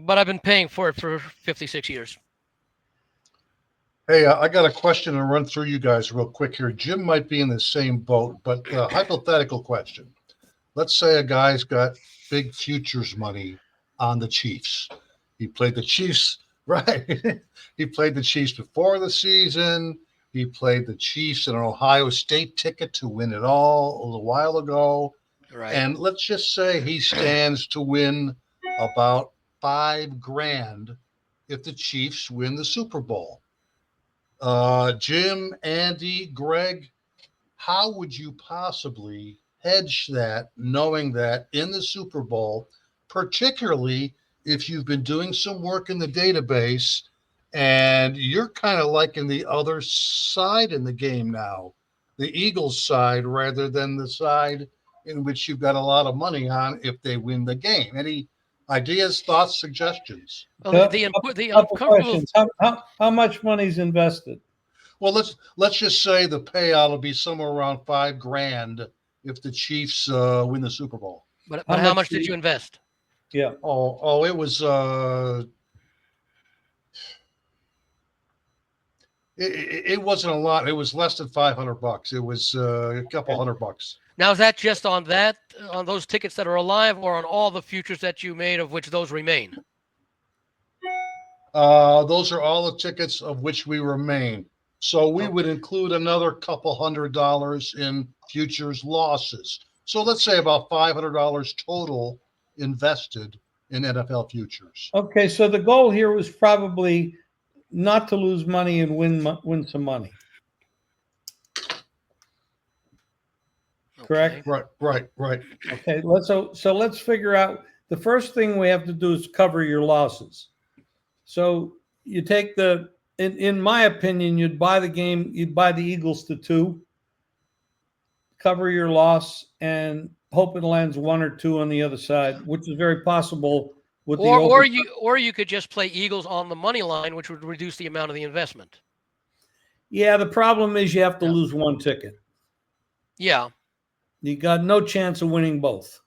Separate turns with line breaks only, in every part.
but I've been paying for it for 56 years.
Hey, I got a question to run through you guys real quick here. Jim might be in the same boat, but hypothetical question. Let's say a guy's got big futures money on the Chiefs. He played the Chiefs, right? He played the Chiefs before the season. He played the Chiefs in an Ohio State ticket to win it all a little while ago.
Right.
And let's just say he stands to win about $5,000 if the Chiefs win the Super Bowl. Jim, Andy, Greg, how would you possibly hedge that, knowing that in the Super Bowl, particularly if you've been doing some work in the database and you're kind of like in the other side in the game now, the Eagles side rather than the side in which you've got a lot of money on if they win the game? Any ideas, thoughts, suggestions?
Well,
Couple questions. How much money's invested?
Well, let's just say the payout will be somewhere around $5,000 if the Chiefs win the Super Bowl.
But how much did you invest?
Yeah.
Oh, it was it wasn't a lot. It was less than $500. It was a couple $100.
Now, is that just on those tickets that are alive, or on all the futures that you made, of which those remain?
Those are all the tickets of which we remain. So we would include another couple $100 in futures losses. So let's say about $500 total invested in NFL futures.
Okay, so the goal here was probably not to lose money and win some money. Correct?
Right.
Okay, let's figure out, the first thing we have to do is cover your losses. So you take in my opinion, you'd buy the Eagles to 2, cover your loss, and hope it lands 1 or 2 on the other side, which is very possible. Or
you could just play Eagles on the money line, which would reduce the amount of the investment.
Yeah, the problem is you have to lose 1 ticket.
Yeah.
You got no chance of winning both.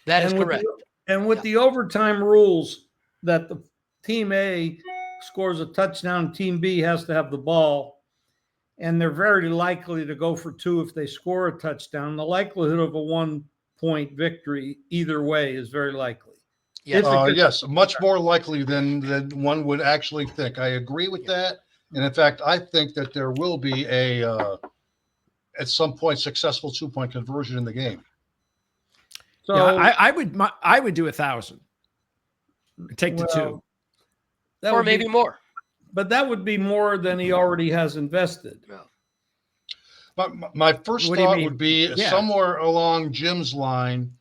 That is correct.
With the overtime rules that the team A scores a touchdown, team B has to have the ball, and they're very likely to go for 2 if they score a touchdown. The likelihood of a 1-point victory either way is very likely.
Yes, much more likely than one would actually think. I agree with that. And in fact, I think that there will be at some point, successful 2-point conversion in the game.
So I would do 1,000. Take the 2.
Or maybe more.
But that would be more than he already has invested.
Yeah.
But my first thought would be somewhere along Jim's line,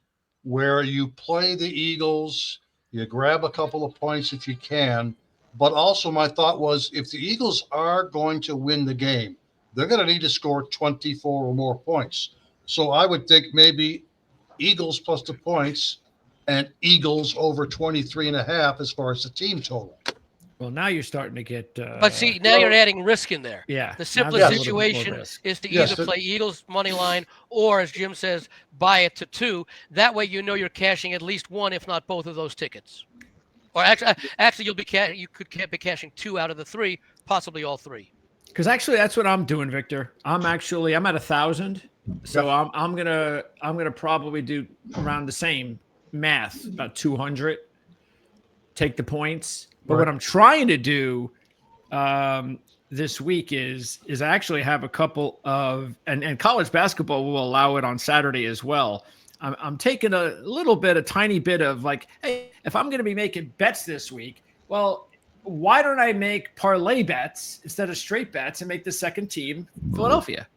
where you play the Eagles, you grab a couple of points if you can. But also my thought was, if the Eagles are going to win the game, they're going to need to score 24 or more points. So I would think maybe Eagles plus the points and Eagles over 23.5 as far as the team total.
Well, now you're starting to get.
But see, now you're adding risk in there.
Yeah.
The simplest situation is to either play Eagles money line, or, as Jim says, buy it to 2. That way, you're cashing at least 1, if not both of those tickets. Or actually, you could be cashing 2 out of the 3, possibly all 3.
Because actually, that's what I'm doing, Victor. I'm at 1,000, so I'm gonna probably do around the same math, about 200. Take the points. But what I'm trying to do this week is I actually have a couple of, and college basketball will allow it on Saturday as well. I'm taking a tiny bit of like, hey, if I'm going to be making bets this week, well, why don't I make parlay bets instead of straight bets and make the second team Philadelphia?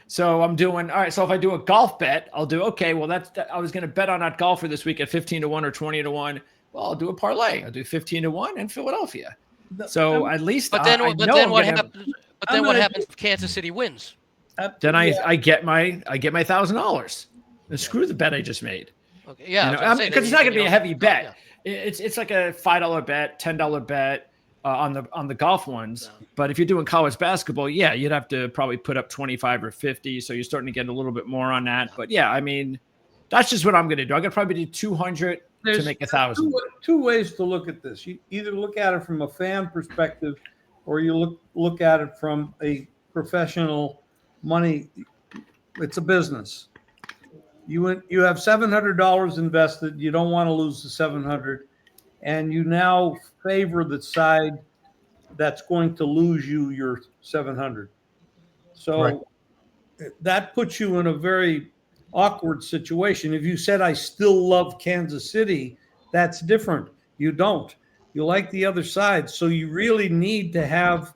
So I'm doing, all right, so if I do a golf bet, I'll do, okay, well, I was going to bet on that golfer this week at 15-1 or 20-1. Well, I'll do a parlay. I'll do 15-1 in Philadelphia. So at least
what happens if Kansas City wins?
Then I get my $1,000. And screw the bet I just made.
Okay, yeah,
because it's not going to be a heavy bet. Yeah. It's like a $5 bet, $10 bet on the golf ones. Yeah. But if you're doing college basketball, you'd have to probably put up 25 or 50. So you're starting to get a little bit more on that. But yeah, I mean, that's just what I'm going to do. I'm going to probably do 200 to make 1,000.
Two ways to look at this. You either look at it from a fan perspective, or you look at it from a professional money. It's a business. You have $700 invested. You don't want to lose the 700, and you now favor the side that's going to lose you your 700. So
Right.
that puts you in a very awkward situation. If you said, I still love Kansas City, that's different. You don't. You like the other side. So you really need to have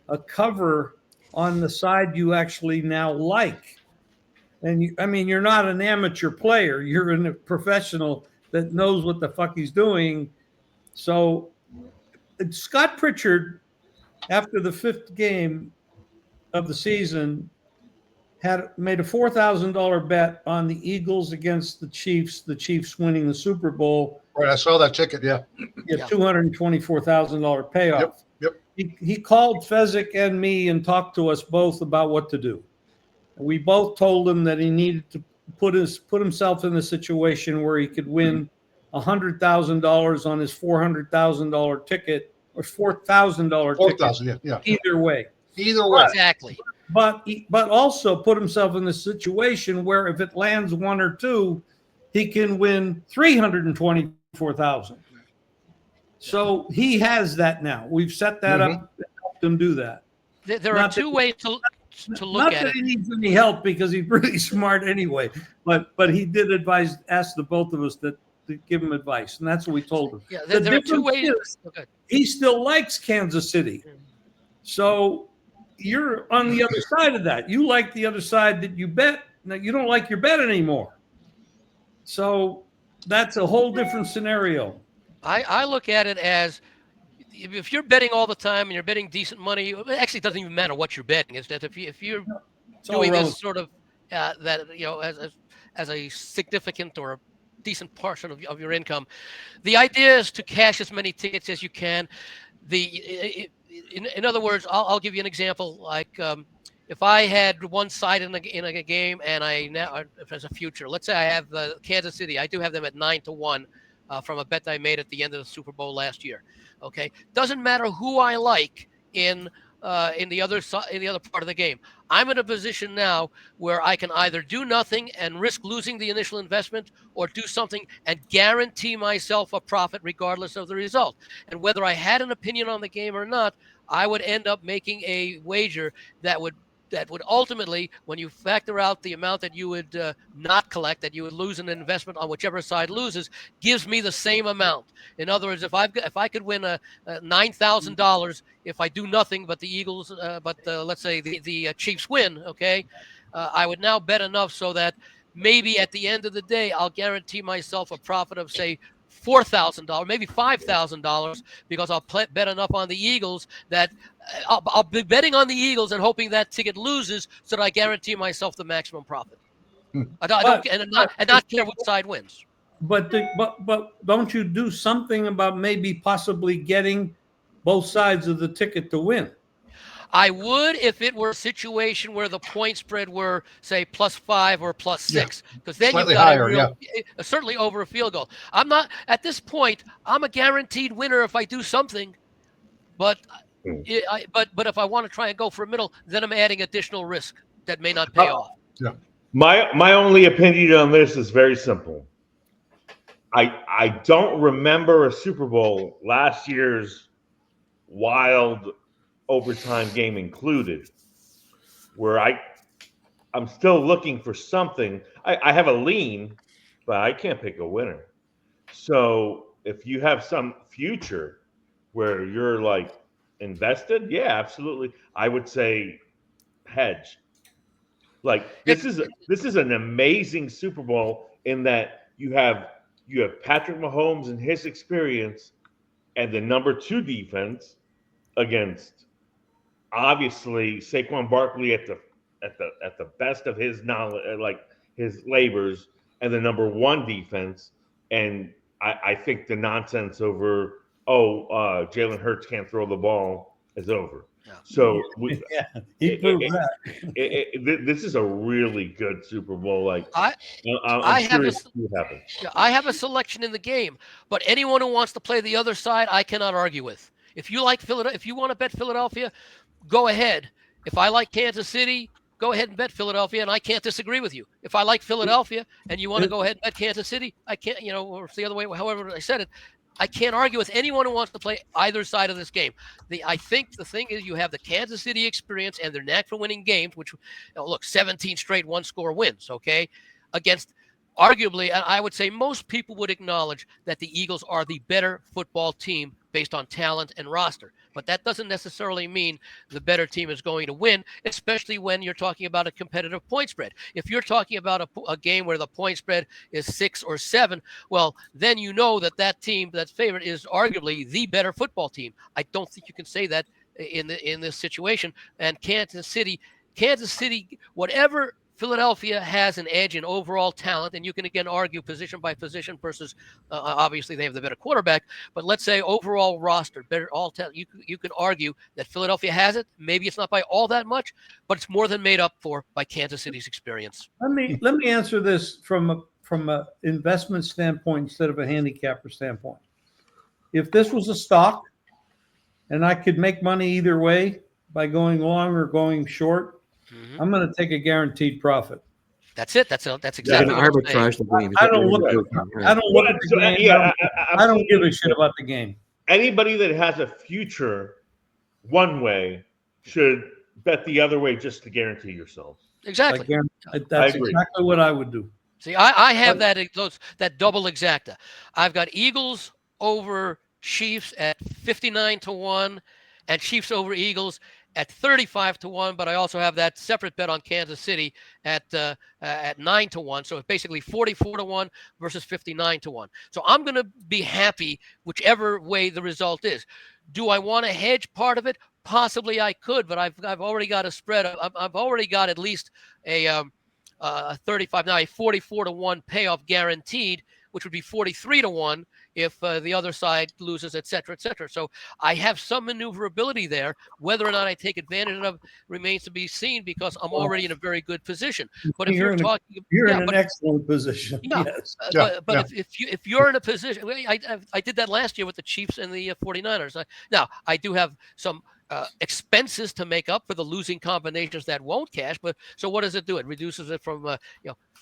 a cover on the side you actually now like. And you're not an amateur player. You're a professional that knows what the fuck he's doing. So Scott Pritchard, after the 5th game of the season, had made a $4,000 bet on the Eagles against the Chiefs winning the Super Bowl.
Right, I saw that ticket. Yeah,
$224,000 payoff.
Yep.
He called Fezzik and me and talked to us both about what to do. We both told him that he needed to put himself in a situation where he could win $100,000 on his $400,000 ticket or $4,000 ticket.
4,000. Yeah.
Either way.
Exactly.
But also put himself in the situation where if it lands 1 or 2, he can win $324,000. So he has that now. We've set that up and helped him do that.
There are two ways to look
not
at
that
it.
he needs any help because he's really smart anyway. But he did ask the both of us to give him advice, and that's what we told him.
Yeah, there are two ways. Okay.
He still likes Kansas City, so you're on the other side of that. You like the other side that you bet. Now you don't like your bet anymore. So that's a whole different scenario.
I look at it as if you're betting all the time and you're betting decent money, it actually doesn't even matter what you're betting. It's that if you're doing this sort of that as a significant or a decent portion of your income, the idea is to cash as many tickets as you can. In other words, I'll give you an example. Like if I had one side in a game and I now as a future, let's say I have Kansas City, I do have them at 9-1 from a bet I made at the end of the Super Bowl last year. Okay, doesn't matter who I like in the other part of the game. I'm in a position now where I can either do nothing and risk losing the initial investment, or do something and guarantee myself a profit regardless of the result. And whether I had an opinion on the game or not, I would end up making a wager that would ultimately, when you factor out the amount that you would not collect, that you would lose an investment on whichever side loses, gives me the same amount. In other words, if I could win $9,000 if I do nothing but the Eagles, let's say the Chiefs win, okay, I would now bet enough so that maybe at the end of the day, I'll guarantee myself a profit of, say, $4,000, maybe $5,000, because I'll bet enough on the Eagles that I'll be betting on the Eagles and hoping that ticket loses, so that I guarantee myself the maximum profit. I don't not care which side wins.
But don't you do something about maybe possibly getting both sides of the ticket to win?
I would if it were a situation where the point spread were, say, +5 or +6, because then you've got higher, certainly over a field goal. I'm not at this point. I'm a guaranteed winner if I do something, but if I want to try and go for a middle, then I'm adding additional risk that may not pay off.
Yeah.
My only opinion on this is very simple. I don't remember a Super Bowl, last year's wild overtime game included, where I'm still looking for something. I have a lean, but I can't pick a winner. So if you have some future where you're like invested, yeah, absolutely, I would say hedge. Like this is an amazing Super Bowl in that you have Patrick Mahomes and his experience and the number 2 defense against obviously Saquon Barkley at the best of his knowledge, like his labors, and the number 1 defense. And I think the nonsense over Jalen Hurts can't throw the ball is over. So
he proved that.
this is a really good Super Bowl. Like
I
I'm
have
curious to see what happens.
I have a selection in the game, but anyone who wants to play the other side, I cannot argue with. If you like Philadelphia, if you want to bet Philadelphia, go ahead. If I like Kansas City, go ahead and bet Philadelphia, and I can't disagree with you. If I like Philadelphia and you want to go ahead and bet Kansas City, I can't, or it's the other way, however I said it, I can't argue with anyone who wants to play either side of this game. I think the thing is you have the Kansas City experience and their knack for winning games, which, look, 17 straight one-score wins, okay, against arguably, I would say most people would acknowledge that the Eagles are the better football team based on talent and roster. But that doesn't necessarily mean the better team is going to win, especially when you're talking about a competitive point spread. If you're talking about a game where the point spread is 6 or 7, well, then you know that team that's favored is arguably the better football team. I don't think you can say that in this situation. And Kansas City, whatever Philadelphia has an edge in overall talent, and you can again argue position by position versus obviously they have the better quarterback. But let's say overall roster, better all talent. You can argue that Philadelphia has it. Maybe it's not by all that much, but it's more than made up for by Kansas City's experience.
Let me answer this from a investment standpoint instead of a handicapper standpoint. If this was a stock, and I could make money either way by going long or going short, I'm going to take a guaranteed profit.
That's it. That's exactly what
arbitrage the game.
I don't look at the game. I don't give a shit about the game.
Anybody that has a future one way should bet the other way just to guarantee yourself.
Exactly.
That's exactly what I would do.
See, I have that double exacta. I've got Eagles over Chiefs at 59-1 and Chiefs over Eagles at 35-1, but I also have that separate bet on Kansas City at 9-1. So it's basically 44-1 versus 59-1. So I'm going to be happy whichever way the result is. Do I want to hedge part of it? Possibly I could, but I've already got a spread. I've already got at least a 35 now, a 44-1 payoff guaranteed, which would be 43-1 if the other side loses, et cetera, et cetera. So I have some maneuverability there. Whether or not I take advantage of it remains to be seen because I'm already in a very good position. But if you're in
an excellent position.
Yeah,
yes.
But if you're in a position, I did that last year with the Chiefs and the 49ers. Now, I do have some expenses to make up for the losing combinations that won't cash. But so what does it do? It reduces it from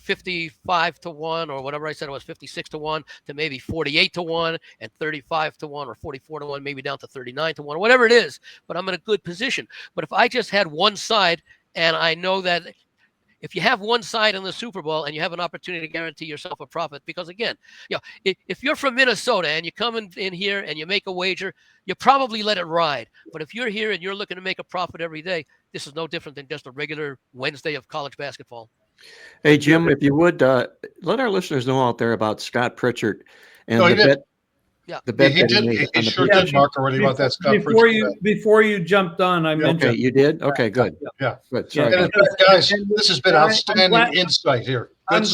55-1 or whatever I said it was 56-1 to maybe 48-1 and 35-1 or 44-1, maybe down to 39-1 or whatever it is. But I'm in a good position. But if I just had one side, and I know that if you have one side in the Super Bowl and you have an opportunity to guarantee yourself a profit, because again, if you're from Minnesota and you come in here and you make a wager, you probably let it ride. But if you're here and you're looking to make a profit every day, this is no different than just a regular Wednesday of college basketball.
Hey, Jim, if you would, let our listeners know out there about Scott Pritchard and the bet.
Yeah,
the bet
he did. He sure did, Mark, already about that Scott Pritchard.
Before you jumped on, I mentioned.
Okay, you did? Okay, good.
Yeah.
Good. Sorry.
And guys, this has been outstanding insight here.
I'm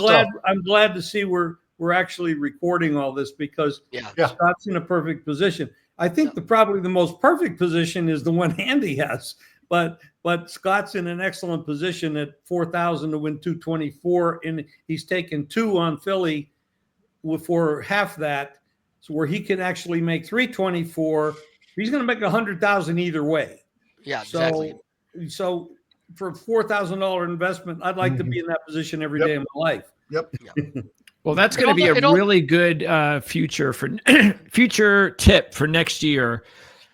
glad to see we're actually recording all this because Scott's in a perfect position. I think probably the most perfect position is the one Andy has, but Scott's in an excellent position at 4,000 to win 224, and he's taken 2 on Philly for half that. So where he can actually make 324, he's going to make 100,000 either way.
Yeah, exactly.
So for a $4,000 investment, I'd like to be in that position every day of my life.
Yep.
Well, that's going to be a really good future tip for next year,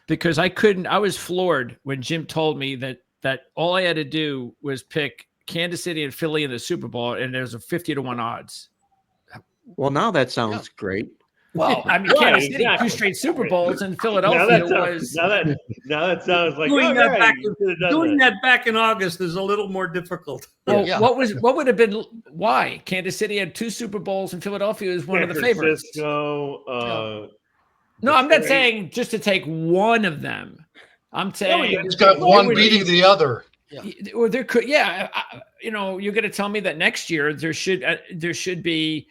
because I was floored when Jim told me that all I had to do was pick Kansas City and Philly in the Super Bowl, and there's a 50-1 odds.
Well, now that sounds great.
Well, I mean, Kansas City 2 straight Super Bowls, and Philadelphia was.
Now that sounds like
doing that back in August is a little more difficult.
Well, what would have been? Why Kansas City had 2 Super Bowls and Philadelphia is one of the favorites.
No,
I'm not saying just to take one of them. I'm saying
it's got one beating the other.
Or there could, you're going to tell me that next year there should be.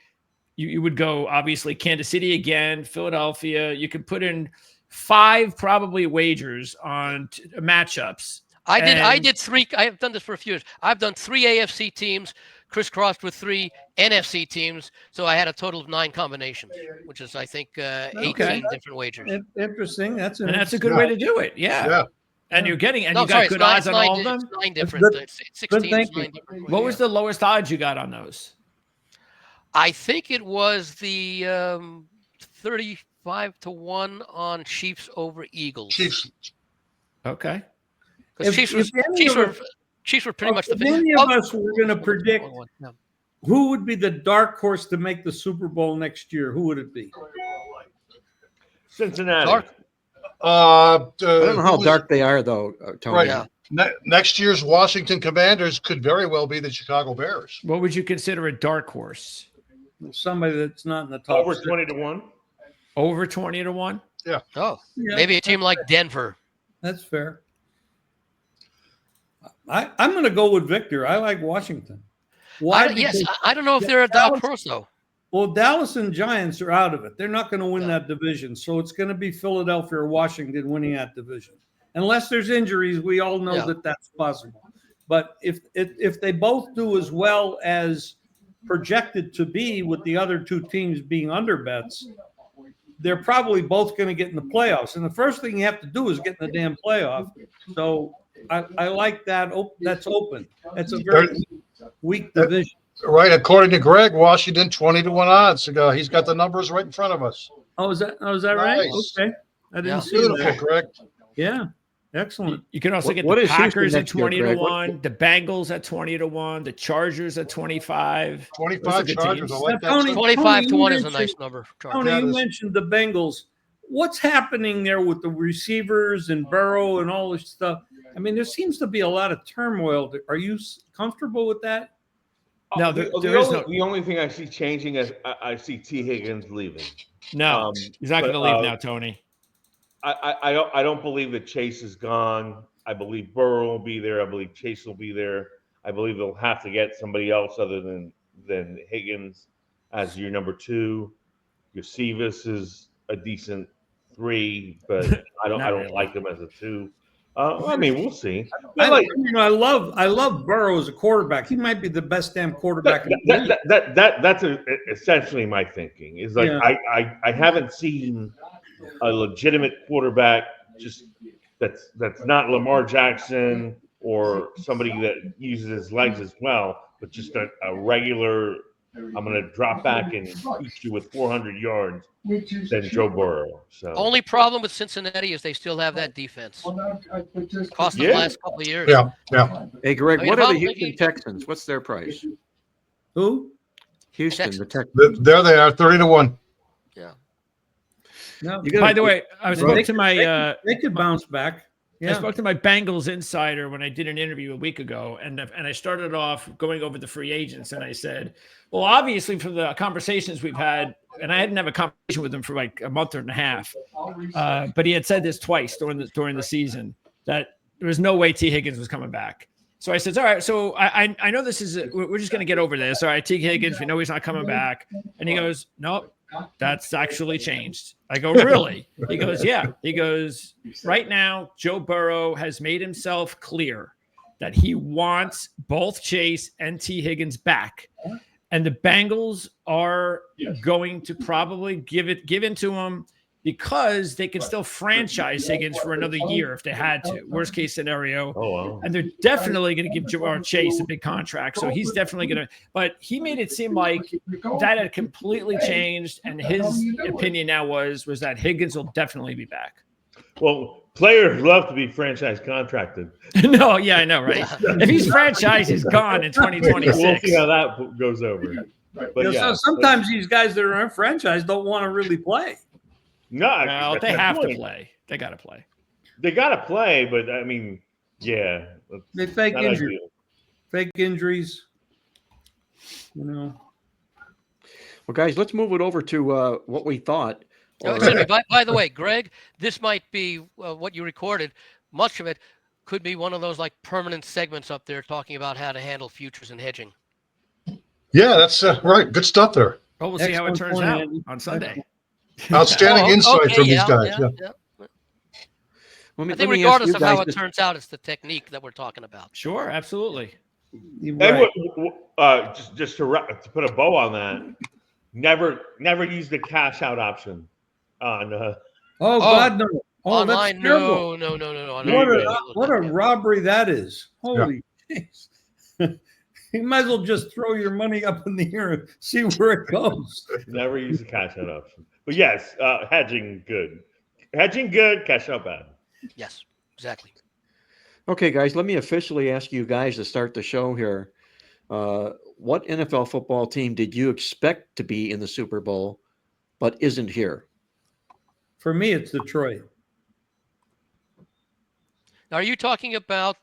You would go, obviously, Kansas City again, Philadelphia. You could put in 5 probably wagers on matchups.
I did 3. I have done this for a few years. I've done 3 AFC teams crisscrossed with 3 NFC teams. So I had a total of 9 combinations, which is, I think, 18 different wagers.
Interesting. That's
a good way to do it. Yeah. And you're getting, and you got good odds on all of them?
9 different. 6 teams, 9 different.
What was the lowest odds you got on those?
I think it was the 35-1 on Chiefs over Eagles.
Chiefs.
Okay.
Because Chiefs were pretty much the
favorite. If any of us were going to predict who would be the dark horse to make the Super Bowl next year, who would it be?
Cincinnati.
Dark.
I don't know how dark they are, though, Tony.
Right. Yeah. Next year's Washington Commanders could very well be the Chicago Bears.
What would you consider a dark horse?
Somebody that's not in the top.
Over 20-1.
Over 20-1.
Yeah.
Oh, maybe a team like Denver.
That's fair. I'm going to go with Victor. I like Washington. Why?
I don't know if they're a dark horse though.
Well, Dallas and Giants are out of it. They're not going to win that division. So it's going to be Philadelphia or Washington winning that division. Unless there's injuries, we all know that that's possible. But if they both do as well as projected to be with the other 2 teams being under bets, they're probably both going to get in the playoffs. And the first thing you have to do is get in the damn playoff. So I like that. That's open. That's a very weak division.
Right. According to Greg, Washington 20-1 odds. He's got the numbers right in front of us.
Oh, is that right? Okay. I didn't see
beautiful,
that.
Greg.
Yeah. Excellent.
You can also get the Packers at 20-1, the Bengals at 20-1, the Chargers at 25.
25 Chargers. I like that.
25-1 is a nice number.
Tony, you mentioned the Bengals. What's happening there with the receivers and Burrow and all this stuff? I mean, there seems to be a lot of turmoil. Are you comfortable with that?
No, the only thing I see changing is I see T. Higgins leaving.
No, he's not going to leave now, Tony.
I don't believe that Chase is gone. I believe Burrow will be there. I believe Chase will be there. I believe they'll have to get somebody else other than Higgins as your number 2. Your Cevis is a decent 3, but I don't like him as a 2. I mean, we'll see.
I love Burrow as a quarterback. He might be the best damn quarterback.
That's essentially my thinking. Is like I haven't seen a legitimate quarterback just that's not Lamar Jackson or somebody that uses his legs as well, but just a regular. I'm going to drop back and beat you with 400 yards than Joe Burrow. So
only problem with Cincinnati is they still have that defense. Cost them the last couple of years.
Yeah.
Hey, Greg, what are the Houston Texans? What's their price?
Who?
Houston, the Texans.
There they are, 30-1.
Yeah.
No,
by the way, I spoke to my.
They could bounce back. Yeah.
I spoke to my Bengals insider when I did an interview a week ago, and I started off going over the free agents, and I said, well, obviously from the conversations we've had, and I hadn't have a conversation with him for like a month and a half, but he had said this twice during the season that there was no way T. Higgins was coming back. So I said, all right, so I know this is we're just going to get over this. All right, T. Higgins, we know he's not coming back, and he goes, nope. That's actually changed. I go, really? He goes, yeah. He goes, right now, Joe Burrow has made himself clear that he wants both Chase and T. Higgins back. And the Bengals are going to probably give in to him because they can still franchise Higgins for another year if they had to. Worst case scenario.
Oh, wow.
And they're definitely going to give Jamar Chase a big contract. So he's definitely going to. But he made it seem like that had completely changed. And his opinion now was that Higgins will definitely be back.
Well, players love to be franchise contracted.
No, yeah, I know, right? If he's franchised, he's gone in 2026.
We'll see how that goes over. But
so sometimes these guys that are franchised don't want to really play.
No,
they have to play. They got to play.
They got to play, but I mean, yeah.
They fake injuries. Fake injuries. You know.
Well, guys, let's move it over to what we thought.
By the way, Greg, this might be what you recorded. Much of it could be one of those like permanent segments up there talking about how to handle futures and hedging.
Yeah, that's right. Good stuff there.
Well, we'll see how it turns out on Sunday.
Outstanding insight from these guys. Yeah.
I think regardless of how it turns out, it's the technique that we're talking about.
Sure, absolutely.
Right. And just to put a bow on that, never use the cash out option on.
God, no. Oh,
online,
that's terrible.
no.
What a robbery that is. Holy jeez. You might as well just throw your money up in the air and see where it goes.
Never use the cash out option. But yes, hedging good. Hedging good, cash out bad.
Yes, exactly.
Okay, guys, let me officially ask you guys to start the show here. What NFL football team did you expect to be in the Super Bowl but isn't here?
For me, it's Detroit.
Now, are you talking about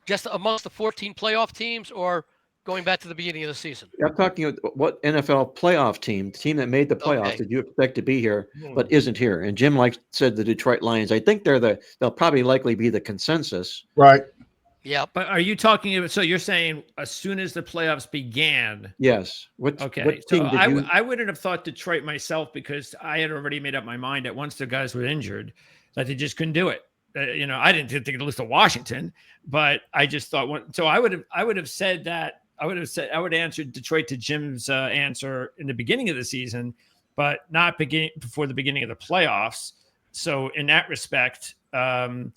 just amongst the 14 playoff teams or going back to the beginning of the season?
I'm talking about what NFL playoff team, the team that made the playoffs, did you expect to be here but isn't here? And Jim said the Detroit Lions. I think they'll probably likely be the consensus.
Right.
Yeah.
But are you talking about, so you're saying as soon as the playoffs began?
Yes.
What team I wouldn't have thought Detroit myself, because I had already made up my mind that once the guys were injured, that they just couldn't do it. I didn't think they'd lose to Washington, but I just thought so I would have said that. I would have answered Detroit to Jim's answer in the beginning of the season, but not before the beginning of the playoffs. So in that respect, I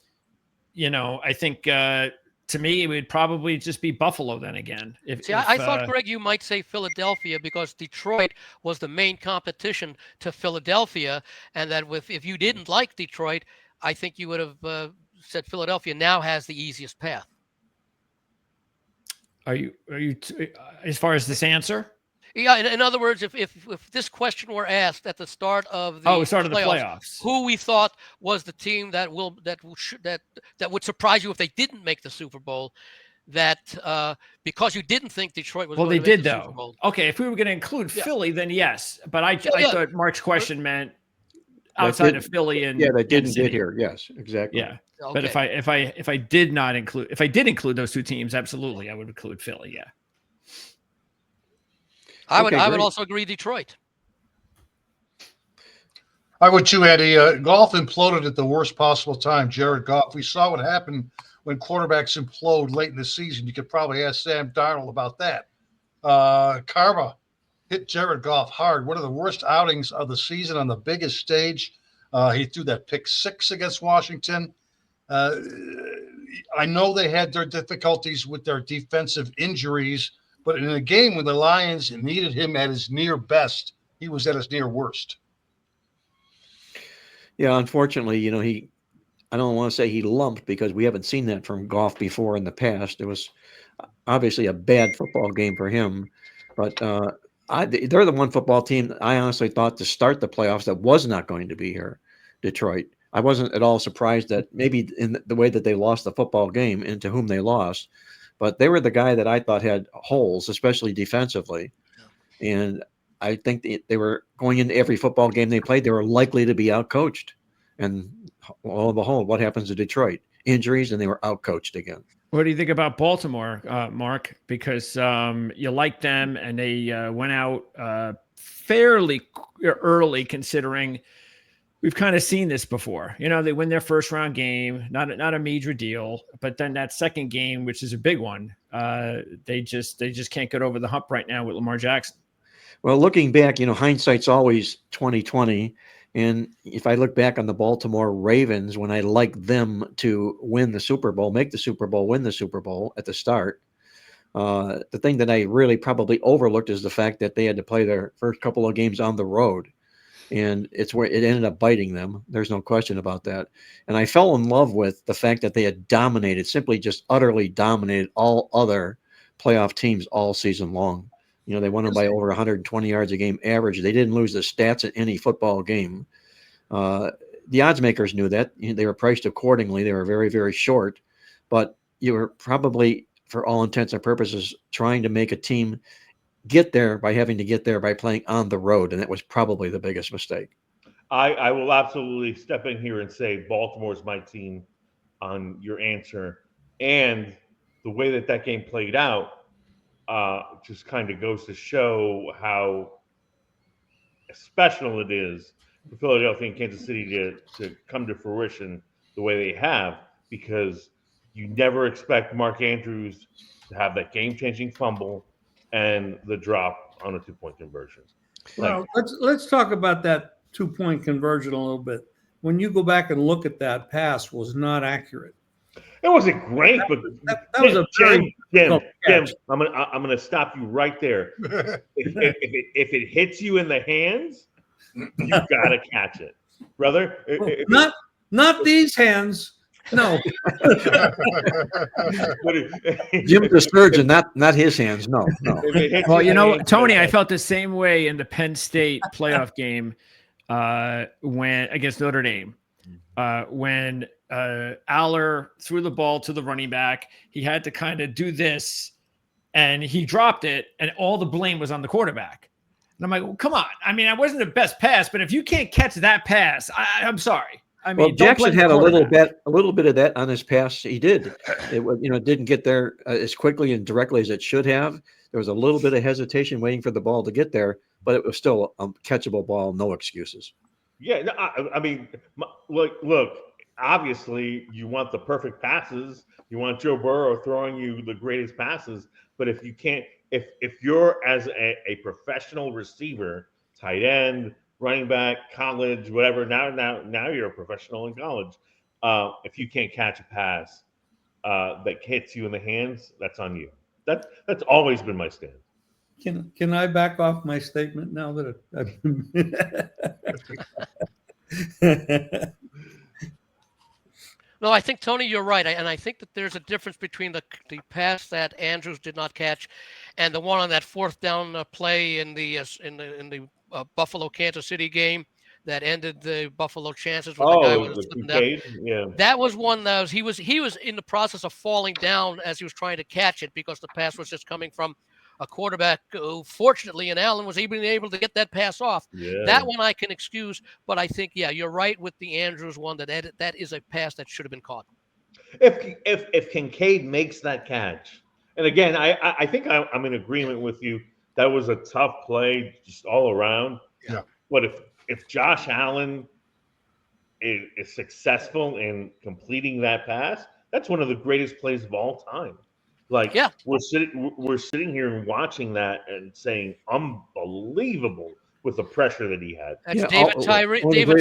think to me, it would probably just be Buffalo then again.
I thought, Greg, you might say Philadelphia because Detroit was the main competition to Philadelphia, and that if you didn't like Detroit, I think you would have said Philadelphia now has the easiest path.
Are you as far as this answer?
Yeah. In other words, if this question were asked at the start of the playoffs, who we thought was the team that would surprise you if they didn't make the Super Bowl, because you didn't think Detroit was.
Well,
going
they
to make
did
the
though.
Super Bowl.
Okay, if we were going to include Philly, then yes. But I thought Mark's question meant outside of Philly and
they didn't get here. Yes, exactly.
Yeah. Okay. But if I did include those two teams, absolutely, I would include Philly. Yeah.
I would also agree Detroit.
I would too, Eddie. Golf imploded at the worst possible time. Jared Goff. We saw what happened when quarterbacks implode late in the season. You could probably ask Sam Darnold about that. Karma hit Jared Goff hard. One of the worst outings of the season on the biggest stage. He threw that pick 6 against Washington. I know they had their difficulties with their defensive injuries, but in a game when the Lions needed him at his near best, he was at his near worst.
Yeah, unfortunately, I don't want to say he lumped because we haven't seen that from Goff before in the past. It was obviously a bad football game for him, but they're the one football team I honestly thought to start the playoffs that was not going to be here, Detroit. I wasn't at all surprised that maybe in the way that they lost the football game and to whom they lost, but they were the guy that I thought had holes, especially defensively. And I think they were going into every football game they played, they were likely to be outcoached. And lo and behold, what happens to Detroit? Injuries, and they were outcoached again.
What do you think about Baltimore, Mark? Because you like them, and they went out fairly early, considering we've kind of seen this before. They win their first round game, not a major deal, but then that second game, which is a big one, they just can't get over the hump right now with Lamar Jackson.
Well, looking back, hindsight's always 20/20. And if I look back on the Baltimore Ravens, when I liked them to win the Super Bowl, make the Super Bowl, win the Super Bowl at the start, the thing that I really probably overlooked is the fact that they had to play their first couple of games on the road. And it's where it ended up biting them. There's no question about that. And I fell in love with the fact that they had simply just utterly dominated all other playoff teams all season long. They won them by over 120 yards a game average. They didn't lose the stats in any football game. The odds makers knew that. They were priced accordingly. They were very, very short. But you were probably, for all intents and purposes, trying to make a team get there by having to get there by playing on the road. And that was probably the biggest mistake.
I will absolutely step in here and say Baltimore's my team on your answer. And the way that game played out, just kind of goes to show how special it is for Philadelphia and Kansas City to come to fruition the the way they have, because you never expect Mark Andrews to have that game-changing fumble and the drop on a 2-point conversion.
Well, let's talk about that 2-point conversion a little bit. When you go back and look at that pass, was not accurate.
It wasn't great, but
that was a very
Jim, I'm gonna stop you right there. If it hits you in the hands, you gotta catch it, brother.
Not these hands. No.
Jim's a surgeon, not his hands. No.
Well, Tony, I felt the same way in the Penn State playoff game when against Notre Dame. When Aller threw the ball to the running back, he had to kind of do this, and he dropped it, and all the blame was on the quarterback. And I'm like, well, come on. I mean, it wasn't the best pass, but if you can't catch that pass, I'm sorry. I mean,
Jackson had a little bit of that on his pass. He did. It didn't get there as quickly and directly as it should have. There was a little bit of hesitation waiting for the ball to get there, but it was still a catchable ball. No excuses.
Yeah, no, I mean, look. Obviously, you want the perfect passes. You want Joe Burrow throwing you the greatest passes. But if you can't, if you're as a professional receiver, tight end, running back, college, whatever. Now you're a professional in college. If you can't catch a pass that hits you in the hands, that's on you. That's always been my stance.
Can I back off my statement now that
No, I think, Tony, you're right. And I think that there's a difference between the pass that Andrews did not catch and the one on that 4th down play in the Buffalo Kansas City game that ended the Buffalo chances when the guy was slipping down.
Yeah.
That was one that he was in the process of falling down as he was trying to catch it because the pass was just coming from a quarterback who, fortunately, and Allen was able to get that pass off.
Yeah.
That one I can excuse, but I think, you're right with the Andrews one that is a pass that should have been caught.
If Kincaid makes that catch, and again, I think I'm in agreement with you. That was a tough play just all around.
Yeah.
But if Josh Allen is successful in completing that pass, that's one of the greatest plays of all time. Like, we're sitting here and watching that and saying unbelievable with the pressure that he had.
That's David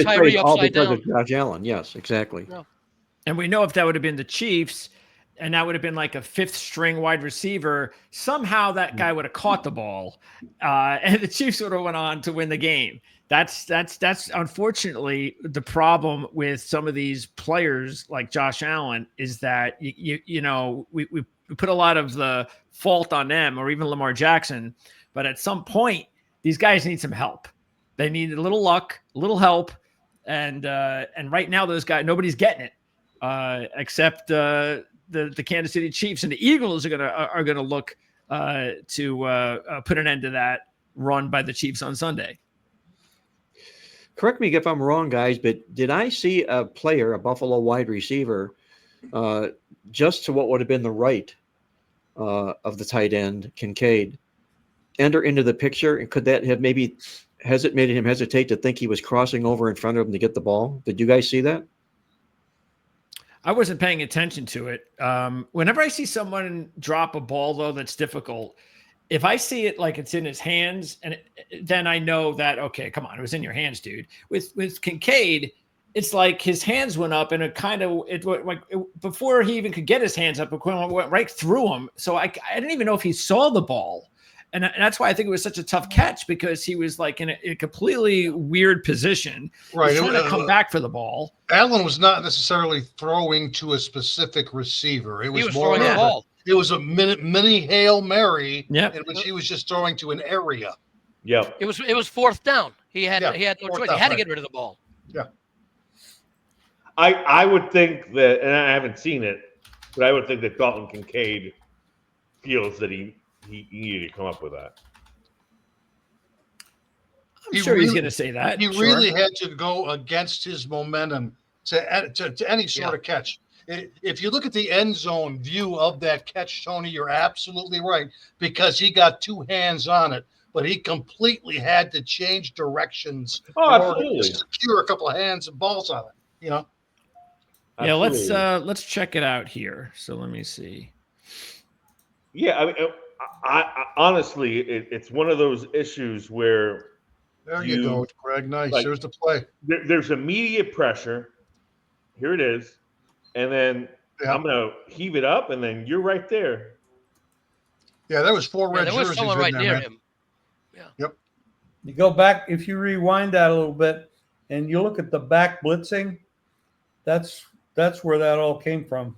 Tyree upside down.
Of Josh Allen. Yes, exactly.
No.
And we know if that would have been the Chiefs, and that would have been like a 5th string wide receiver, somehow that guy would have caught the ball, and the Chiefs would have went on to win the game. That's unfortunately the problem with some of these players like Josh Allen is that we put a lot of the fault on them, or even Lamar Jackson, but at some point these guys need some help. They need a little luck, a little help, and right now those guys, nobody's getting it except the Kansas City Chiefs, and the Eagles are gonna look to put an end to that run by the Chiefs on Sunday.
Correct me if I'm wrong, guys, but did I see a player, a Buffalo wide receiver, just to what would have been the right of the tight end, Kincaid, enter into the picture? And could that have maybe made him hesitate to think he was crossing over in front of him to get the ball? Did you guys see that?
I wasn't paying attention to it. Whenever I see someone drop a ball, though, that's difficult, if I see it like it's in his hands, then I know that, okay, come on, it was in your hands, dude. With Kincaid, it's like his hands went up, and before he even could get his hands up, it went right through him. So I didn't even know if he saw the ball. And that's why I think it was such a tough catch, because he was like in a completely weird position.
Right.
He's trying to come back for the ball.
Allen was not necessarily throwing to a specific receiver. It was
more throwing the ball.
It was a mini Hail Mary,
yep,
in which he was just throwing to an area.
Yeah.
It was 4th down. He had no choice. He had to get rid of the ball.
Yeah.
I would think that, and I haven't seen it, but I would think that Dalton Kincaid feels that he needed to come up with that.
I'm sure he's going to say that.
He really had to go against his momentum to any sort of catch. If you look at the end zone view of that catch, Tony, you're absolutely right, because he got 2 hands on it, but he completely had to change directions
absolutely,
to secure a couple of hands and balls on it.
Yeah,
Absolutely.
let's check it out here. So let me see.
Yeah, I mean, I honestly, it's one of those issues where
There you
you
go, Greg. Nice.
like
There's the play.
there's immediate pressure. Here it is, and then
Yeah.
I'm gonna heave it up, and then you're right there.
Yeah, there was 4
Yeah,
red
there was
jerseys
someone
in
right
there,
near
man.
him. Yeah.
Yep.
You go back, if you rewind that a little bit and you look at the back blitzing, that's where that all came from.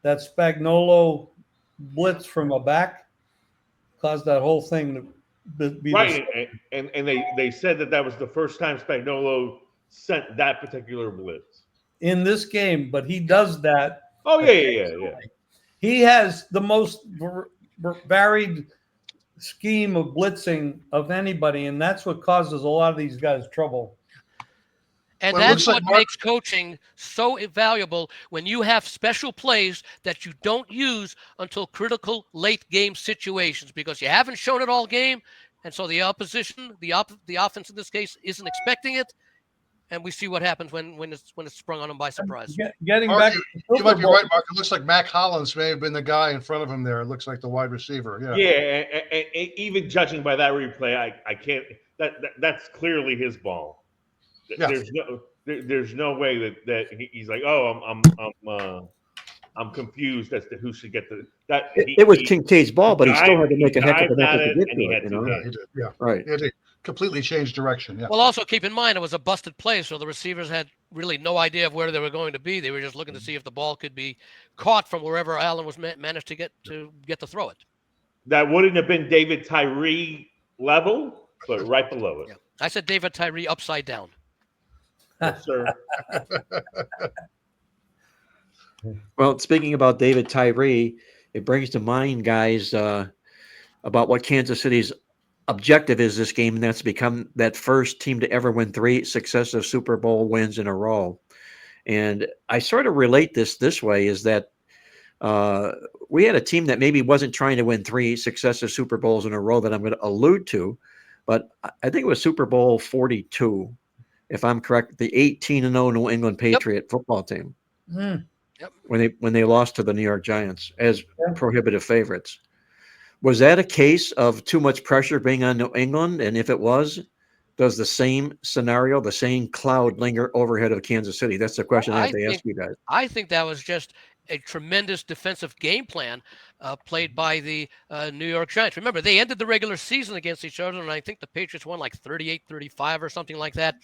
That Spagnuolo blitz from a back caused that whole thing to be this.
Right, and they said that was the first time Spagnuolo sent that particular blitz.
In this game, but he does that.
Oh yeah.
He has the most varied scheme of blitzing of anybody, and that's what causes a lot of these guys trouble.
And
Well, it
that's
looks like
what makes coaching so invaluable when you have special plays that you don't use until critical late game situations because you haven't shown it all game. And so the opposition, the offense in this case, isn't expecting it. And we see what happens when it's sprung on them by surprise.
Getting
Mark,
back,
you might be right, Mark. It looks like Mac Hollins may have been the guy in front of him there. It looks like the wide receiver. Yeah.
Yeah, and even judging by that replay, I can't. That's clearly his ball.
Yeah.
There's no way that he's like, oh, I'm confused as to who should get that.
It was Kincaid's ball, but he still had to make a heck of an
dived at
effort to
it,
get
and
to
he
it.
had
You
two
know,
Yeah,
hands.
he did. Yeah.
right?
He did. Completely changed direction. Yeah.
Well, also keep in mind it was a busted play, so the receivers had really no idea of where they were going to be. They were just looking to see if the ball could be caught from wherever Allen was managed to get to throw it.
That wouldn't have been David Tyree level, but right below it.
Yeah. I said David Tyree upside down.
Yes, sir.
Well, speaking about David Tyree, it brings to mind, guys, about what Kansas City's objective is this game, and that's to become that first team to ever win 3 successive Super Bowl wins in a row. And I sort of relate this way is that we had a team that maybe wasn't trying to win 3 successive Super Bowls in a row that I'm going to allude to, but I think it was Super Bowl 42, if I'm correct, the 18-0 New England Patriot football team.
Mm.
Yep.
When they lost to the New York Giants as prohibitive favorites. Was that a case of too much pressure being on New England? And if it was, does the same scenario, the same cloud linger overhead of Kansas City? That's the question I have to ask you guys.
I think that was just a tremendous defensive game plan played by the New York Giants. Remember, they ended the regular season against each other, and I think the Patriots won like 38-35 or something like that.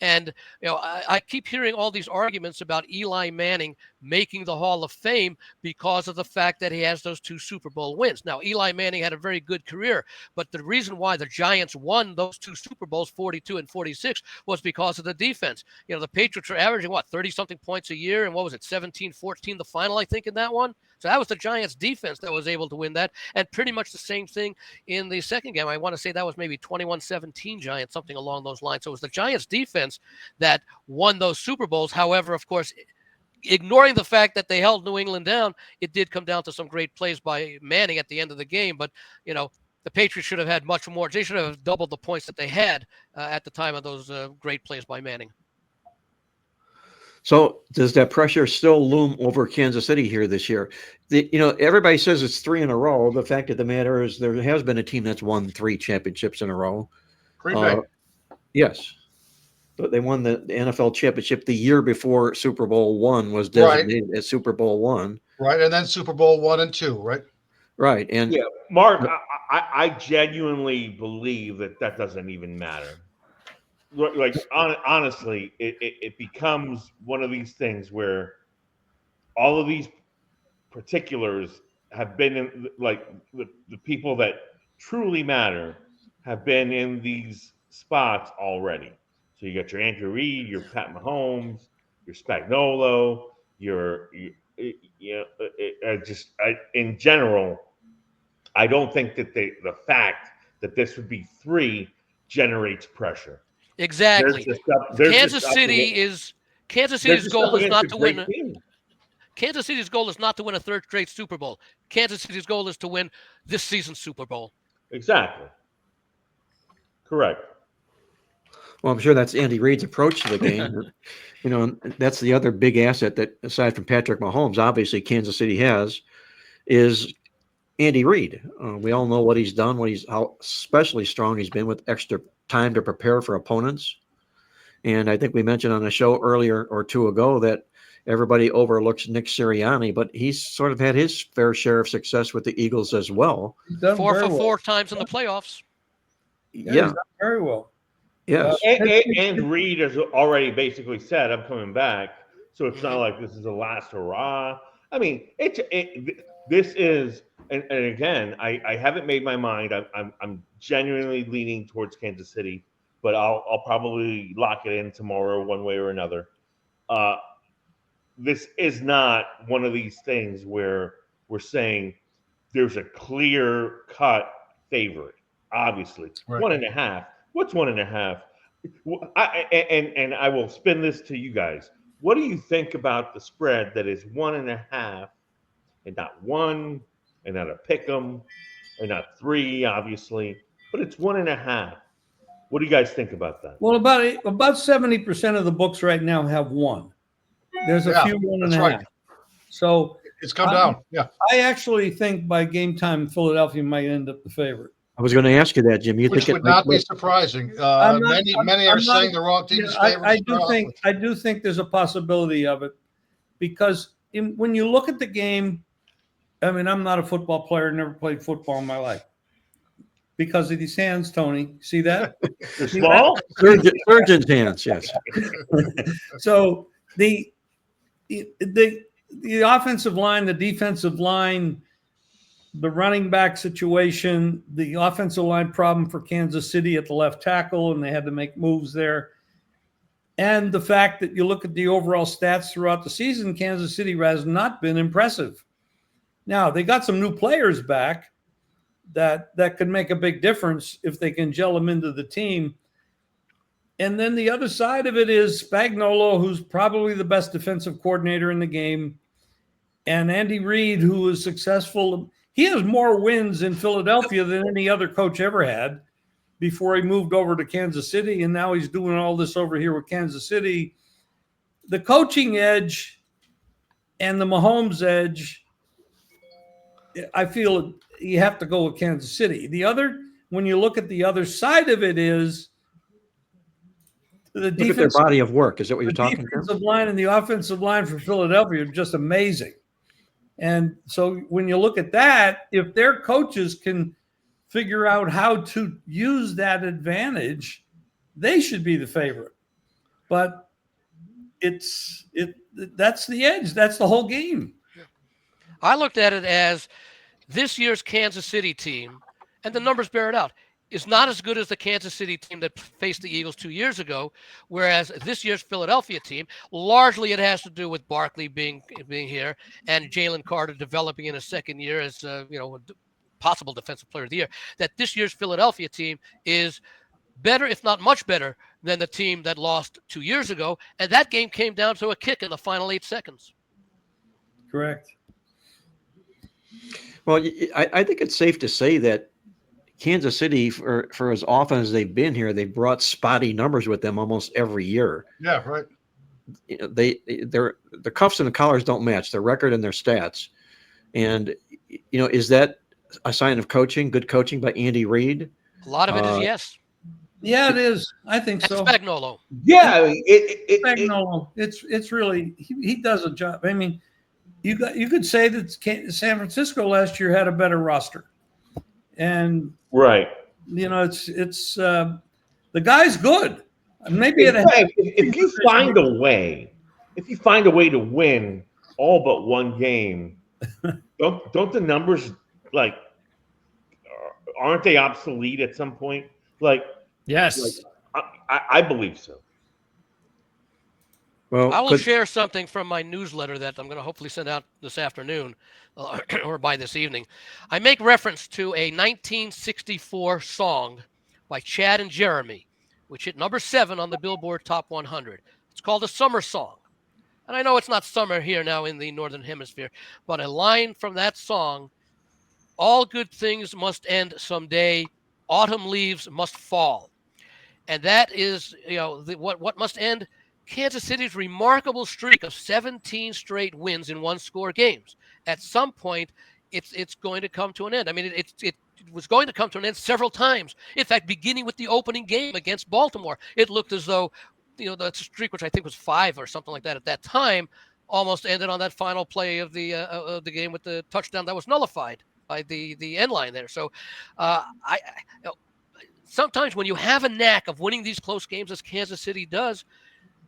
And I keep hearing all these arguments about Eli Manning making the Hall of Fame because of the fact that he has those 2 Super Bowl wins. Now, Eli Manning had a very good career, but the reason why the Giants won those 2 Super Bowls, 42 and 46, was because of the defense. The Patriots were averaging, 30-something points a year, and what was it, 17-14 the final, I think, in that one? So that was the Giants' defense that was able to win that, and pretty much the same thing in the second game. I want to say that was maybe 21-17 Giants, something along those lines. So it was the Giants' defense that won those Super Bowls. However, of course, ignoring the fact that they held New England down, it did come down to some great plays by Manning at the end of the game. But, the Patriots should have had much more. They should have doubled the points that they had at the time of those great plays by Manning.
So does that pressure still loom over Kansas City here this year? Everybody says it's 3 in a row. The fact of the matter is there has been a team that's won 3 championships in a row.
Green Bay.
Yes. But they won the NFL championship the year before Super Bowl 1 was designated as Super Bowl 1.
Right, and then Super Bowl 1 and 2, right?
Right. And
yeah, Mark, I genuinely believe that doesn't even matter. Like honestly, it becomes one of these things where all of these particulars have been in, like the people that truly matter have been in these spots already. So you got your Andrew Reid, your Pat Mahomes, your Spagnuolo, in general, I don't think that the fact that this would be 3 generates pressure.
Exactly. Kansas City's goal is not to win. Kansas City's goal is not to win a 3rd straight Super Bowl. Kansas City's goal is to win this season's Super Bowl.
Exactly. Correct.
Well, I'm sure that's Andy Reid's approach to the game. That's the other big asset that, aside from Patrick Mahomes, obviously Kansas City has, is Andy Reid. We all know what he's done, how especially strong he's been with extra time to prepare for opponents. And I think we mentioned on a show earlier or two ago that everybody overlooks Nick Sirianni, but he's sort of had his fair share of success with the Eagles as well.
4 for 4 times in the playoffs.
Yeah, he's done very well.
Yes.
And Reid has already basically said, "I'm coming back." So it's not like this is the last hurrah. I mean, this is, and again, I haven't made my mind. I'm genuinely leaning towards Kansas City, but I'll probably lock it in tomorrow, one way or another. This is not one of these things where we're saying there's a clear cut favorite. Obviously, right. 1.5. What's 1.5? And I will spin this to you guys. What do you think about the spread that is 1.5 and not 1 and not a pick 'em and not 3, obviously, but it's 1.5? What do you guys think about that?
Well, about 70% of the books right now have 1. There's a few 1.5. Right. So
it's come down. Yeah,
I actually think by game time, Philadelphia might end up the favorite.
I was going to ask you that, Jim.
Which would not be surprising. Many are saying the wrong team is favored.
I do think there's a possibility of it, because when you look at the game, I mean, I'm not a football player, never played football in my life. Because of these hands, Tony. See that?
They're small?
Surgeon's hands, yes.
So the offensive line, the defensive line, the running back situation, the offensive line problem for Kansas City at the left tackle, and they had to make moves there. And the fact that you look at the overall stats throughout the season, Kansas City has not been impressive. Now, they got some new players back that could make a big difference if they can gel them into the team. And then the other side of it is Spagnuolo, who's probably the best defensive coordinator in the game, and Andy Reid, who is successful. He has more wins in Philadelphia than any other coach ever had before he moved over to Kansas City, and now he's doing all this over here with Kansas City. The coaching edge and the Mahomes edge, I feel you have to go with Kansas City. When you look at the other side of it, is the defensive,
their body of work. Is that what you're talking about? The
defensive line and the offensive line for Philadelphia are just amazing. And so when you look at that, if their coaches can figure out how to use that advantage, they should be the favorite. But that's the edge. That's the whole game.
I looked at it as this year's Kansas City team, and the numbers bear it out, is not as good as the Kansas City team that faced the Eagles 2 years ago, whereas this year's Philadelphia team, largely it has to do with Barkley being here and Jalen Carter developing in his second year as possible defensive player of the year, that this year's Philadelphia team is better, if not much better, than the team that lost 2 years ago, and that game came down to a kick in the final 8 seconds.
Correct.
Well, I think it's safe to say that Kansas City, for as often as they've been here, they've brought spotty numbers with them almost every year.
Yeah, right.
The cuffs and the collars don't match their record and their stats. And is that a sign of coaching, good coaching by Andy Reid?
A lot of it is yes.
Yeah, it is. I think so.
Spagnuolo.
Yeah,
Spagnuolo. It's really he does a job. I mean, you could say that San Francisco last year had a better roster. And
right,
it's the guy's good. Maybe
if you find a way to win all but one game, don't the numbers aren't they obsolete at some point?
Yes,
I believe so.
Well,
I will share something from my newsletter that I'm going to hopefully send out this afternoon or by this evening. I make reference to a 1964 song by Chad and Jeremy, which hit number 7 on the Billboard Top 100. It's called a summer song. And I know it's not summer here now in the Northern Hemisphere, but a line from that song, all good things must end someday, autumn leaves must fall. And that is, what must end Kansas City's remarkable streak of 17 straight wins in one-score games. At some point, it's going to come to an end. I mean, it was going to come to an end several times. In fact, beginning with the opening game against Baltimore, it looked as though, that streak, which I think was 5 or something like that at that time, almost ended on that final play of the game with the touchdown that was nullified by the end line there. So, sometimes when you have a knack of winning these close games, as Kansas City does,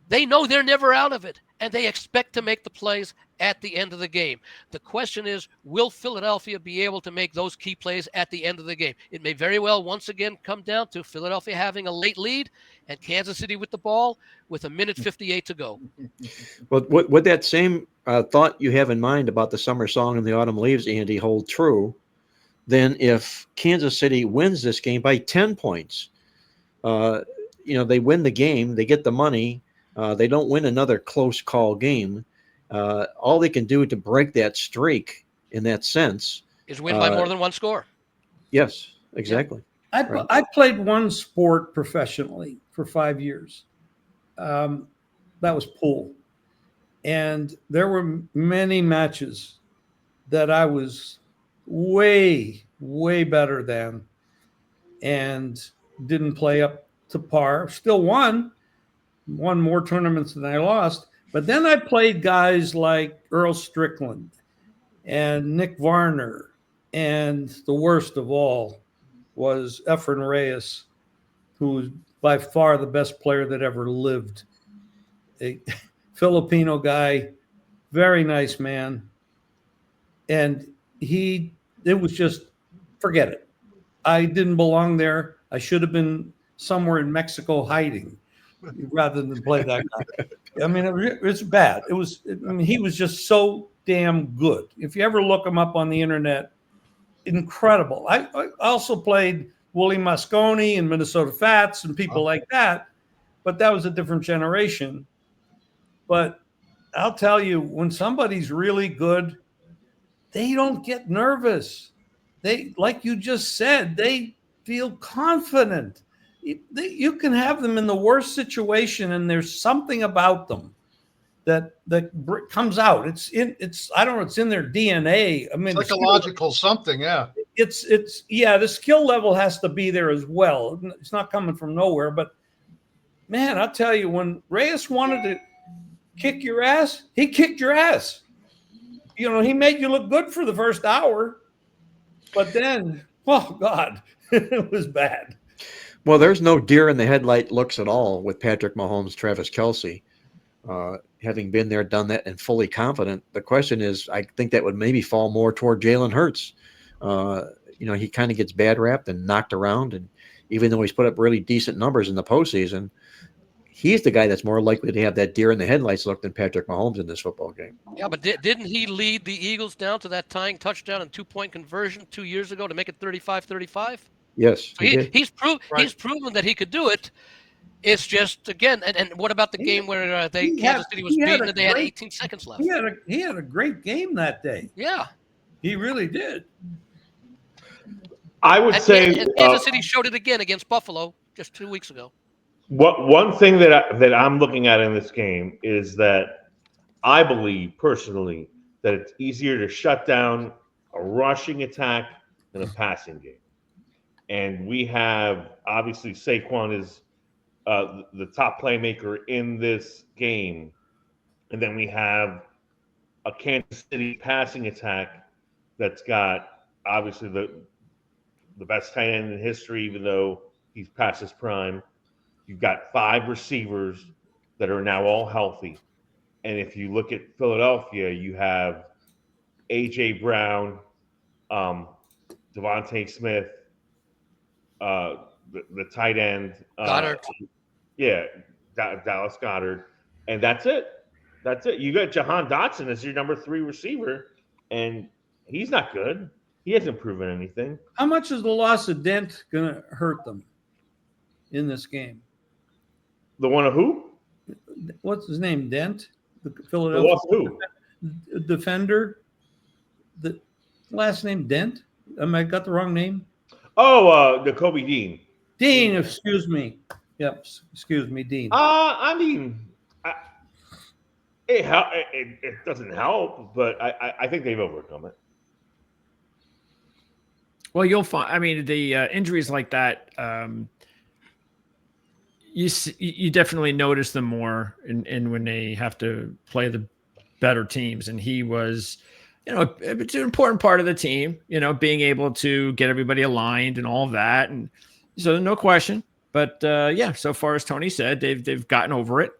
they know they're never out of it, and they expect to make the plays at the end of the game. The question is, will Philadelphia be able to make those key plays at the end of the game? It may very well once again come down to Philadelphia having a late lead and Kansas City with the ball with 1:58 to go.
Well, would that same thought you have in mind about the summer song and the autumn leaves, Andy, hold true? Then if Kansas City wins this game by 10 points, they win the game, they get the money, they don't win another close call game. All they can do to break that streak in that sense
is win by more than one score.
Yes, exactly.
Yeah. I played one sport professionally for 5 years. That was pool. And there were many matches that I was way, way better than and didn't play up to par. Still won more tournaments than I lost. But then I played guys like Earl Strickland and Nick Varner. And the worst of all was Efren Reyes, who was by far the best player that ever lived. A Filipino guy, very nice man. And it was just, forget it. I didn't belong there. I should have been somewhere in Mexico hiding rather than play that guy. I mean, it's bad. He was just so damn good. If you ever look him up on the internet, incredible. I also played Willie Mosconi and Minnesota Fats and people like that, but that was a different generation. But I'll tell you, when somebody's really good, they don't get nervous. They, like you just said, they feel confident. You can have them in the worst situation, and there's something about them that comes out. It's I don't know. It's in their DNA. I mean,
psychological something. Yeah.
The skill level has to be there as well. It's not coming from nowhere. But man, I'll tell you, when Reyes wanted to kick your ass, he kicked your ass. He made you look good for the first hour, but then, oh God, it was bad.
Well, there's no deer in the headlight looks at all with Patrick Mahomes, Travis Kelce, having been there, done that, and fully confident. The question is, I think that would maybe fall more toward Jalen Hurts. He kind of gets bad rapped and knocked around, and even though he's put up really decent numbers in the postseason, he's the guy that's more likely to have that deer in the headlights look than Patrick Mahomes in this football game.
Yeah, but didn't he lead the Eagles down to that tying touchdown and 2-point conversion 2 years ago to make it 35-35?
Yes,
so he's proven that he could do it. It's just, again, and what about the game where Kansas City was beaten and they had 18 seconds left?
He had a great game that day.
Yeah.
He really did.
I would say
and Kansas City showed it again against Buffalo just 2 weeks ago.
One thing that I'm looking at in this game is that I believe personally that it's easier to shut down a rushing attack than a passing game. And we have, obviously, Saquon is the top playmaker in this game. And then we have a Kansas City passing attack that's got, obviously, the best tight end in history, even though he's past his prime. You've got 5 receivers that are now all healthy. And if you look at Philadelphia, you have A.J. Brown, Devontae Smith, the tight end.
Goddard.
Dallas Goddard. And that's it. That's it. You got Jahan Dotson as your number 3 receiver, and he's not good. He hasn't proven anything.
How much is the loss of Dent going to hurt them in this game?
The one of who?
What's his name? Dent? The Philadelphia defender? The last name Dent? I got the wrong name?
Oh, Jacoby Dean.
Dean, excuse me. Yep. Excuse me, Dean.
I mean, it doesn't help, but I think they've overcome it.
Well, you'll find. I mean, the injuries like that, you definitely notice them more in when they have to play the better teams. And he was, it's an important part of the team. Being able to get everybody aligned and all of that, and so no question. But so far as Tony said, they've gotten over it.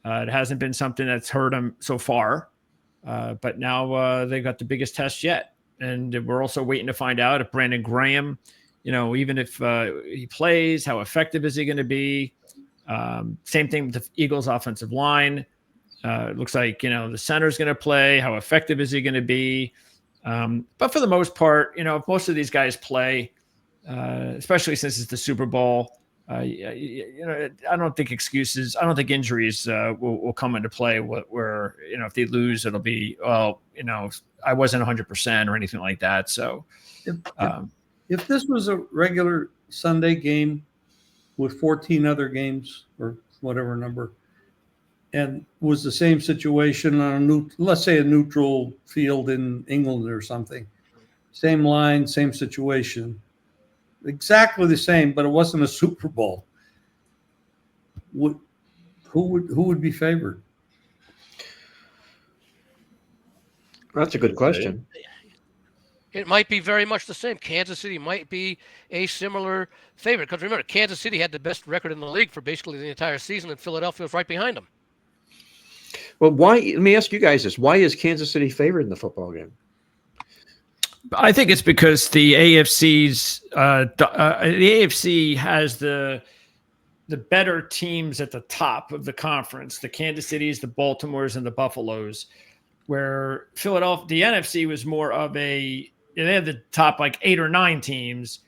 It hasn't been something that's hurt them so far, but now they've got the biggest test yet. And we're also waiting to find out if Brandon Graham, even if he plays, how effective is he going to be? Same thing with the Eagles' offensive line. It looks like, the center's going to play. How effective is he going to be? But for the most part, if most of these guys play, especially since it's the Super Bowl, I don't think excuses. I don't think injuries will come into play. Where if they lose, it'll be I wasn't 100% or anything like that. So,
if this was a regular Sunday game with 14 other games or whatever number, and was the same situation on let's say a neutral field in England or something, same line, same situation. Exactly the same, but it wasn't a Super Bowl. Who would be favored?
That's a good question.
It might be very much the same. Kansas City might be a similar favorite because remember, Kansas City had the best record in the league for basically the entire season, and Philadelphia was right behind them.
Well, why? Let me ask you guys this: why is Kansas City favored in the football game?
I think it's because the AFC's the AFC has the better teams at the top of the conference, the Kansas Cities, the Baltimores, and the Buffaloes, where Philadelphia, the NFC was more of they had the top like 8 or 9 teams,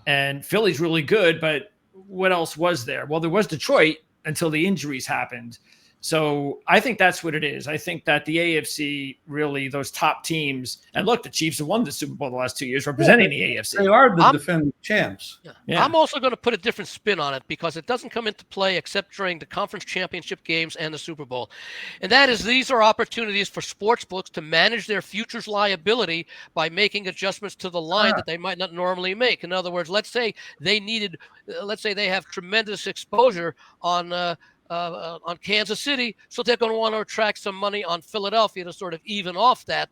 and Philly's really good, but what else was there? Well, there was Detroit until the injuries happened. So I think that's what it is. I think that the AFC really, those top teams, and look, the Chiefs have won the Super Bowl the last 2 years representing the AFC.
They are the defending champs.
Yeah. I'm also going to put a different spin on it because it doesn't come into play except during the conference championship games and the Super Bowl. And that is these are opportunities for sports books to manage their futures liability by making adjustments to the line that they might not normally make. In other words, let's say they have tremendous exposure on Kansas City, so they're going to want to attract some money on Philadelphia to sort of even off that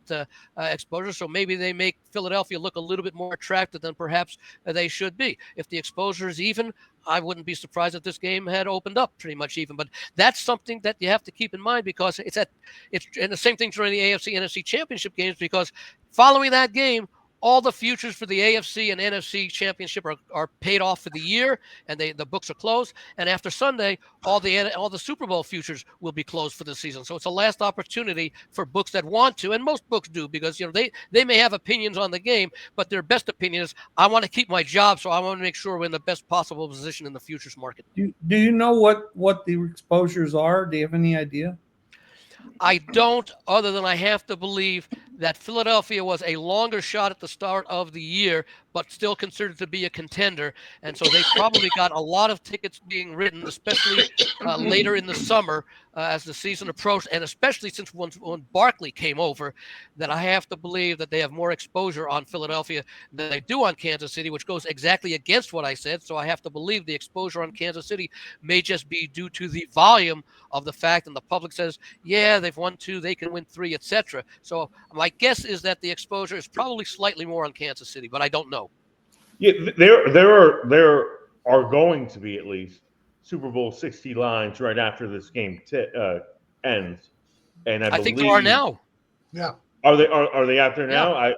exposure. So maybe they make Philadelphia look a little bit more attractive than perhaps they should be. If the exposure is even, I wouldn't be surprised if this game had opened up pretty much even. But that's something that you have to keep in mind because it's and the same thing during the AFC NFC championship games because following that game, all the futures for the AFC and NFC championship are paid off for the year, and the books are closed. And after Sunday, all the Super Bowl futures will be closed for the season. So it's a last opportunity for books that want to, and most books do, because they may have opinions on the game, but their best opinion is I want to keep my job, so I want to make sure we're in the best possible position in the futures market.
Do you know what the exposures are? Do you have any idea?
I don't, other than I have to believe that Philadelphia was a longer shot at the start of the year, but still considered to be a contender. And so they probably got a lot of tickets being written, especially later in the summer as the season approached, and especially since when Barkley came over, that I have to believe that they have more exposure on Philadelphia than they do on Kansas City, which goes exactly against what I said. So I have to believe the exposure on Kansas City may just be due to the volume of the fact, and the public says, yeah, they've won 2, they can win 3, etc. So my guess is that the exposure is probably slightly more on Kansas City, but I don't know.
Yeah, there are going to be at least Super Bowl 60 lines right after this game ends, and I believe
think there are now.
Yeah,
are they out there now?
Yeah.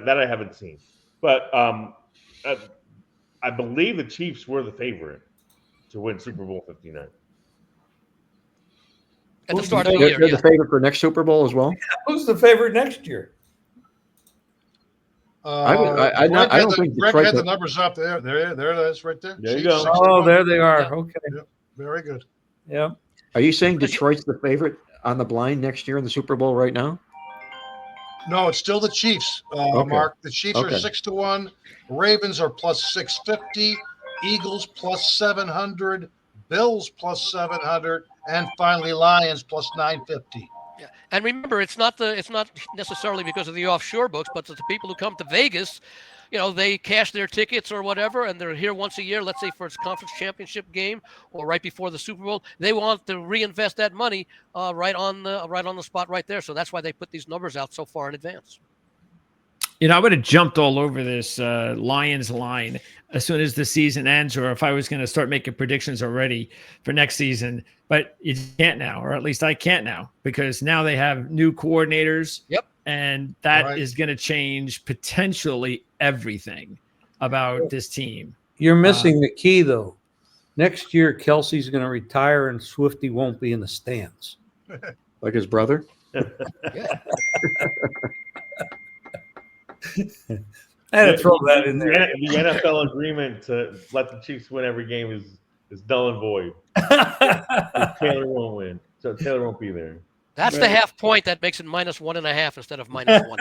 That I haven't seen, but I believe the Chiefs were the favorite to win Super Bowl 59.
At the start of the year,
they're the favorite for next Super Bowl as well.
Who's the favorite next year?
I don't think
Greg
Detroit
had the numbers up there. There it is, right there.
There you go.
Oh, there they are.
Yeah.
Okay.
Yep. Very good.
Yeah.
Are you saying Detroit's the favorite on the blind next year in the Super Bowl right now?
No, it's still the Chiefs,
Okay.
Mark. The Chiefs are
Okay.
6-1. Ravens are plus 650. Eagles plus 700. Bills plus 700, and finally Lions plus 950.
Yeah. And remember, it's not necessarily because of the offshore books, but it's the people who come to Vegas. They cash their tickets or whatever, and they're here once a year. Let's say for its conference championship game or right before the Super Bowl. They want to reinvest that money right on the spot right there. So that's why they put these numbers out so far in advance.
I would have jumped all over this Lions line as soon as the season ends, or if I was going to start making predictions already for next season. But you can't now, or at least I can't now, because now they have new coordinators.
Yep.
And that is going to change potentially everything about this team.
You're missing the key, though. Next year, Kelsey's going to retire, and Swifty won't be in the stands.
Like his brother?
I had to throw that in there.
The NFL agreement to let the Chiefs win every game is null and void. Taylor won't win, so Taylor won't be there.
That's the half point that makes it -1.5 instead of -1.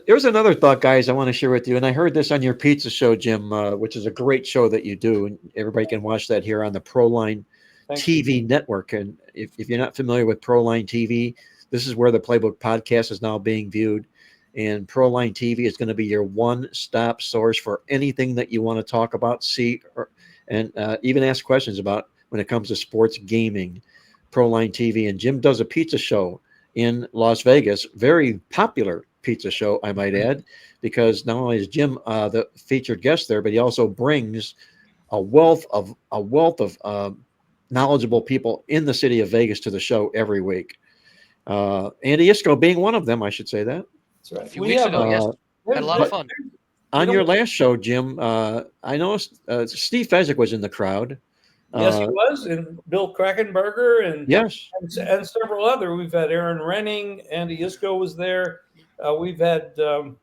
There's another thought, guys, I want to share with you. And I heard this on your pizza show, Jim, which is a great show that you do. And everybody can watch that here on the Proline TV network. And if you're not familiar with Proline TV, this is where the Playbook podcast is now being viewed. And Proline TV is going to be your one-stop source for anything that you want to talk about, see, and even ask questions about when it comes to sports gaming. Proline TV. And Jim does a pizza show in Las Vegas, very popular pizza show, I might add, because not only is Jim the featured guest there, but he also brings a wealth of knowledgeable people in the city of Vegas to the show every week. Andy Isco being one of them, I should say that.
That's right.
A few weeks ago, yes, had a lot of fun.
On your last show, Jim, I noticed Steve Fezzik was in the crowd.
Yes, he was, and Bill Krakenberger, and
yes,
and several other. We've had Aaron Renning, Andy Isco was there. We've had, the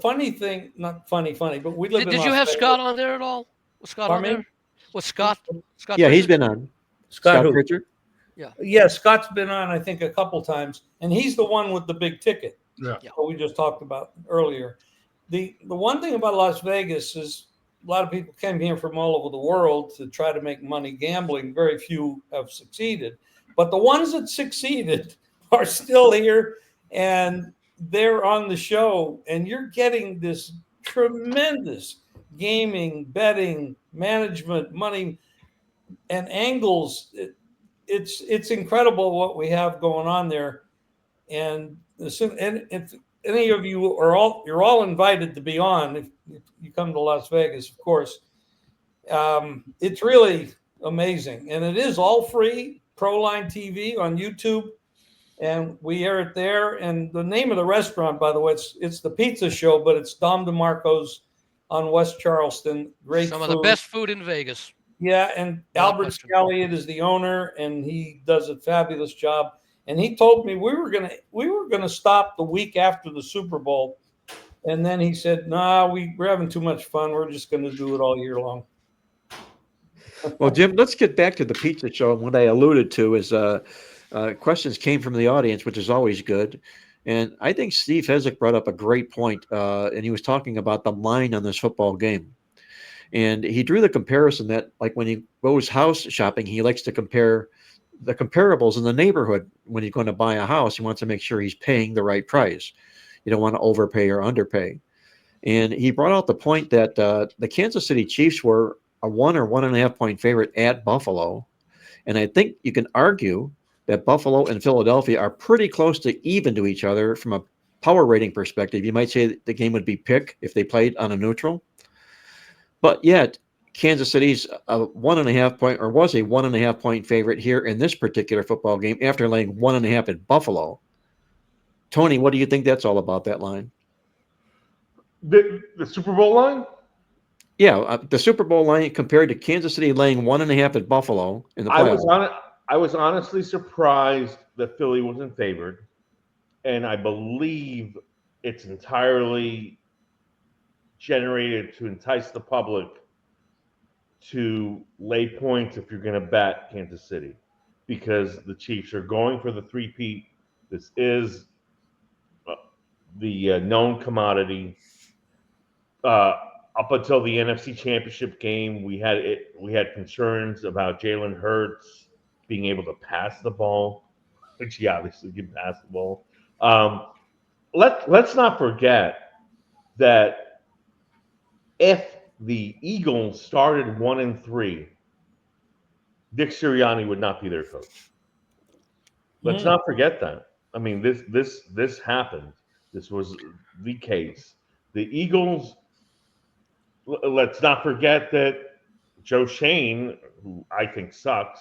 funny thing, not funny, but we live in.
Did you have Scott on there at all? Was Scott on there? Was Scott?
Yeah,
Pritchard?
He's been on.
Scott
Pritchard?
Yeah, Scott's been on, I think, a couple times, and he's the one with the big ticket.
Yeah.
What we just talked about earlier. The one thing about Las Vegas is a lot of people came here from all over the world to try to make money gambling. Very few have succeeded, but the ones that succeeded are still here, and they're on the show, and you're getting this tremendous gaming, betting, management, money, and angles. It's incredible what we have going on there, and if any of you you're all invited to be on if you come to Las Vegas, of course. It's really amazing, and it is all free. Proline TV on YouTube, and we air it there. And the name of the restaurant, by the way, it's the Pizza Show, but it's Dom DeMarco's on West Charleston. Great
Some
food.
of the best food in Vegas.
Yeah, and Albert Scalliot is the owner, and he does a fabulous job. And he told me we were gonna stop the week after the Super Bowl, and then he said, "Nah, we're having too much fun. We're just going to do it all year long."
Well, Jim, let's get back to the pizza show. And what I alluded to is questions came from the audience, which is always good. And I think Steve Fezzik brought up a great point, and he was talking about the line on this football game. And he drew the comparison that, like, when he goes house shopping, he likes to compare the comparables in the neighborhood. When he's going to buy a house, he wants to make sure he's paying the right price. You don't want to overpay or underpay. And he brought out the point that the Kansas City Chiefs were a 1 or 1.5 point favorite at Buffalo. And I think you can argue that Buffalo and Philadelphia are pretty close to even to each other from a power rating perspective. You might say that the game would be pick if they played on a neutral. But yet, Kansas City's a 1.5 point, or was a 1.5 point favorite here in this particular football game after laying 1.5 at Buffalo. Tony, what do you think that's all about, that line?
The Super Bowl line?
Yeah, the Super Bowl line compared to Kansas City laying 1.5 at Buffalo in the playoffs.
I was honestly surprised that Philly wasn't favored, and I believe it's entirely generated to entice the public to lay points if you're going to bet Kansas City, because the Chiefs are going for the three-peat. This is the known commodity. up until the NFC Championship game, we had concerns about Jalen Hurts being able to pass the ball, which he obviously can pass the ball. Let's not forget that if the Eagles started 1-3, Dick Sirianni would not be their coach. Let's not forget that. I mean, this happened. This was the case. The Eagles. Let's not forget that Joe Shane, who I think sucks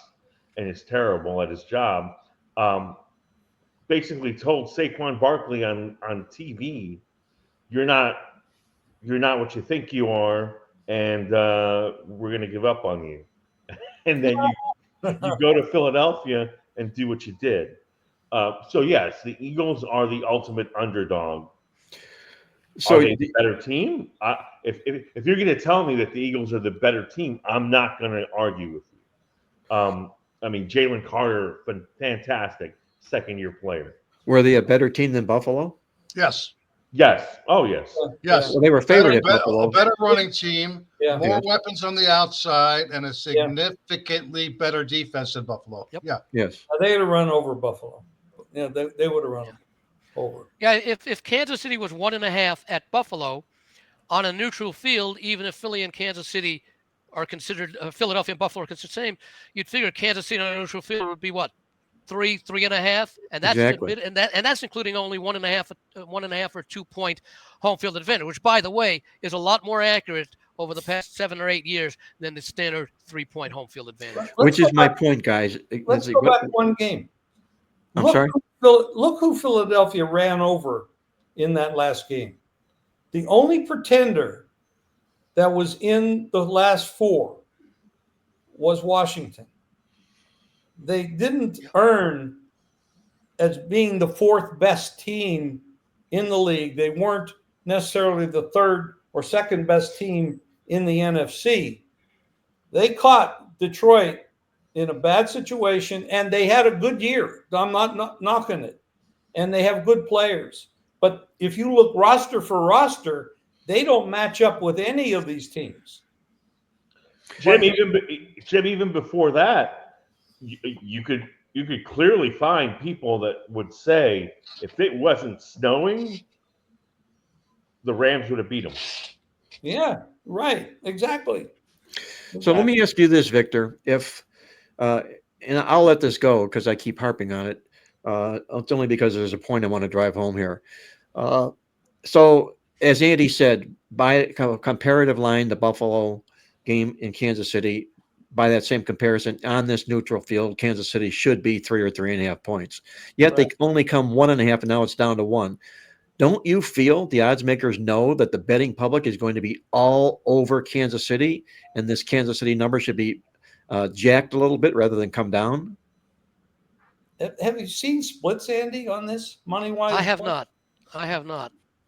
and is terrible at his job, basically told Saquon Barkley on TV, "You're not what you think you are, and we're going to give up on you." And then you go to Philadelphia and do what you did. So yes, the Eagles are the ultimate underdog. So are they the better team? If you're going to tell me that the Eagles are the better team, I'm not going to argue with you. I mean, Jalen Carter, fantastic second-year player.
Were they a better team than Buffalo?
Yes.
Yes. Oh, yes.
Yes.
Well, they were favored at Buffalo.
A better running team, more weapons on the outside, and a significantly better defense than Buffalo.
Yep.
Yeah.
Yes.
They had to run over Buffalo. Yeah, they would have run them over.
Yeah, if Kansas City was 1.5 at Buffalo on a neutral field, even if Philly and Kansas City are considered, Philadelphia and Buffalo are considered the same, you'd figure Kansas City on a neutral field would be what? 3.5, and that's
exactly.
and that's including only 1.5 or 2 point home field advantage, which, by the way, is a lot more accurate over the past 7 or 8 years than the standard 3-point home field advantage.
Which is my point, guys.
Let's go back one game.
I'm sorry.
Look who Philadelphia ran over in that last game. The only pretender that was in the last 4 was Washington. They didn't earn as being the 4th best team in the league. They weren't necessarily the 3rd or 2nd best team in the NFC. They caught Detroit in a bad situation, and they had a good year. I'm not knocking it. And they have good players. But if you look roster for roster, they don't match up with any of these teams.
Jim, even before that, you could clearly find people that would say if it wasn't snowing, the Rams would have beat them.
Yeah, right. Exactly.
So let me ask you this, Victor. If and I'll let this go because I keep harping on it. It's only because there's a point I want to drive home here. So as Andy said, by a comparative line, the Buffalo game in Kansas City, by that same comparison, on this neutral field, Kansas City should be 3 or 3.5 points. Yet they only come 1.5, and now it's down to 1. Don't you feel the odds makers know that the betting public is going to be all over Kansas City, and this Kansas City number should be jacked a little bit rather than come down?
Have you seen splits, Andy, on this money-wise?
I have not.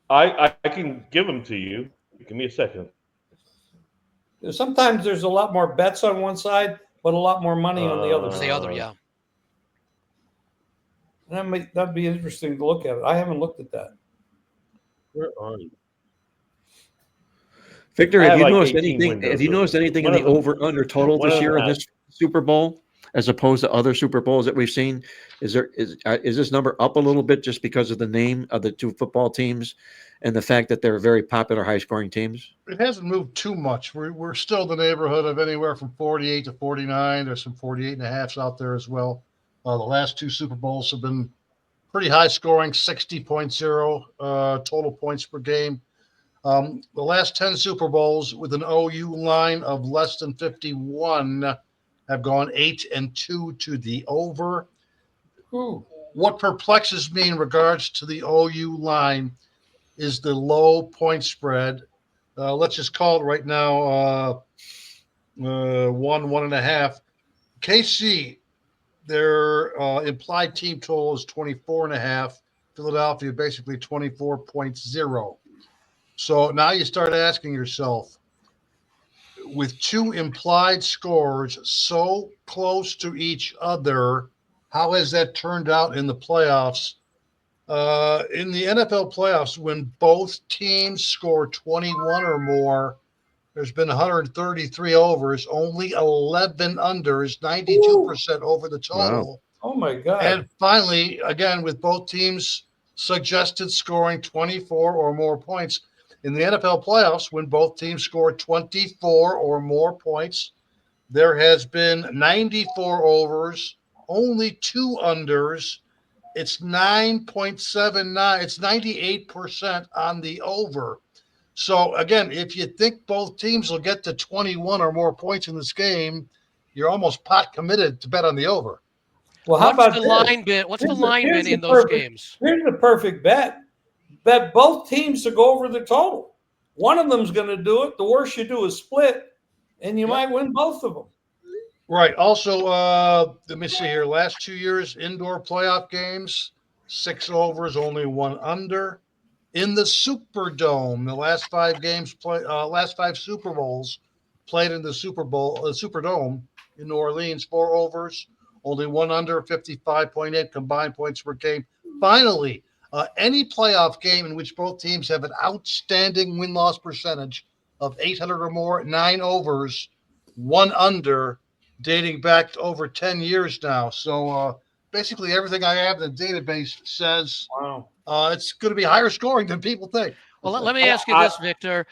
I can give them to you. Give me a second.
Sometimes there's a lot more bets on one side, but a lot more money on the other side.
The other, yeah.
That'd be interesting to look at it. I haven't looked at that.
Where are you?
Victor, have you noticed anything? Have you noticed anything in the over/under total this year in this Super Bowl, as opposed to other Super Bowls that we've seen? Is this number up a little bit just because of the name of the 2 football teams and the fact that they're very popular, high-scoring teams?
It hasn't moved too much. We're still in the neighborhood of anywhere from 48 to 49. There's some 48.5s out there as well. The last 2 Super Bowls have been pretty high scoring, 60.0 total points per game. The last 10 Super Bowls with an OU line of less than 51 have gone 8-2 to the over.
Ooh.
What perplexes me in regards to the OU line is the low point spread. Let's just call it right now 1.5. KC, their implied team total is 24.5. Philadelphia basically 24.0. So now you start asking yourself, with 2 implied scores so close to each other, how has that turned out in the playoffs? In the NFL playoffs, when both teams score 21 or more, There's been 133 overs, only 11 unders, 92% over the total.
Wow.
Oh my God.
And finally, again, with both teams suggested scoring 24 or more points. In the NFL playoffs, when both teams scored 24 or more points, there has been 94 overs, only 2 unders. It's 9.79. It's 98% on the over. So again, if you think both teams will get to 21 or more points in this game, you're almost pot committed to bet on the over.
Well, how
What's
about
the
this?
line been? What's the line been in those
perfect,
games?
Here's the perfect bet. Bet both teams to go over the total. One of them's going to do it. The worst you do is split, and you might win both of them.
Right. Also, let me see here. Last 2 years, indoor playoff games, 6 overs, only 1 under. In the Superdome, the last 5 games last 5 Super Bowls played in the Superdome in New Orleans, 4 overs, only 1 under, 55.8 combined points per game. Finally, any playoff game in which both teams have an outstanding win-loss percentage of 800 or more, 9 overs, 1 under, dating back to over 10 years now. So basically everything I have in the database says it's going to be higher scoring than people think.
Well, let me ask you this, Victor.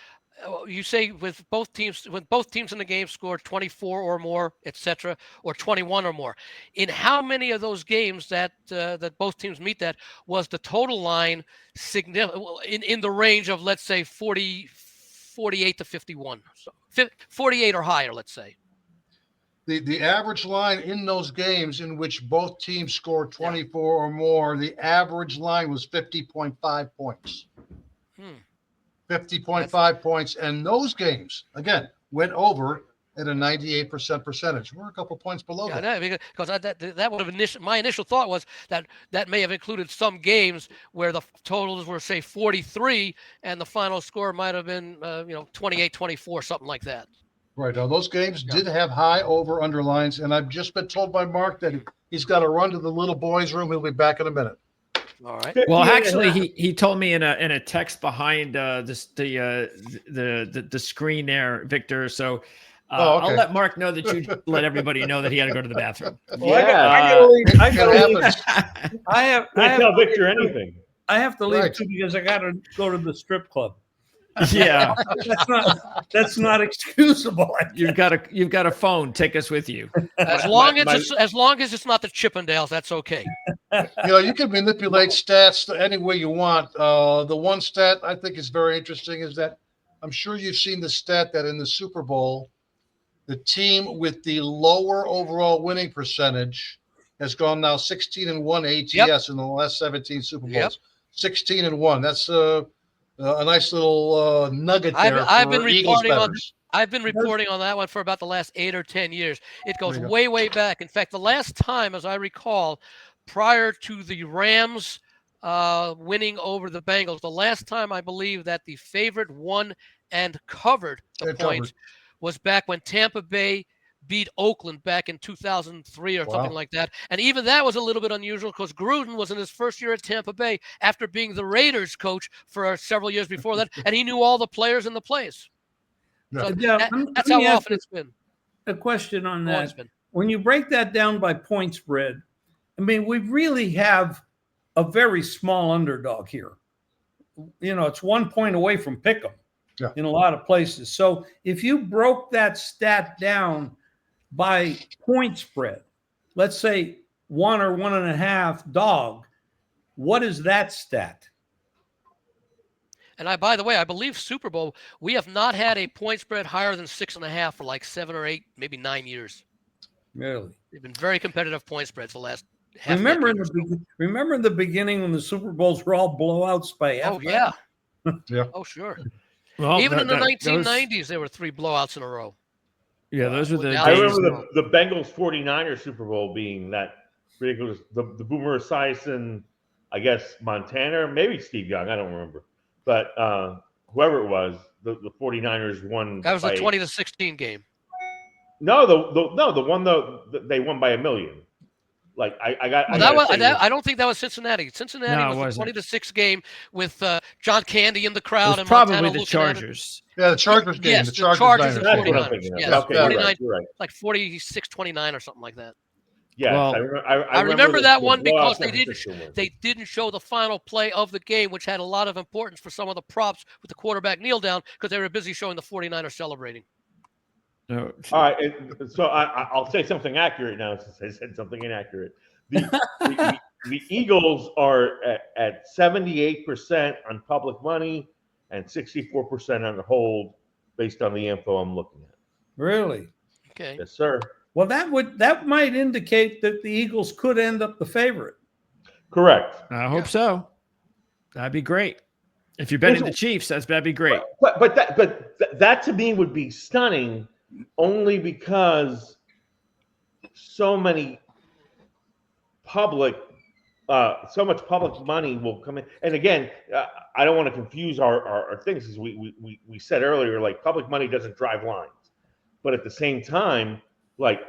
You say with both teams, when both teams in the game scored 24 or more, etc., or 21 or more, in how many of those games that that both teams meet that was the total line significant in the range of, let's say, 48 to 51, so 48 or higher, let's say.
The average line in those games in which both teams scored 24 or more, the average line was 50.5 points. 50.5 points. And those games, again, went over at a 98% percentage. We're a couple points below that.
Yeah, because that would have my initial thought was that may have included some games where the totals were, say, 43 and the final score might have been 28-24, something like that.
Right. Now, those games did have high over underlines, and I've just been told by Mark that he's got to run to the little boys' room. He'll be back in a minute.
All right.
Well, actually, he told me in a text behind the screen there, Victor. So I'll let Mark know that you let everybody know that he had to go to the bathroom.
I
can't tell Victor anything.
I have to leave too because I got to go to the strip club.
Yeah,
that's not excusable.
You've got a phone. Take us with you.
As long as it's not the Chippendales, that's okay.
You can manipulate stats any way you want. The one stat I think is very interesting is that I'm sure you've seen the stat that in the Super Bowl, the team with the lower overall winning percentage has gone now 16-1 ATS in the last 17 Super Bowls. 16-1. That's a nice little nugget there. I've been
reporting on that one for about the last 8 or 10 years. It goes way back. In fact, the last time, as I recall, prior to the Rams winning over the Bengals, the last time I believe that the favorite won and covered the points was back when Tampa Bay beat Oakland back in 2003 or something like that. And even that was a little bit unusual because Gruden was in his first year at Tampa Bay after being the Raiders coach for several years before that. And he knew all the players in the plays. So that's how often it's been.
A question on that. When you break that down by point spread, I mean, we really have a very small underdog here. It's 1 point away from pick'em in a lot of places. So if you broke that stat down by point spread, let's say 1 or 1.5 dog, what is that stat?
And by the way, I believe Super Bowl, we have not had a point spread higher than 6.5 for like 7 or 8, maybe 9 years.
Really?
They've been very competitive point spreads the last half.
Remember in the beginning when the Super Bowls were all blowouts by half?
Oh, yeah. Oh, sure.
Well,
even in the 1990s, there were 3 blowouts in a row.
Yeah, those were the days.
I remember the Bengals 49ers Super Bowl being that ridiculous. The Boomer Esiason, I guess, Montana, maybe Steve Young, I don't remember. But whoever it was, the 49ers won.
That was the 20-16 game.
No, the one they won by 1 million. Like I got.
Well, I don't think that was Cincinnati. Cincinnati was a 20-6 game with John Candy in the crowd and
probably
Montana
the
looking at it.
Chargers.
Yeah, the Chargers game.
Yes,
the
the Chargers and
That's what I'm
49ers.
thinking of.
Yes,
Okay,
49,
you're right.
like 46-29 or something like that.
Yes,
Well,
I remember that one because
San
they
Francisco
didn't show the final play of the game, which had a lot of importance for some of the props with the quarterback kneel down because they were busy showing the 49ers celebrating.
No.
All right, so I'll say something accurate now since I said something inaccurate. The Eagles are at 78% on public money and 64% on hold based on the info I'm looking at.
Really?
Okay.
Yes, sir.
Well, that might indicate that the Eagles could end up the favorite.
Correct.
I hope so. That'd be great. If you're betting the Chiefs, that'd be great.
But that to me would be stunning, only because so much public money will come in. And again, I don't want to confuse our things, as we said earlier. Like, public money doesn't drive lines, but at the same time, like,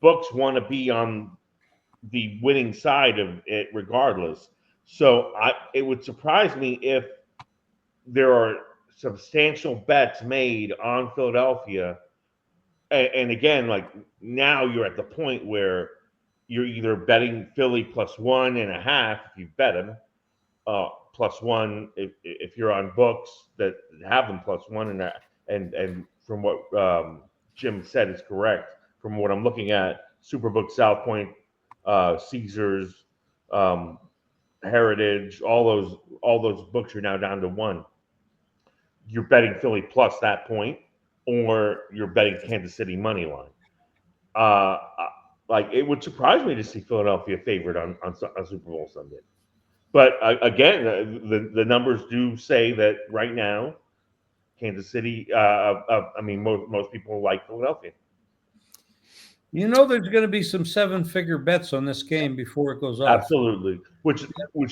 books want to be on the winning side of it regardless. So it would surprise me if there are substantial bets made on Philadelphia. And again, like, now you're at the point where you're either betting Philly +1.5 if you bet them, +1 if you're on books that have them +1, and from what Jim said is correct. From what I'm looking at, Superbook, South Point, Caesars, Heritage, all those books are now down to 1. You're betting Philly plus that point, or you're betting Kansas City money line. Like, it would surprise me to see Philadelphia favored on Super Bowl Sunday. But again, the numbers do say that right now, Kansas City. Most people like Philadelphia.
You know, there's going to be some 7-figure bets on this game before it goes off.
Absolutely, which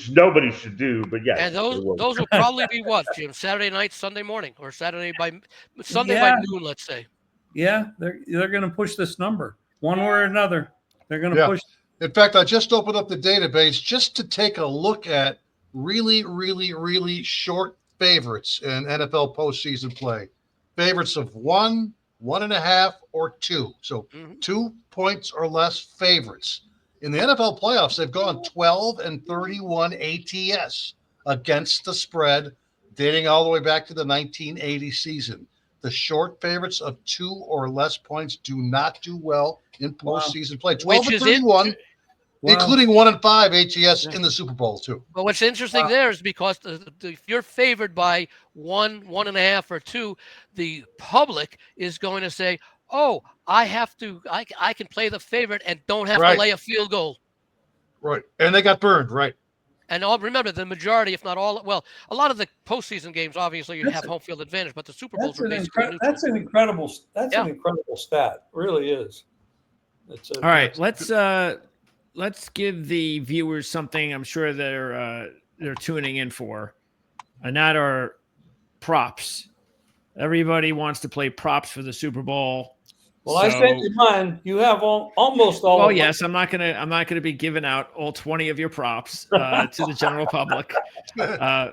nobody should do, but yes.
And those will probably be what, Jim? Saturday night, Sunday morning, or Sunday by noon, let's say.
Yeah, they're going to push this number one way or another. They're going to push.
In fact, I just opened up the database just to take a look at really, really, really short favorites in NFL postseason play. Favorites of 1, 1.5, or 2. So 2 points or less favorites. In the NFL playoffs, they've gone 12-31 ATS against the spread, dating all the way back to the 1980 season. The short favorites of 2 or less points do not do well in postseason play. 12-31, including 1-5 ATS in the Super Bowl too.
But what's interesting there is because if you're favored by 1, 1.5, or 2, the public is going to say, "Oh, I can play the favorite and don't have to lay a field goal."
Right, and they got burned. Right.
And remember, the majority, if not all, well, a lot of the postseason games, obviously, you have home field advantage, but the Super Bowls are basically neutral.
That's an incredible stat. It really is.
All right, let's give the viewers something I'm sure they're tuning in for, and that are props. Everybody wants to play props for the Super Bowl.
Well, I sent you mine. You have almost all.
Well, yes, I'm not gonna be giving out all 20 of your props to the general public.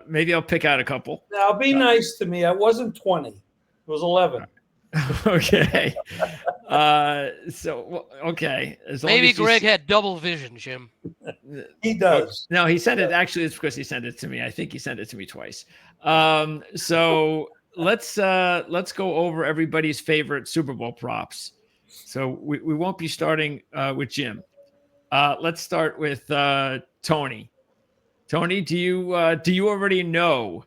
Maybe I'll pick out a couple.
Now, be nice to me. I wasn't 20. It was 11.
Okay. Okay.
Maybe Greg had double vision, Jim.
He does.
No, he sent it. Actually, it's because he sent it to me. I think he sent it to me twice. So let's go over everybody's favorite Super Bowl props. So we won't be starting with Jim. Let's start with Tony. Tony, do you already know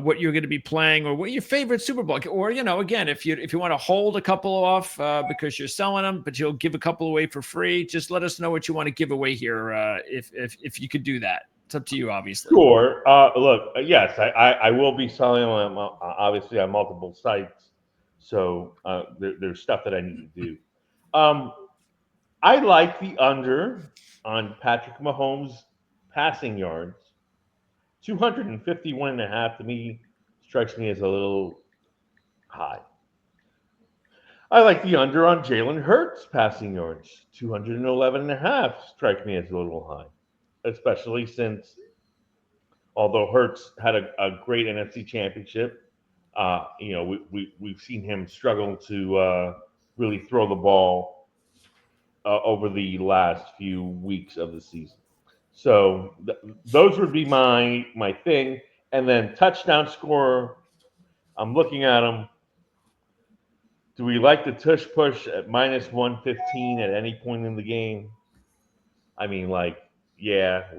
what you're going to be playing, or what your favorite Super Bowl, or again, if you want to hold a couple off because you're selling them, but you'll give a couple away for free, just let us know what you want to give away here. If you could do that, it's up to you, obviously.
Sure. Look, yes, I will be selling them obviously on multiple sites, so there's stuff that I need to do. I like the under on Patrick Mahomes passing yards. 251.5 to me strikes me as a little high. I like the under on Jalen Hurts passing yards. 211.5 strike me as a little high, especially since although Hurts had a great NFC championship, we've seen him struggle to really throw the ball over the last few weeks of the season. So those would be my thing. And then touchdown scorer, I'm looking at them. Do we like the tush push at minus 115 at any point in the game? I mean, you have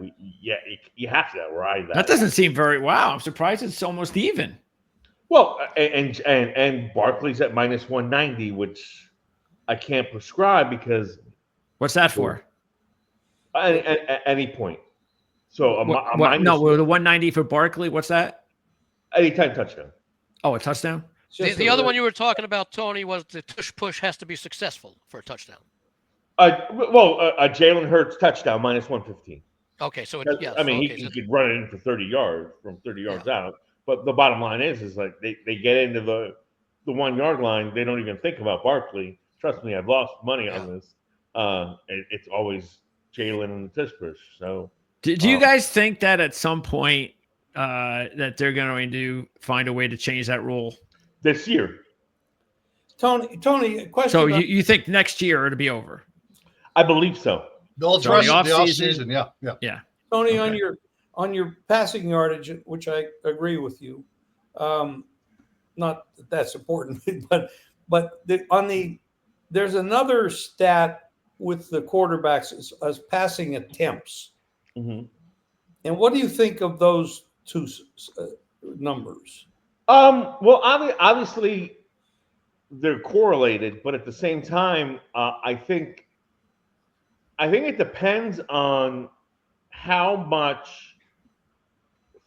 to ride that.
That doesn't seem very wow. I'm surprised it's almost even.
Well, and Barkley's at minus 190, which I can't prescribe because
what's that for?
At any point. So
no, the 190 for Barkley. What's that?
Anytime touchdown.
Oh, a touchdown.
The other one you were talking about, Tony, was the tush push has to be successful for a touchdown.
A Jalen Hurts touchdown minus 115.
Okay, so
yes. I mean, he could run it in for 30 yards from 30 yards out. But the bottom line is like they get into the 1 yard line, they don't even think about Barkley. Trust me, I've lost money on this. It's always Jalen and the tush push. So,
do you guys think that at some point that they're going to find a way to change that rule
this year?
Tony, question.
So you think next year it'll be over?
I believe so.
They'll address the off season. Yeah.
Tony, okay. on your passing yardage, which I agree with you. Not that that's important, but there's another stat with the quarterbacks as passing attempts.
Mm-hmm.
And what do you think of those two numbers?
Well, obviously they're correlated, but at the same time, I think it depends on how much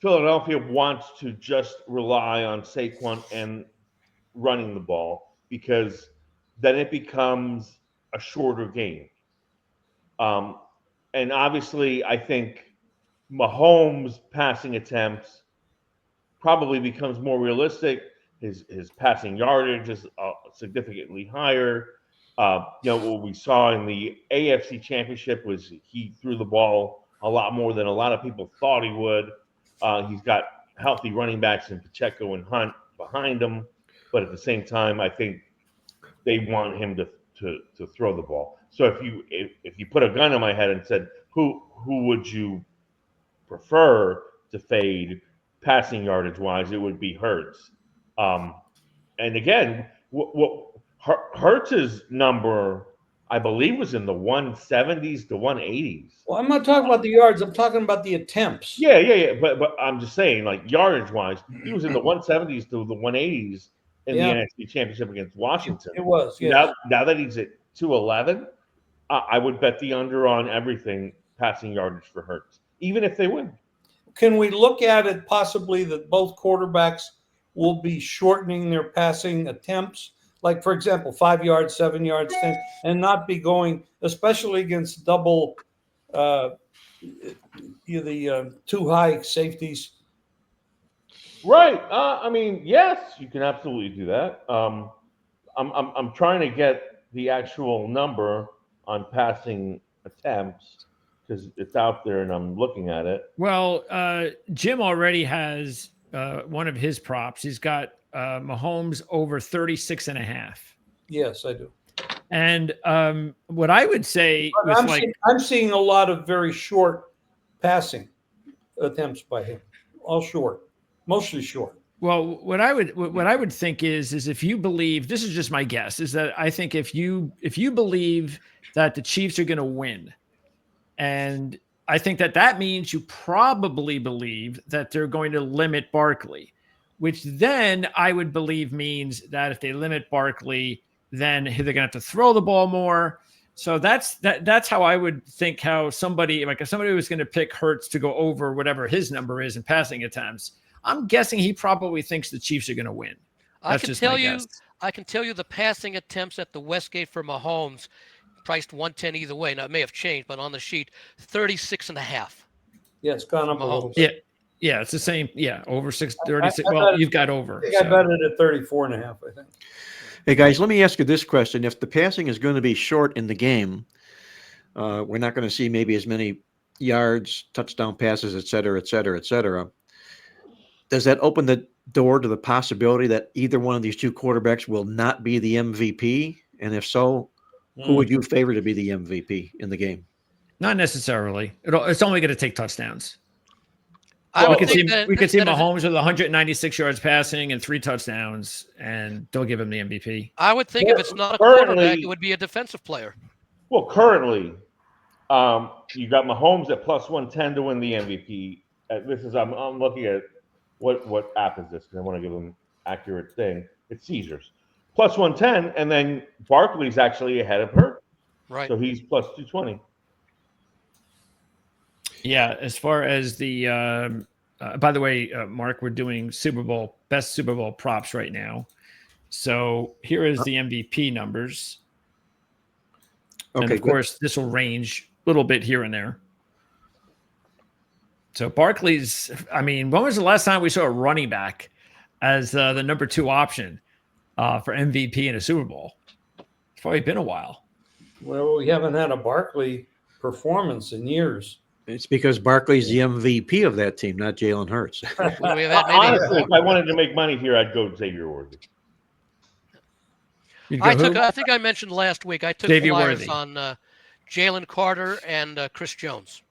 Philadelphia wants to just rely on Saquon and running the ball, because then it becomes a shorter game. And obviously, I think Mahomes' passing attempts probably becomes more realistic. His passing yardage is significantly higher. What we saw in the AFC Championship was he threw the ball a lot more than a lot of people thought he would. He's got healthy running backs in Pacheco and Hunt behind him, but at the same time, I think they want him to throw the ball. So if you put a gun in my head and said, who would you prefer to fade passing yardage wise, it would be Hurts. And again, Hurts's number, I believe, was in the 170s to 180s.
Well, I'm not talking about the yards. I'm talking about the attempts.
Yeah. But I'm just saying, like, yardage wise, he was in the 170s to the 180s in the NFC Championship against Washington.
It was. Yeah.
Now that he's at 211, I would bet the under on everything passing yardage for Hurts, even if they win.
Can we look at it possibly that both quarterbacks will be shortening their passing attempts? Like, for example, 5 yards, 7 yards, 10, and not be going, especially against double, the too high safeties.
Right. I mean, yes, you can absolutely do that. I'm trying to get the actual number on passing attempts because it's out there and I'm looking at it.
Well, Jim already has one of his props. He's got Mahomes over 36.5.
Yes, I do.
And what I would say
I'm seeing a lot of very short passing attempts by him, all short, mostly short.
Well, what I would think is if you believe, this is just my guess, is that I think if you believe that the Chiefs are going to win, and I think that means you probably believe that they're going to limit Barkley, which then I would believe means that if they limit Barkley, then they're going to have to throw the ball more. So that's how I would think how somebody was going to pick Hurts to go over whatever his number is in passing attempts. I'm guessing he probably thinks the Chiefs are going to win.
I can tell you the passing attempts at the Westgate for Mahomes priced 110 either way. Now it may have changed, but on the sheet, 36.5.
Yeah, it's gone up a little
bit. Yeah, it's the same. Yeah, over 36. Well, you've got over.
I bet it at 34.5, I think.
Hey guys, let me ask you this question: if the passing is going to be short in the game, we're not going to see maybe as many yards, touchdown passes, et cetera, et cetera, et cetera. Does that open the door to the possibility that either one of these two quarterbacks will not be the MVP? And if so, who would you favor to be the MVP in the game?
Not necessarily. It's only going to take touchdowns.
We
could see Mahomes with 196 yards passing and 3 touchdowns, and they'll give him the MVP.
I would think if it's not a quarterback, it would be a defensive player.
Well, currently, you got Mahomes at plus 110 to win the MVP. I'm looking at what app is this? Because I want to give them accurate thing. It's Caesars. Plus 110, and then Barkley's actually ahead of Hurt.
Right.
So he's plus 220.
Yeah, as far as the by the way, Mark, we're doing best Super Bowl props right now. So here is the MVP numbers. Okay, and of course, this will range a little bit here and there. So Barkley's, I mean, when was the last time we saw a running back as the number 2 option for MVP in a Super Bowl? It's probably been a while.
Well, we haven't had a Barkley performance in years.
It's because Barkley's the MVP of that team, not Jalen Hurts.
Honestly, if I wanted to make money here, I'd go Xavier Worthy.
I think I mentioned last week, I took
Xavier
flyers
Worthy
on Jalen Carter and Chris Jones.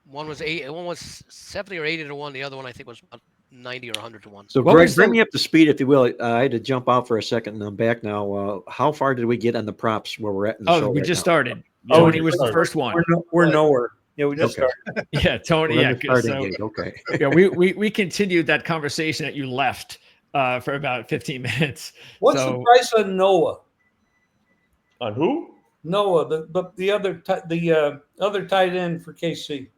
One was 70 or 80 to 1. The other one I think was about 90 or 100 to 1.
So Greg, bring me up to speed, if you will. I had to jump out for a second, and I'm back now. How far did we get on the props where we're at in the show?
We just started. Tony was the first one.
We're nowhere. Yeah, we just started.
Yeah, Tony.
Okay.
Yeah, we continued that conversation that you left for about 15 minutes.
What's the price on Noah?
On who?
Noah, the other tight end for KC.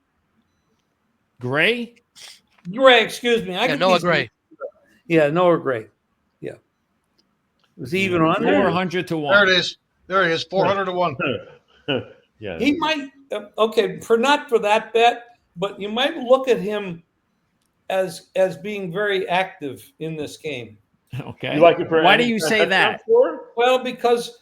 Gray,
excuse me.
Noah Gray.
Yeah, Noah Gray. Yeah. Was he even on there?
400 to 1.
There he is. 400 to 1.
Yeah.
He might. Okay, not for that bet, but you might look at him as being very active in this game.
Okay. Why do you say that?
Well, because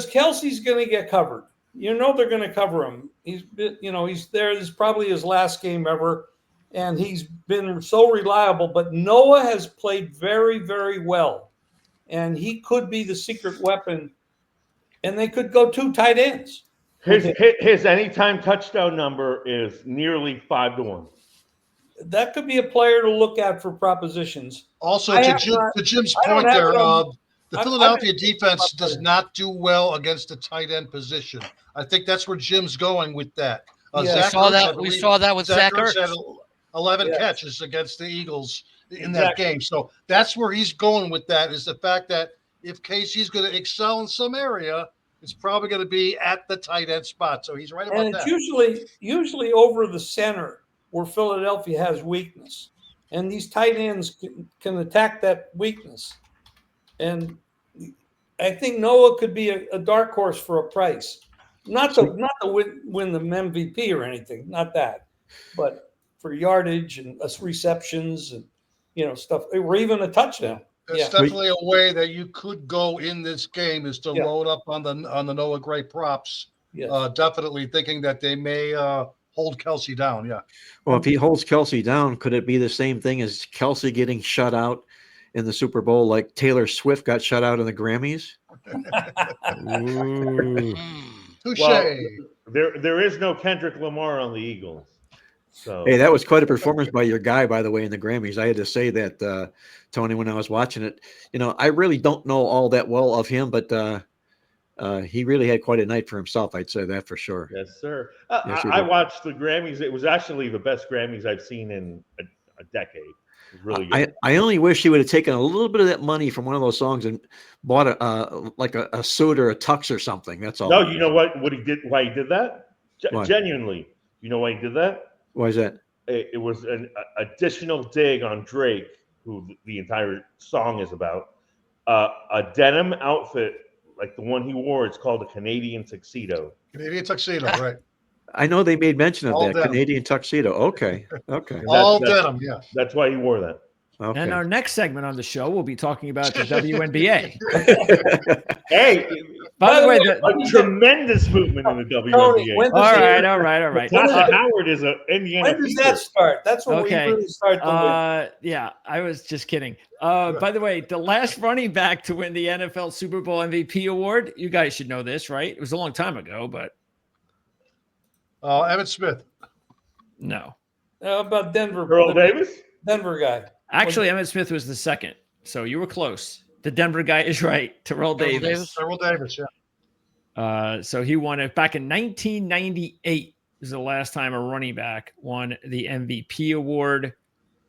Kelsey's going to get covered. You know they're going to cover him. He's there. This is probably his last game ever, and he's been so reliable. But Noah has played very, very well, and he could be the secret weapon. And they could go 2 tight ends.
His anytime touchdown number is nearly 5 to 1.
That could be a player to look at for propositions.
Also, to Jim's point there, the Philadelphia defense does not do well against the tight end position. I think that's where Jim's going with that.
We saw that with Zach Ertz.
Had 11 catches against the Eagles in that game. So that's where he's going with that, is the fact that if KC's going to excel in some area, it's probably going to be at the tight end spot. So he's right about that.
It's usually over the center where Philadelphia has weakness. And these tight ends can attack that weakness. And I think Noah could be a dark horse for a price. Not to win the MVP or anything, not that. But for yardage and receptions and stuff, or even a touchdown.
There's definitely a way that you could go in this game, is to load up on the Noah Gray props. Yes. Definitely thinking that they may hold Kelsey down. Yeah.
Well, if he holds Kelsey down, could it be the same thing as Kelsey getting shut out in the Super Bowl, like Taylor Swift got shut out in the Grammys?
Touche.
Well, there is no Kendrick Lamar on the Eagles. So
hey, that was quite a performance by your guy, by the way, in the Grammys. I had to say that, Tony, when I was watching it. I really don't know all that well of him, but he really had quite a night for himself. I'd say that for sure.
Yes, sir. I watched the Grammys. It was actually the best Grammys I've seen in a decade. It was really good.
I only wish he would have taken a little bit of that money from one of those songs and bought a suit or a tux or something. That's all.
No, you know what he did? Why he did that? Genuinely, you know why he did that?
Why is that?
It was an additional dig on Drake, who the entire song is about. A denim outfit like the one he wore. It's called a Canadian tuxedo.
Canadian tuxedo, right?
I know they made mention of
All
that
denim.
Canadian tuxedo. Okay.
All denim, yeah.
That's why he wore that.
Okay.
And our next segment on the show, we'll be talking about the WNBA.
Hey,
By the way,
a tremendous movement in the WNBA.
Tony, when does
all right.
Natasha Howard is a Indiana.
When does that start? That's when we
Okay.
really start to win.
Yeah, I was just kidding. By the way, the last running back to win the NFL Super Bowl MVP award, you guys should know this, right? It was a long time ago, but
Emmitt Smith.
no.
How about Denver?
Earl Davis?
Denver guy.
Actually, Emmitt Smith was the second, so you were close. The Denver guy is right. Terrell Davis.
Terrell Davis, yeah.
So he won it back in 1998. Was the last time a running back won the MVP award.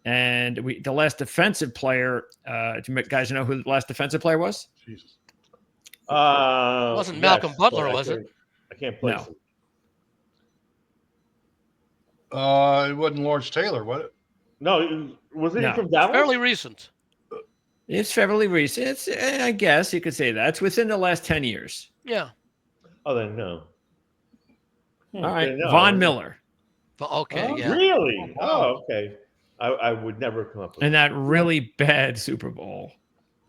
And the last defensive player, do you guys know who the last defensive player was?
Jesus.
It wasn't Malcolm Butler, was it?
I can't place
No.
it.
It wasn't Lawrence Taylor, was it?
No, wasn't
No.
he from Dallas?
Fairly recent.
It's fairly recent. It's, I guess you could say that. It's within the last 10 years.
Yeah.
Oh, then no.
All right.
No.
Von Miller.
But okay. Yeah.
Really? Oh, okay. I would never come up with
And that really bad Super Bowl.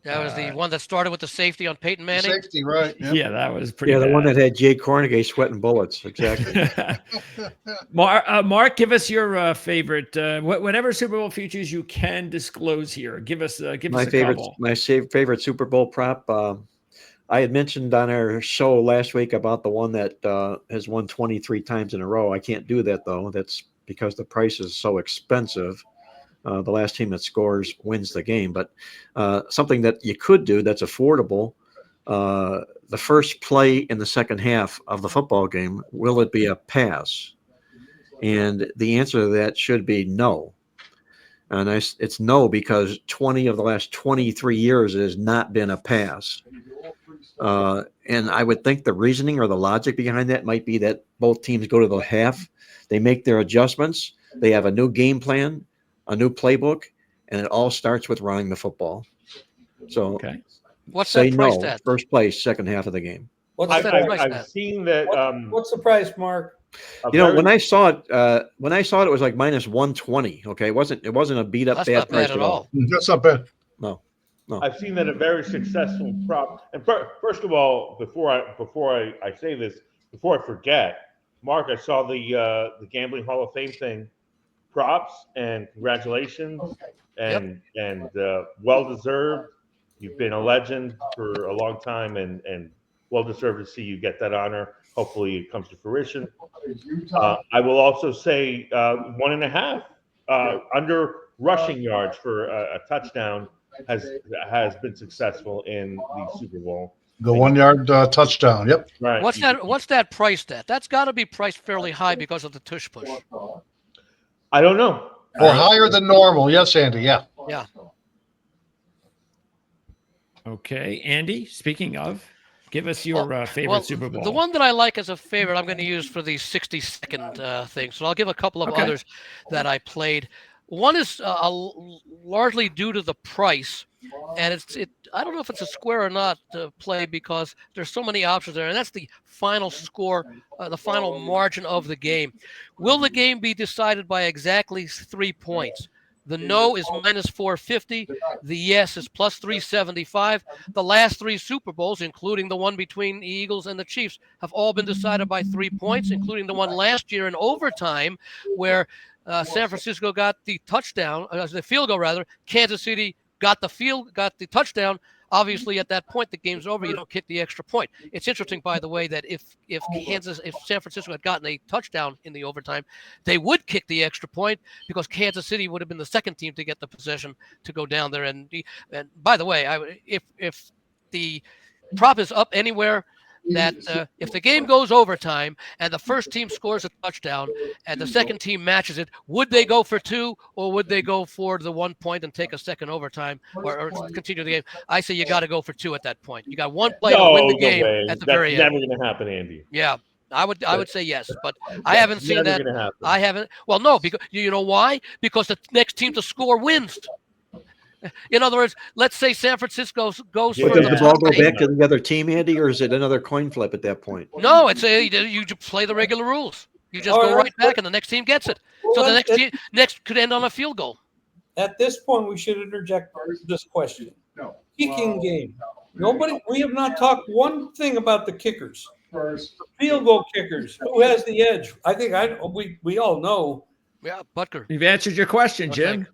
That was the one that started with the safety on Peyton Manning.
Safety, right? Yep.
Yeah, that was pretty
Yeah, the
bad.
one that had Jay Cornegay sweating bullets. Exactly.
Mark, give us your favorite, whatever Super Bowl features you can disclose here. Give us a couple.
My favorite Super Bowl prop. I had mentioned on our show last week about the one that has won 23 times in a row. I can't do that though. That's because the price is so expensive. The last team that scores wins the game. But something that you could do that's affordable, the first play in the second half of the football game, will it be a pass? And the answer to that should be no. And it's no, because 20 of the last 23 years it has not been a pass. And I would think the reasoning or the logic behind that might be that both teams go to the half, they make their adjustments, they have a new game plan, a new playbook, and it all starts with running the football. So
Okay.
What's
say
that price
no,
at?
first place, second half of the game.
What's
I've,
the price?
price
I've
at?
seen that.
What's the price, Mark?
You know, when I saw it, it was like minus 120. Okay, it wasn't a beat up
That's
bad
not
price
bad at all.
That's not bad.
No.
I've seen that a very successful prop. And first of all, before I say this, before I forget, Mark, I saw the Gambling Hall of Fame thing, props, and congratulations, and well deserved. You've been a legend for a long time, and well deserved to see you get that honor. Hopefully, it comes to fruition. I will also say 1.5 under rushing yards for a touchdown has been successful in the Super Bowl.
The 1 yard touchdown. Yep.
Right.
What's that priced at? That's got to be priced fairly high because of the tush push.
I don't know.
Or higher than normal. Yes, Andy. Yeah.
Yeah.
Okay. Andy, speaking of, give us your favorite Super Bowl.
The one that I like as a favorite, I'm going to use for the 60-second thing. So I'll give a couple of others that I played. One is largely due to the price, and I don't know if it's a square or not to play because there's so many options there, and that's the final score, the final margin of the game. Will the game be decided by exactly 3 points? The no is minus 450. The yes is plus 375. The last 3 Super Bowls, including the one between the Eagles and the Chiefs, have all been decided by 3 points, including the one last year in overtime where San Francisco got the touchdown, the field goal rather. Kansas City got the touchdown. Obviously, at that point, the game's over. You don't kick the extra point. It's interesting, by the way, that if San Francisco had gotten a touchdown in the overtime, they would kick the extra point because Kansas City would have been the second team to get the possession to go down there. And by the way, if the prop is up anywhere, that if the game goes overtime and the first team scores a touchdown and the second team matches it, would they go for 2 or would they go for the 1 point and take a second overtime or continue the game? I say you got to go for 2 at that point. You got one play to win the game at the very end.
That's never going to happen, Andy.
Yeah, I would say yes, but I haven't seen that. I haven't. Well, no, because you know why? Because the next team to score wins. In other words, let's say San Francisco goes for
Does the ball go back to the other team, Andy, or is it another coin flip at that point?
No, it's you play the regular rules. You just go right back, and the next team gets it. So the next team could end on a field goal.
At this point, we should interject this question.
No.
Kicking game.
No.
Nobody. We have not talked one thing about the kickers.
First,
Field goal kickers. Who has the edge? I think we all know.
Yeah, Butker.
You've answered your question,
What
Jim.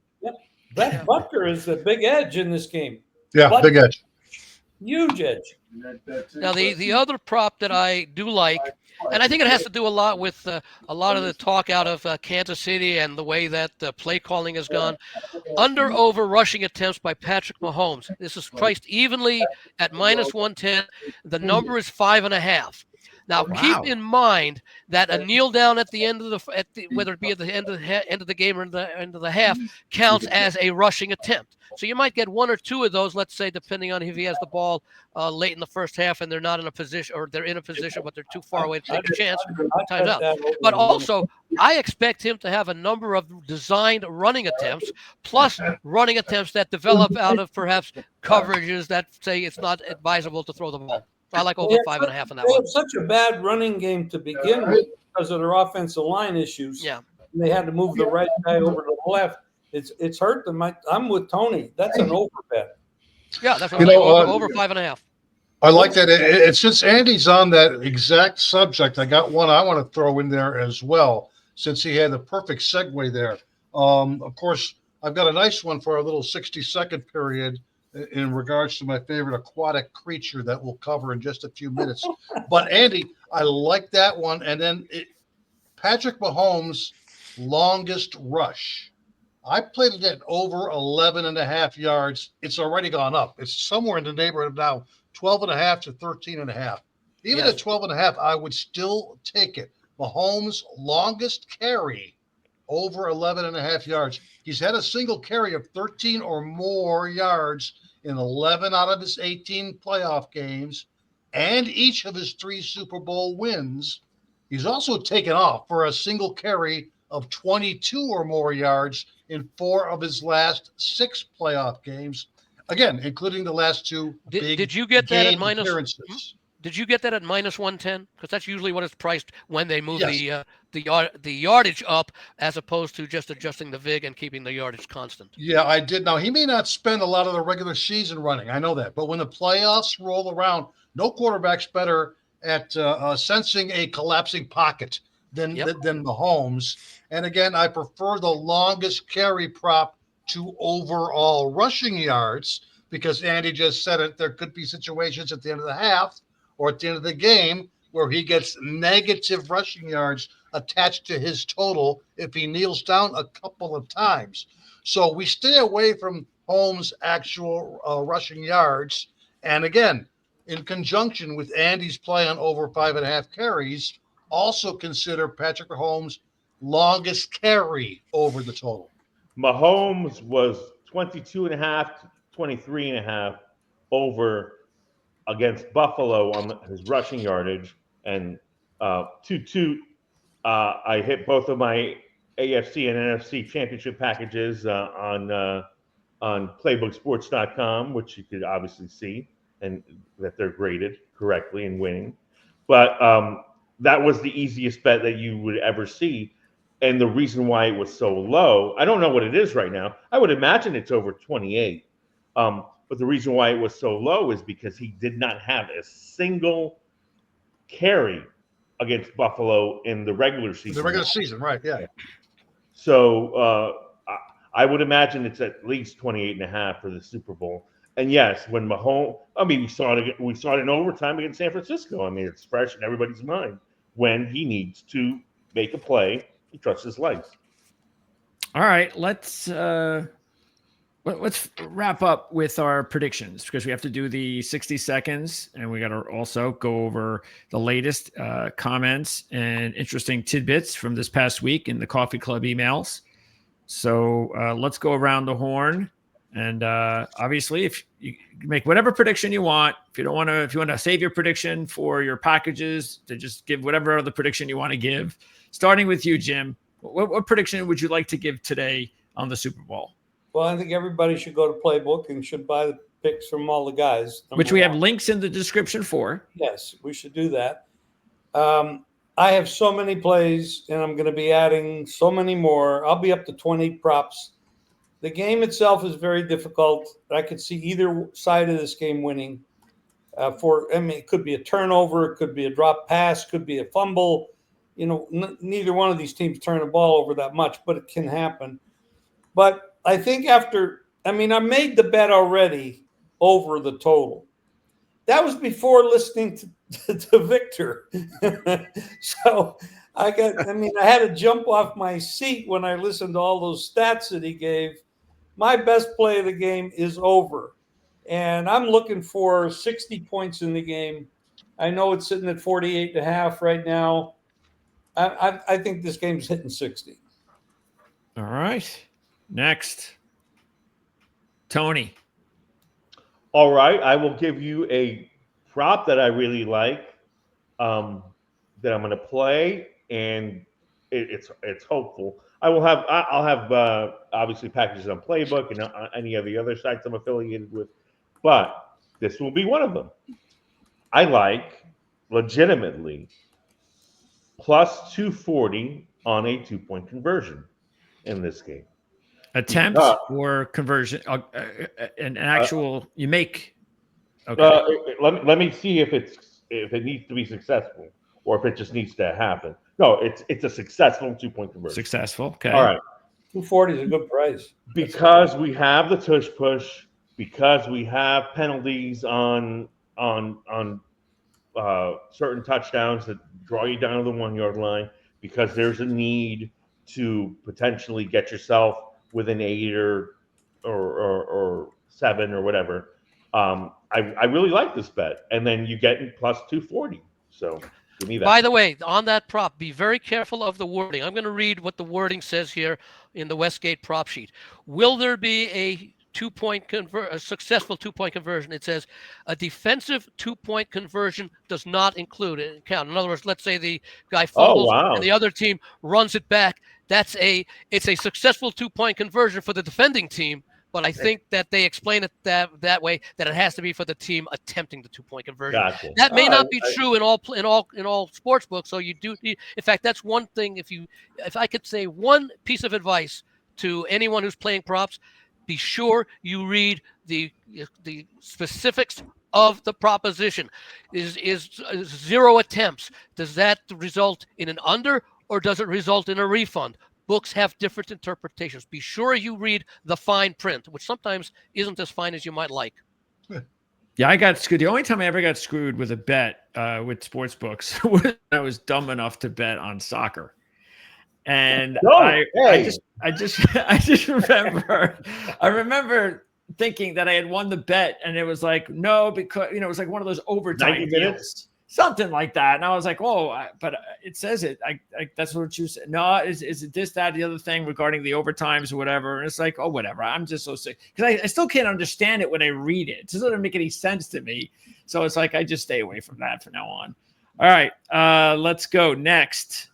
That Butker is the big edge in this game.
Yeah,
But-
big edge.
Huge edge.
Now the other prop that I do like, and I think it has to do a lot with a lot of the talk out of Kansas City and the way that play calling has gone. Under over rushing attempts by Patrick Mahomes. This is priced evenly at -110. The number is 5.5. Now keep in mind that a kneel down at the end of whether it be at the end of the game or the end of the half counts as a rushing attempt. So you might get one or two of those, let's say, depending on if he has the ball late in the first half and they're not in a position, or they're in a position but they're too far away to take a chance. Time's out. But also, I expect him to have a number of designed running attempts, plus running attempts that develop out of perhaps coverages that say it's not advisable to throw the ball. I like over 5.5 on that
They
one.
have such a bad running game to begin with because of their offensive line issues.
Yeah.
And they had to move the right guy over to the left. It's hurt them. I'm with Tony. That's an over bet.
Yeah, that's what
You
I'm
know,
saying. Over 5.5.
I like that. It's since Andy's on that exact subject, I got one I want to throw in there as well, since he had the perfect segue there. Of course, I've got a nice one for a little 60-second period in regards to my favorite aquatic creature that we'll cover in just a few minutes. But Andy, I like that one. And then Patrick Mahomes' longest rush. I played it at over 11.5 yards. It's already gone up. It's somewhere in the neighborhood of now 12.5 to 13.5. Even at 12.5, I would still take it. Mahomes' longest carry over 11.5 yards. He's had a single carry of 13 or more yards in 11 out of his 18 playoff games and each of his 3 Super Bowl wins. He's also taken off for a single carry of 22 or more yards in 4 of his last 6 playoff games, again, including the last 2
Did you get that at minus?
appearances.
Did you get that at -110? Because that's usually what it's priced when they move the yardage up, as opposed to just adjusting the vig and keeping the yardage constant.
Yeah, I did. Now, he may not spend a lot of the regular season running. I know that. But when the playoffs roll around, no quarterback's better at sensing a collapsing pocket than Mahomes. And again, I prefer the longest carry prop to overall rushing yards because Andy just said it. There could be situations at the end of the half or at the end of the game where he gets negative rushing yards attached to his total if he kneels down a couple of times. So we stay away from Holmes' actual rushing yards. And again, in conjunction with Andy's play on over 5.5 carries, also consider Patrick Mahomes' longest carry over the total.
Mahomes was 22.5 to 23.5 over against Buffalo on his rushing yardage, and 2-2. I hit both of my AFC and NFC championship packages on playbooksports.com, which you could obviously see, and that they're graded correctly and winning. But that was the easiest bet that you would ever see. And the reason why it was so low, I don't know what it is right now. I would imagine it's over 28. But the reason why it was so low is because he did not have a single carry against Buffalo in the regular season.
The regular season, right? Yeah.
So I would imagine it's at least 28.5 for the Super Bowl. And yes, when Mahomes, I mean, we saw it in overtime against San Francisco. I mean, it's fresh in everybody's mind when he needs to make a play. He trusts his legs.
All right, let's wrap up with our predictions because we have to do the 60 seconds and we got to also go over the latest comments and interesting tidbits from this past week in the Coffee Club emails. So let's go around the horn. And obviously, if you make whatever prediction you want, if you want to save your prediction for your packages, to just give whatever other prediction you want to give. Starting with you, Jim, what prediction would you like to give today on the Super Bowl?
Well, I think everybody should go to Playbook and should buy the picks from all the guys.
Which we have links in the description for.
Yes, we should do that. I have so many plays, and I'm going to be adding so many more. I'll be up to 20 props The game itself is very difficult. I could see either side of this game winning. It could be a turnover, it could be a drop pass, could be a fumble. Neither one of these teams turn the ball over that much, but it can happen. But I think I made the bet already over the total. That was before listening to Victor. So I had to jump off my seat when I listened to all those stats that he gave. My best play of the game is over. And I'm looking for 60 points in the game. I know it's sitting at 48.5 right now. I think this game's hitting 60.
All right. Next. Tony.
All right. I will give you a prop that I really like that I'm going to play, and it's hopeful. I'll have obviously packages on Playbook and any of the other sites I'm affiliated with, but this will be one of them. I like legitimately plus 240 on a 2-point conversion in this game.
Attempt or conversion? An actual you make.
Okay. Let me see if it needs to be successful or if it just needs to happen. No, it's a successful 2-point conversion.
Successful. Okay.
All right.
240 is a good price.
Because we have the tush push, because we have penalties on certain touchdowns that draw you down to the 1-yard line, because there's a need to potentially get yourself within 8 or 7 or whatever. I really like this bet, and then you get plus 240. So give me that.
By the way, on that prop, be very careful of the wording. I'm going to read what the wording says here in the Westgate prop sheet. Will there be a successful 2-point conversion? It says a defensive 2-point conversion does not include it count. In other words, let's say the guy fumbles and the other team runs it back. It's a successful 2-point conversion for the defending team. But I think that they explain it that way, that it has to be for the team attempting the 2-point conversion.
Gotcha.
That may not be true in all sports books. So you do need, in fact, that's one thing. If I could say one piece of advice to anyone who's playing props, be sure you read the specifics of the proposition. Is 0 attempts? Does that result in an under, or does it result in a refund? Books have different interpretations. Be sure you read the fine print, which sometimes isn't as fine as you might like.
Yeah, I got screwed. The only time I ever got screwed with a bet with sports books was I was dumb enough to bet on soccer. And I just remember thinking that I had won the bet, and it was like, no, because it was like one of those overtime deals. Something like that. And I was like, oh, but it says it. That's what you said. No, is it this, that, the other thing regarding the overtimes or whatever? And it's like, oh, whatever. I'm just so sick. Because I still can't understand it when I read it. It doesn't make any sense to me. So it's like, I just stay away from that from now on. All right. Let's go next.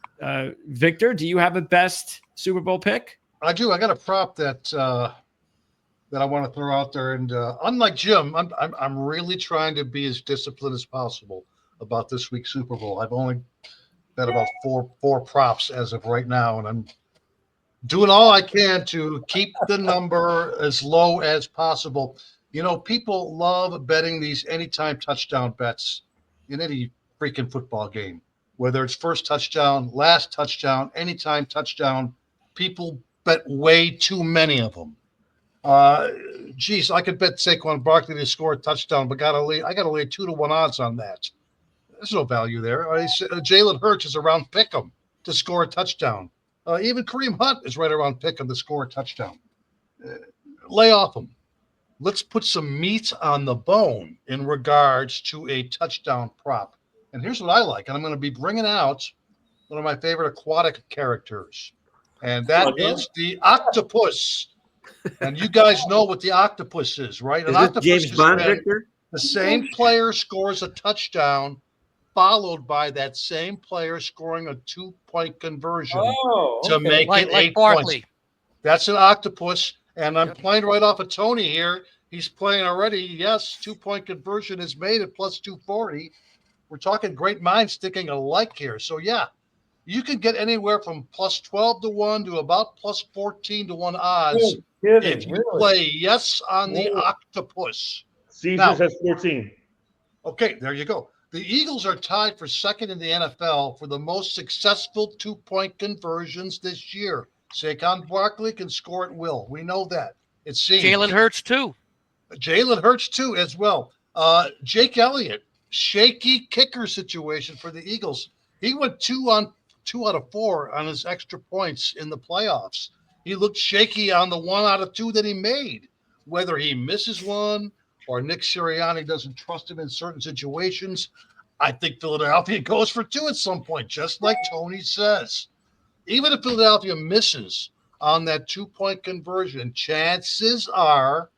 Victor, do you have a best Super Bowl pick?
I do. I got a prop that I want to throw out there. And unlike Jim, I'm really trying to be as disciplined as possible about this week's Super Bowl. I've only bet about four props as of right now, and I'm doing all I can to keep the number as low as possible. People love betting these anytime touchdown bets in any freaking football game, whether it's first touchdown, last touchdown, anytime touchdown. People bet way too many of them. I could bet Saquon Barkley to score a touchdown, but I got to lay 2-1 odds on that. There's no value there. Jalen Hurts is around pick'em to score a touchdown. Even Kareem Hunt is right around pick'em to score a touchdown. Lay off them. Let's put some meat on the bone in regards to a touchdown prop. And here's what I like. And I'm going to be bringing out one of my favorite aquatic characters. And that is the octopus. And you guys know what the octopus is, right?
Is this James Bond, Victor?
The same player scores a touchdown, followed by that same player scoring a 2-point conversion to make it 8 points. That's an octopus. And I'm playing right off of Tony here. He's playing already. Yes, 2-point conversion is made at plus 240. We're talking great minds thinking alike here. So, yeah, you can get anywhere from plus 12 to 1 to about plus 14 to 1 odds
Kidding,
if you
really?
play yes on the
Whoa.
octopus.
Caesars has 14.
Okay, there you go. The Eagles are tied for second in the NFL for the most successful 2-point conversions this year. Saquon Barkley can score at will. We know that. It seems.
Jalen Hurts too.
Jalen Hurts too, as well. Jake Elliott, shaky kicker situation for the Eagles. He went 2 out of 4 on his extra points in the playoffs. He looked shaky on the 1 out of 2 that he made. Whether he misses one or Nick Sirianni doesn't trust him in certain situations, I think Philadelphia goes for 2 at some point, just like Tony says. Even if Philadelphia misses on that 2-point conversion, chances are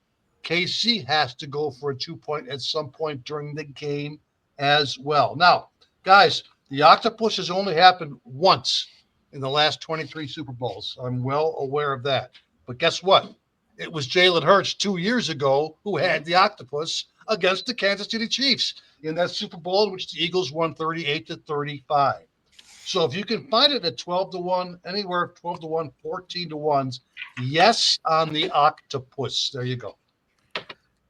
KC has to go for a 2-point at some point during the game as well. Now, guys, the octopus has only happened once in the last 23 Super Bowls. I'm well aware of that. But guess what? It was Jalen Hurts 2 years ago who had the octopus against the Kansas City Chiefs in that Super Bowl in which the Eagles won 38-35. So if you can find it at 12 to 1, anywhere 12 to 1, 14 to 1s, yes on the octopus. There you go.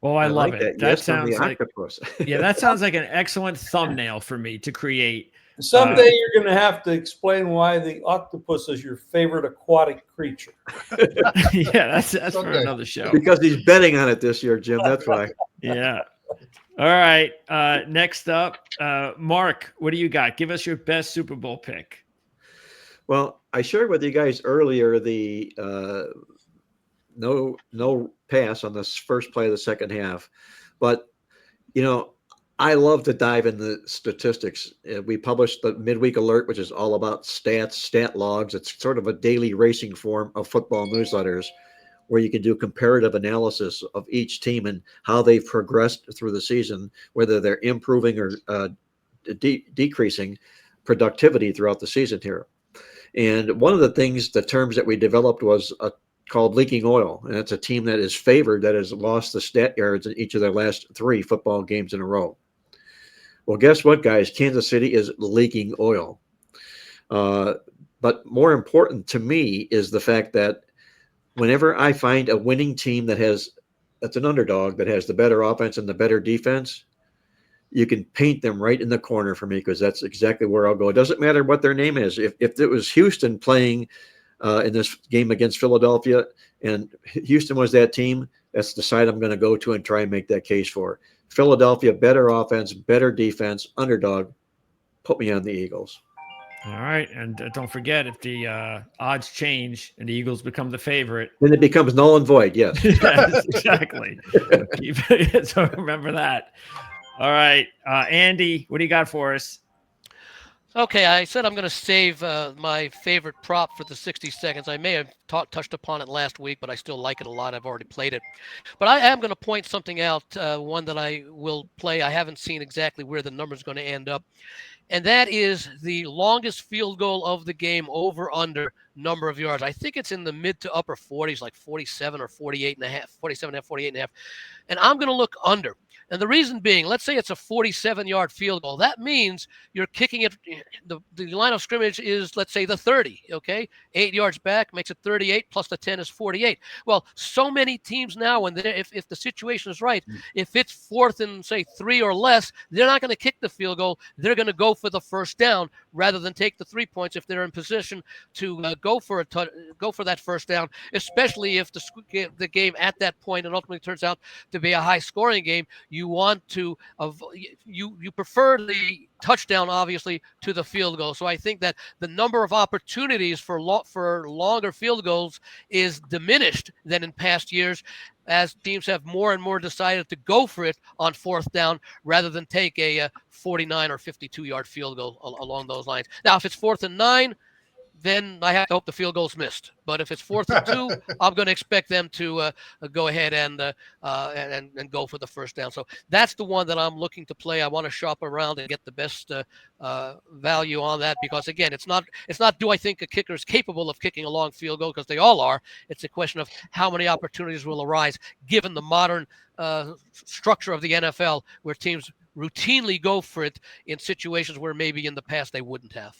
Well, I love
like
it.
That
That
yes from the
sounds like
octopus.
yeah, that sounds like an excellent thumbnail for me to create.
Someday you're going to have to explain why the octopus is your favorite aquatic creature.
Yeah, that's for
Someday.
another show.
Because he's betting on it this year, Jim. That's why.
Yeah. All right. Next up, Mark, what do you got? Give us your best Super Bowl pick.
Well, I shared with you guys earlier the no pass on this first play of the second half, but I love to dive in the statistics. We published the midweek alert, which is all about stats, stat logs. It's sort of a daily racing form of football newsletters where you can do comparative analysis of each team and how they've progressed through the season, whether they're improving or decreasing productivity throughout the season here. And one of the things, the terms that we developed was called leaking oil. And it's a team that is favored that has lost the stat yards in each of their last 3 football games in a row. Well, guess what, guys? Kansas City is leaking oil. But more important to me is the fact that whenever I find a winning team that's an underdog, that has the better offense and the better defense, you can paint them right in the corner for me, because that's exactly where I'll go. It doesn't matter what their name is. If it was Houston playing in this game against Philadelphia and Houston was that team, that's the side I'm going to go to and try and make that case for. Philadelphia, better offense, better defense, underdog, put me on the Eagles.
All right. And don't forget, if the odds change and the Eagles become the favorite,
then it becomes null and void. Yes.
Yes, exactly. So remember that. All right. Andy, what do you got for us?
Okay, I said I'm going to save my favorite prop for the 60 seconds. I may have touched upon it last week, but I still like it a lot. I've already played it. But I am going to point something out, one that I will play. I haven't seen exactly where the number is going to end up. And that is the longest field goal of the game, over under number of yards. I think it's in the mid to upper 40s, like 47 or 48 and a half, 47 and a half, 48 and a half. And I'm going to look under. And the reason being, let's say it's a 47-yard field goal. That means you're kicking it. The line of scrimmage is, let's say, the 30, okay? 8 yards back makes it 38, plus the 10 is 48. Well, so many teams now, when if the situation is right, if it's 4th and, say, 3 or less, they're not going to kick the field goal. They're going to go for the first down rather than take the 3 points if they're in position to go for that first down, especially if the game at that point and ultimately turns out to be a high-scoring game. You want to you prefer the touchdown, obviously, to the field goal. So I think that the number of opportunities for longer field goals is diminished than in past years, as teams have more and more decided to go for it on 4th down rather than take a 49 or 52-yard field goal along those lines. Now, if it's 4th and 9, then I have to hope the field goal's missed. But if it's 4th and 2, I'm going to expect them to go ahead and go for the first down. So that's the one that I'm looking to play. I want to shop around and get the best value on that, because again, it's not do I think a kicker is capable of kicking a long field goal, because they all are. It's a question of how many opportunities will arise given the modern structure of the NFL, where teams routinely go for it in situations where maybe in the past they wouldn't have.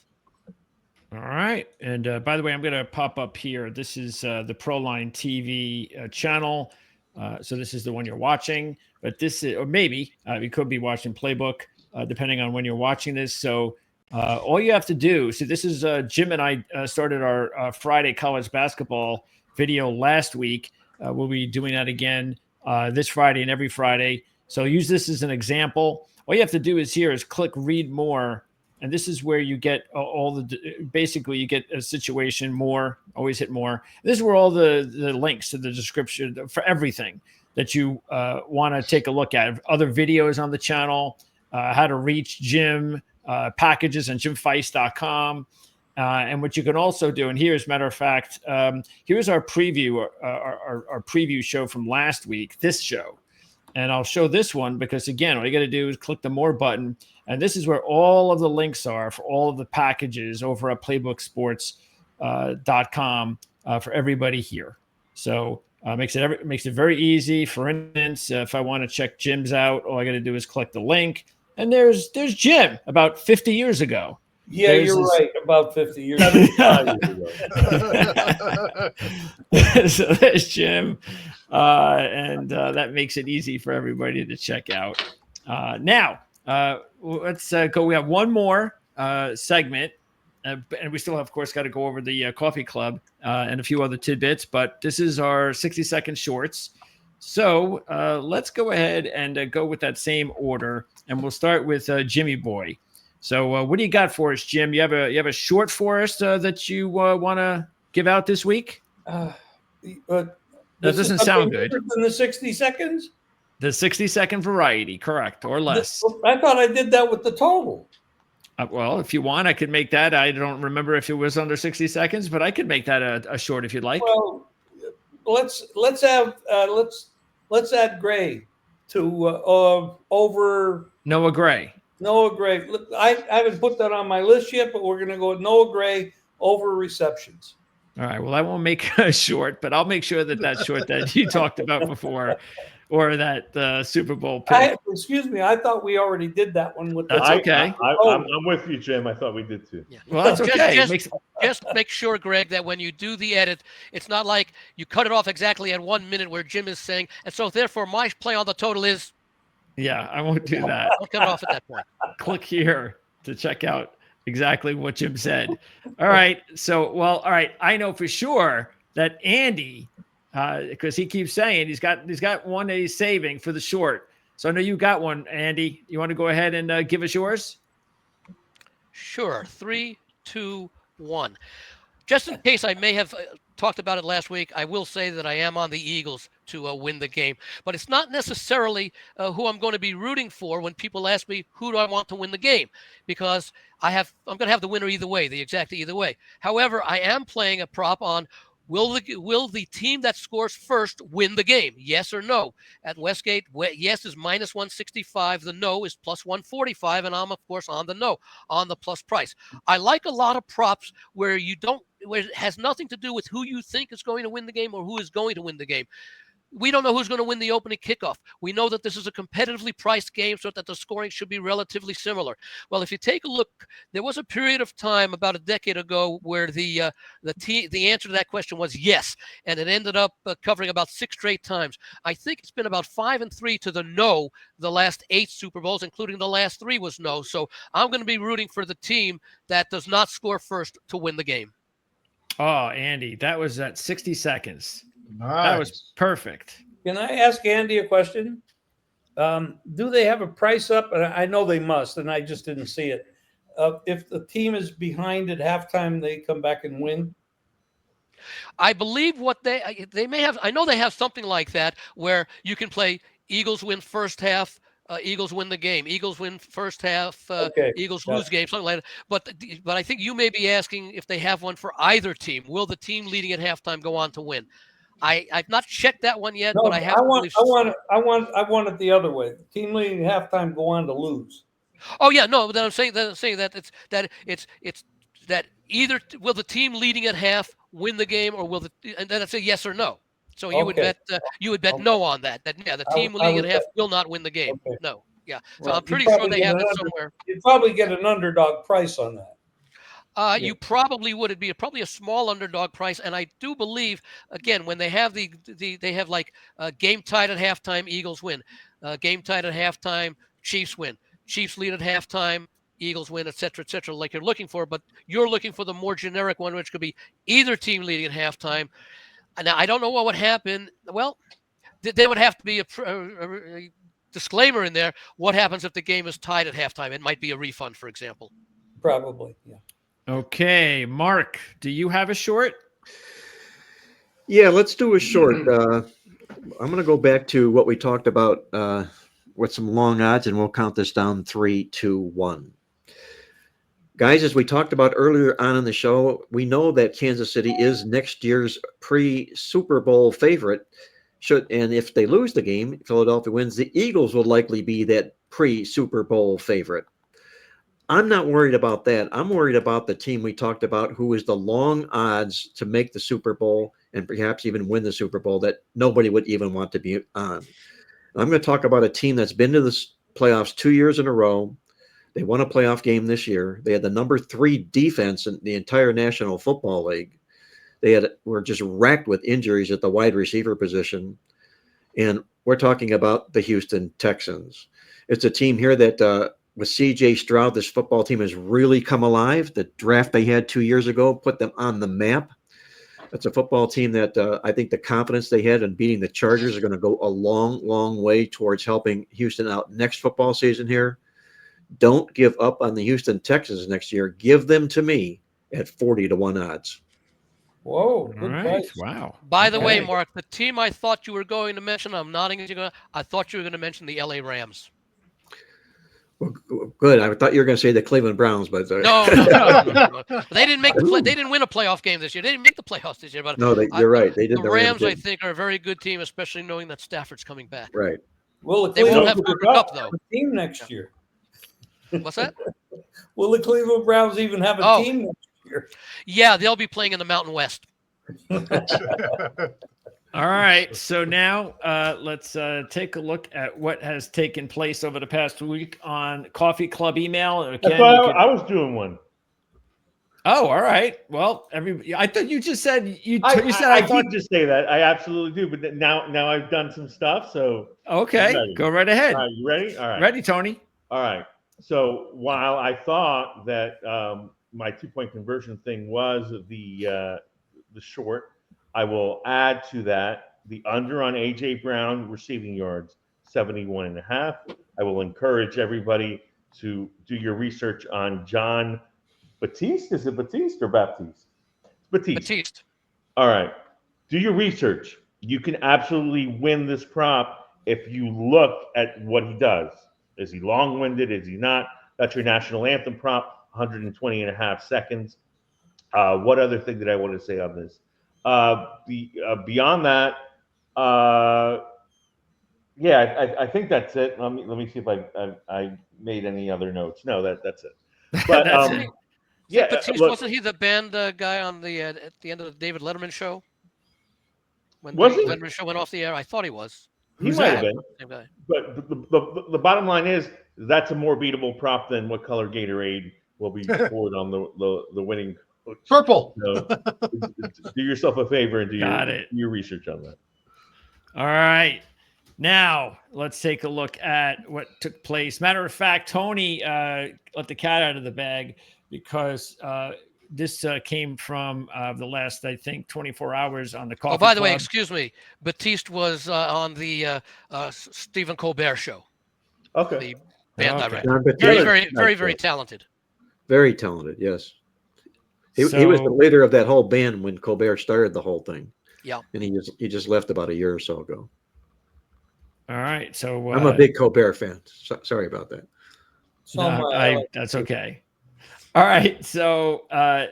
All right. And by the way, I'm going to pop up here. This is the Proline TV channel. So this is the one you're watching, but this is, or maybe you could be watching Playbook, depending on when you're watching this. So all you have to do, so this is Jim and I started our Friday college basketball video last week. We'll be doing that again this Friday and every Friday. So use this as an example. All you have to do is click read more. And this is where you get basically you get a situation more, always hit more. This is where all the links to the description for everything that you want to take a look at. Other videos on the channel, how to reach Jim, packages on jimfeist.com. And what you can also do, and here, as a matter of fact, here's our preview, our preview show from last week, this show. And I'll show this one because, again, all you got to do is click the more button. And this is where all of the links are for all of the packages over at playbooksports.com for everybody here. So makes it very easy. For instance, if I want to check Jim's out, all I got to do is click the link. And there's Jim about 50 years ago.
Yeah, you're right. About 50 years ago.
So there's Jim. And that makes it easy for everybody to check out. Now, let's go. We have one more segment. And we still have, of course, got to go over the coffee club and a few other tidbits. But this is our 60-second shorts. So let's go ahead and go with that same order. And we'll start with Jimmy Boy. So what do you got for us, Jim? You have a short for us that you want to give out this week?
That
doesn't sound good.
Than the 60 seconds?
The 60-second variety, correct, or less.
I thought I did that with the total.
Well, if you want, I could make that. I don't remember if it was under 60 seconds, but I could make that a short if you'd like.
Well, let's add Gray to over
Noah Gray.
Noah Gray. I haven't put that on my list yet, but we're going to go with Noah Gray over receptions.
All right. Well, I won't make a short, but I'll make sure that short that you talked about before, or that Super Bowl pick.
Excuse me. I thought we already did that one.
That's okay.
I'm with you, Jim. I thought we did too.
Yeah.
Well, that's okay.
Just make sure, Greg, that when you do the edit, it's not like you cut it off exactly at 1 minute where Jim is saying, and so therefore my play on the total is.
Yeah, I won't do that.
Don't cut it off at that point.
Click here to check out exactly what Jim said. All right. So, all right. I know for sure that Andy, because he keeps saying he's got one that he's saving for the short. So I know you got one, Andy. You want to go ahead and give us yours?
Sure. 3, 2, 1. Just in case I may have talked about it last week, I will say that I am on the Eagles to win the game. But it's not necessarily who I'm going to be rooting for when people ask me who do I want to win the game, because I'm going to have the winner either way, the exact either way. However, I am playing a prop on will the team that scores first win the game? Yes or no? At Westgate, yes is minus 165. The no is plus 145. And I'm, of course, on the no, on the plus price. I like a lot of props where it has nothing to do with who you think is going to win the game or who is going to win the game. We don't know who's going to win the opening kickoff. We know that this is a competitively priced game so that the scoring should be relatively similar. Well, if you take a look, there was a period of time about a decade ago where the answer to that question was yes, and it ended up covering about 6 straight times. I think it's been about 5-3 to the no the last 8 Super Bowls, including the last 3 was no. So I'm going to be rooting for the team that does not score first to win the game.
Oh, Andy, that was at 60 seconds.
Nice.
That was perfect.
Can I ask Andy a question? Do they have a price up? And I know they must, and I just didn't see it. If the team is behind at halftime, they come back and win?
I believe what they may have. I know they have something like that where you can play Eagles win first half, Eagles win the game. Eagles win first half, Eagles lose game, something like that. But I think you may be asking if they have one for either team. Will the team leading at halftime go on to win? I've not checked that one yet, but I have.
I want it the other way. The team leading at halftime go on to lose.
Oh yeah, no. But I'm saying that it's that either will the team leading at half win the game, or and then it's a yes or no. So you would bet no on that. That the team leading at half will not win the game. Okay. No, yeah. So I'm pretty sure they have it somewhere.
You'd probably get an underdog price on that.
You probably would. It'd be probably a small underdog price, and I do believe again when they have they have like game tied at halftime, Eagles win. Game tied at halftime, Chiefs win. Chiefs lead at halftime, Eagles win, etc., etc. Like you're looking for, but you're looking for the more generic one, which could be either team leading at halftime. Now I don't know what would happen. Well, there would have to be a disclaimer in there. What happens if the game is tied at halftime? It might be a refund, for example.
Probably, yeah.
Okay, Mark, do you have a short?
Yeah, let's do a short. I'm going to go back to what we talked about with some long odds, and we'll count this down 3, 2, 1. Guys, as we talked about earlier on in the show, we know that Kansas City is next year's pre-Super Bowl favorite. And if they lose the game, Philadelphia wins, the Eagles will likely be that pre-Super Bowl favorite. I'm not worried about that. I'm worried about the team we talked about, who is the long odds to make the Super Bowl and perhaps even win the Super Bowl that nobody would even want to be on. I'm going to talk about a team that's been to the playoffs 2 years in a row. They won a playoff game this year. They had the number 3 defense in the entire National Football League. Were just racked with injuries at the wide receiver position. And we're talking about the Houston Texans. It's a team here that with C.J. Stroud, this football team has really come alive. The draft they had 2 years ago put them on the map. It's a football team that I think the confidence they had in beating the Chargers are going to go a long, long way towards helping Houston out next football season here. Don't give up on the Houston Texans next year. Give them to me at 40-1 odds.
Whoa.
All right. Wow.
By the way, Mark, the team I thought you were going to mention, I'm nodding as you go, I thought you were going to mention the LA Rams.
Well, good. I thought you were going to say the Cleveland Browns, but
no. They didn't make they didn't win a playoff game this year. They didn't make the playoffs this year. But
no, you're right. They did.
The Rams, I think, are a very good team, especially knowing that Stafford's coming back.
Right.
Well,
they won't have Cooper Kupp though.
Team next year.
What's that?
Will the Cleveland Browns even have a team next year?
Yeah, they'll be playing in the Mountain West.
All right, so now let's take a look at what has taken place over the past week on Coffee Club email.
I was doing one.
Oh, all right. Well, I thought you just said
I did just say that. I absolutely do, but now I've done some stuff. So
okay, go right ahead.
All right, you ready? All right,
ready, Tony.
All right. So while I thought that my 2-point conversion thing was the short, I will add to that the under on A.J. Brown receiving yards, 71.5. I will encourage everybody to do your research on John Batiste. Is it Batiste or Baptiste?
Batiste.
All right. Do your research. You can absolutely win this prop if you look at what he does. Is he long-winded? Is he not? That's your national anthem prop, 120.5 seconds. What other thing did I want to say on this? Beyond that, I think that's it. Let me see if I made any other notes. No, that's it. But
Batiste, wasn't he the band guy on at the end of the David Letterman show? When the Letterman show went off the air, I thought he was.
He might have been. Same guy. But the bottom line is that's a more beatable prop than what color Gatorade will be poured on the winning.
Purple.
So, do yourself a favor and do your research on that.
All right. Now, let's take a look at what took place. Matter of fact, Tony let the cat out of the bag because this came from the last, I think, 24 hours on the Coffee
Oh, by the
Club.
way, excuse me. Batiste was on the Stephen Colbert show.
Okay.
The band director. Very talented.
Very talented, yes. He was the leader of that whole band when Colbert started the whole thing.
Yeah.
And he just left about a year or so ago.
All right. So
I'm a big Colbert fan. Sorry about that.
That's okay. All right. So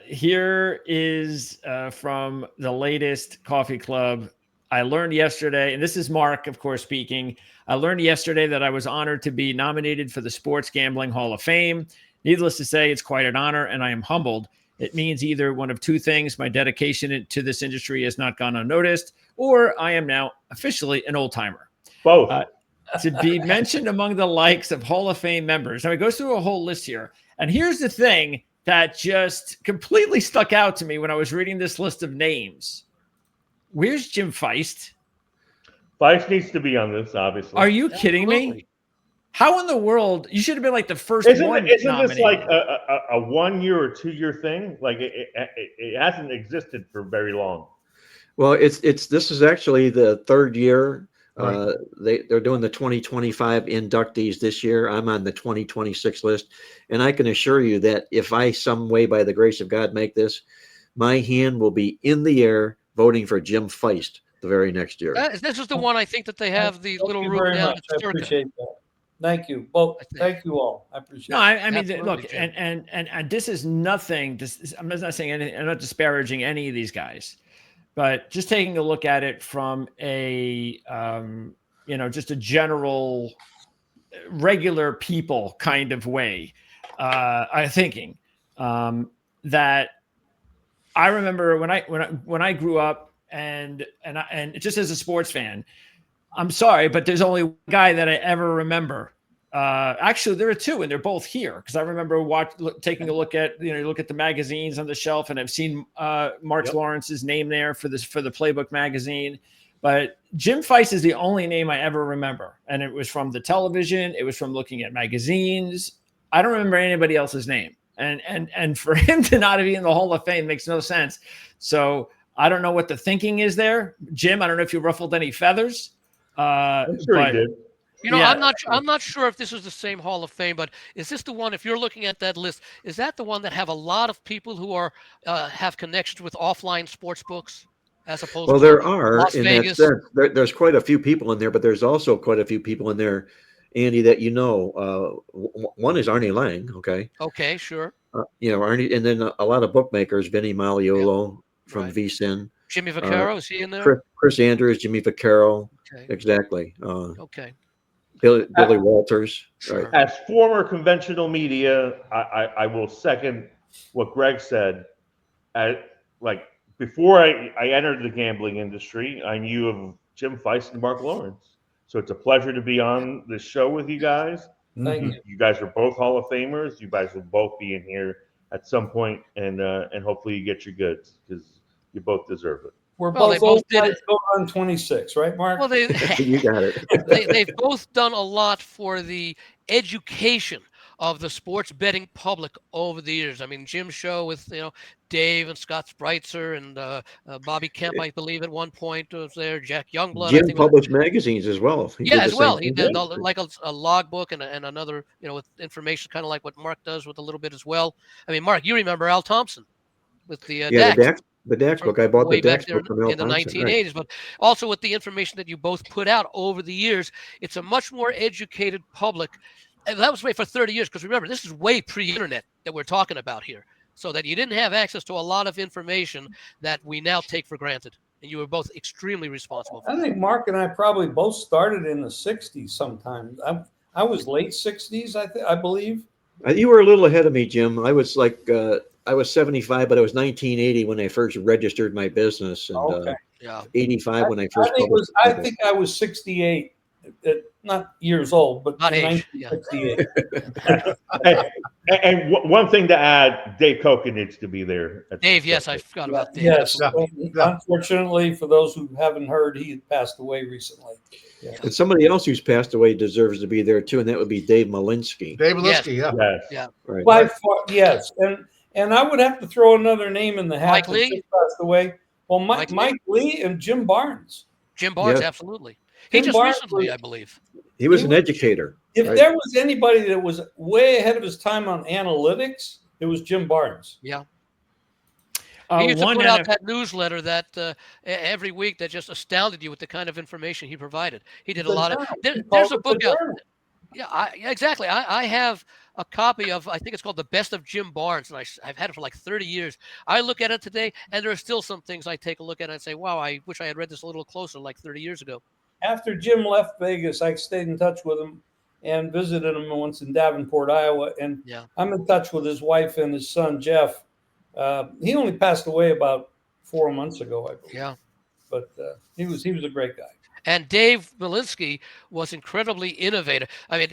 here is from the latest Coffee Club. I learned yesterday, and this is Mark, of course, speaking. I learned yesterday that I was honored to be nominated for the Sports Gambling Hall of Fame. Needless to say, it's quite an honor, and I am humbled. It means either one of two things: my dedication to this industry has not gone unnoticed, or I am now officially an old timer.
Both.
To be mentioned among the likes of Hall of Fame members. Now, it goes through a whole list here. And here's the thing that just completely stuck out to me when I was reading this list of names. Where's Jim Feist?
Feist needs to be on this, obviously.
Are you kidding me? How in the world? You should have been like the first one.
Isn't this like a 1 year or 2 year thing? Like it hasn't existed for very long.
Well, this is actually the third year.
Right.
They're doing the 2025 inductees this year. I'm on the 2026 list, and I can assure you that if I some way by the grace of God make this, my hand will be in the air voting for Jim Feist the very next year.
This is the one I think that they have the little room down at the
I
Circa.
appreciate that. Thank you. Well, thank you all. I appreciate it.
No, I mean,
Absolutely,
look,
Jim.
and this is nothing. I'm not saying anything. I'm not disparaging any of these guys, but just taking a look at it from a, just a general, regular people kind of way, I'm thinking that I remember when I grew up and just as a sports fan, I'm sorry, but there's only one guy that I ever remember. Actually, there are two, and they're both here because I remember taking a look at you look at the magazines on the shelf, and I've seen Mark Lawrence's name there for the Playbook magazine. But Jim Feist is the only name I ever remember, and it was from the television. It was from looking at magazines. I don't remember anybody else's name, and for him to not be in the Hall of Fame makes no sense. So I don't know what the thinking is there, Jim. I don't know if you ruffled any feathers.
I'm sure he did.
I'm not sure if this is the same Hall of Fame, but is this the one? If you're looking at that list, is that the one that have a lot of people who are have connections with offline sports books, as opposed to
there are
Las
in
Vegas?
that sense. There's quite a few people in there, but there's also quite a few people in there, Andy, that one is Arnie Lang.
Okay, sure.
Arnie, and then a lot of bookmakers, Vinny Maliolo from VSiN.
Jimmy Vaccaro, is he in there?
Chris Andrews, Jimmy Vaccaro.
Okay.
Exactly.
Okay.
Billy Walters.
Sure.
Right.
As former conventional media, I will second what Greg said. Before I entered the gambling industry, I knew of Jim Feist and Mark Lawrence. So it's a pleasure to be on this show with you guys.
Thank you.
You guys are both Hall of Famers. You guys will both be in here at some point, and hopefully you get your goods because you both deserve it.
We're both old guys going on 26, right, Mark?
Well,
You got it.
They've both done a lot for the education of the sports betting public over the years. I mean, Jim's show with Dave and Scott Spreitzer and Bobby Kemp, I believe, at one point was there. Jack Youngblood.
Jim published magazines as well.
He did like a logbook and another, with information, kind of like what Mark does with a little bit as well. I mean, Mark, you remember Al Thompson with the Dax.
The Dax book. I bought the Dax book from Al
in the
Thompson,
1980s, but also with the information that you both put out over the years, it's a much more educated public. And that was way for 30 years, because remember, this is way pre-internet that we're talking about here, so that you didn't have access to a lot of information that we now take for granted. And you were both extremely responsible for
I think Mark and I probably both started in the 60s sometime. I was late 60s, I believe.
You were a little ahead of me, Jim. I was I was 75, but it was 1980 when I first registered my business, and 85 when I first.
I think I was 68, not years old, but
not age.
1968.
and one thing to add, Dave Koken needs to be there.
Dave, yes, I forgot about Dave.
Yes, unfortunately, for those who haven't heard, he passed away recently. Yeah.
And somebody else who's passed away deserves to be there too, and that would be Dave Malinsky.
Dave Malinsky,
yeah.
Right.
By far, yes, and I would have to throw another name in the hat.
Mike Lee
passed away. Well, Mike Lee and Jim Barnes.
Jim Barnes, absolutely. He just recently, I believe.
He was an educator.
If there was anybody that was way ahead of his time on analytics, it was Jim Barnes.
Yeah. He used to put out that newsletter that every week that just astounded you with the kind of information he provided. He did a lot of. There's a book out. Yeah, exactly. I have a copy of, I think it's called The Best of Jim Barnes, and I've had it for like 30 years. I look at it today, and there are still some things I take a look at and say, wow, I wish I had read this a little closer like 30 years ago. After
Jim left Vegas, I stayed in touch with him and visited him once in Davenport, Iowa, and I'm in touch with his wife and his son, Jeff. He only passed away about 4 months ago, I believe.
Yeah.
But he was a great guy.
And Dave Belinsky was incredibly innovative. I mean,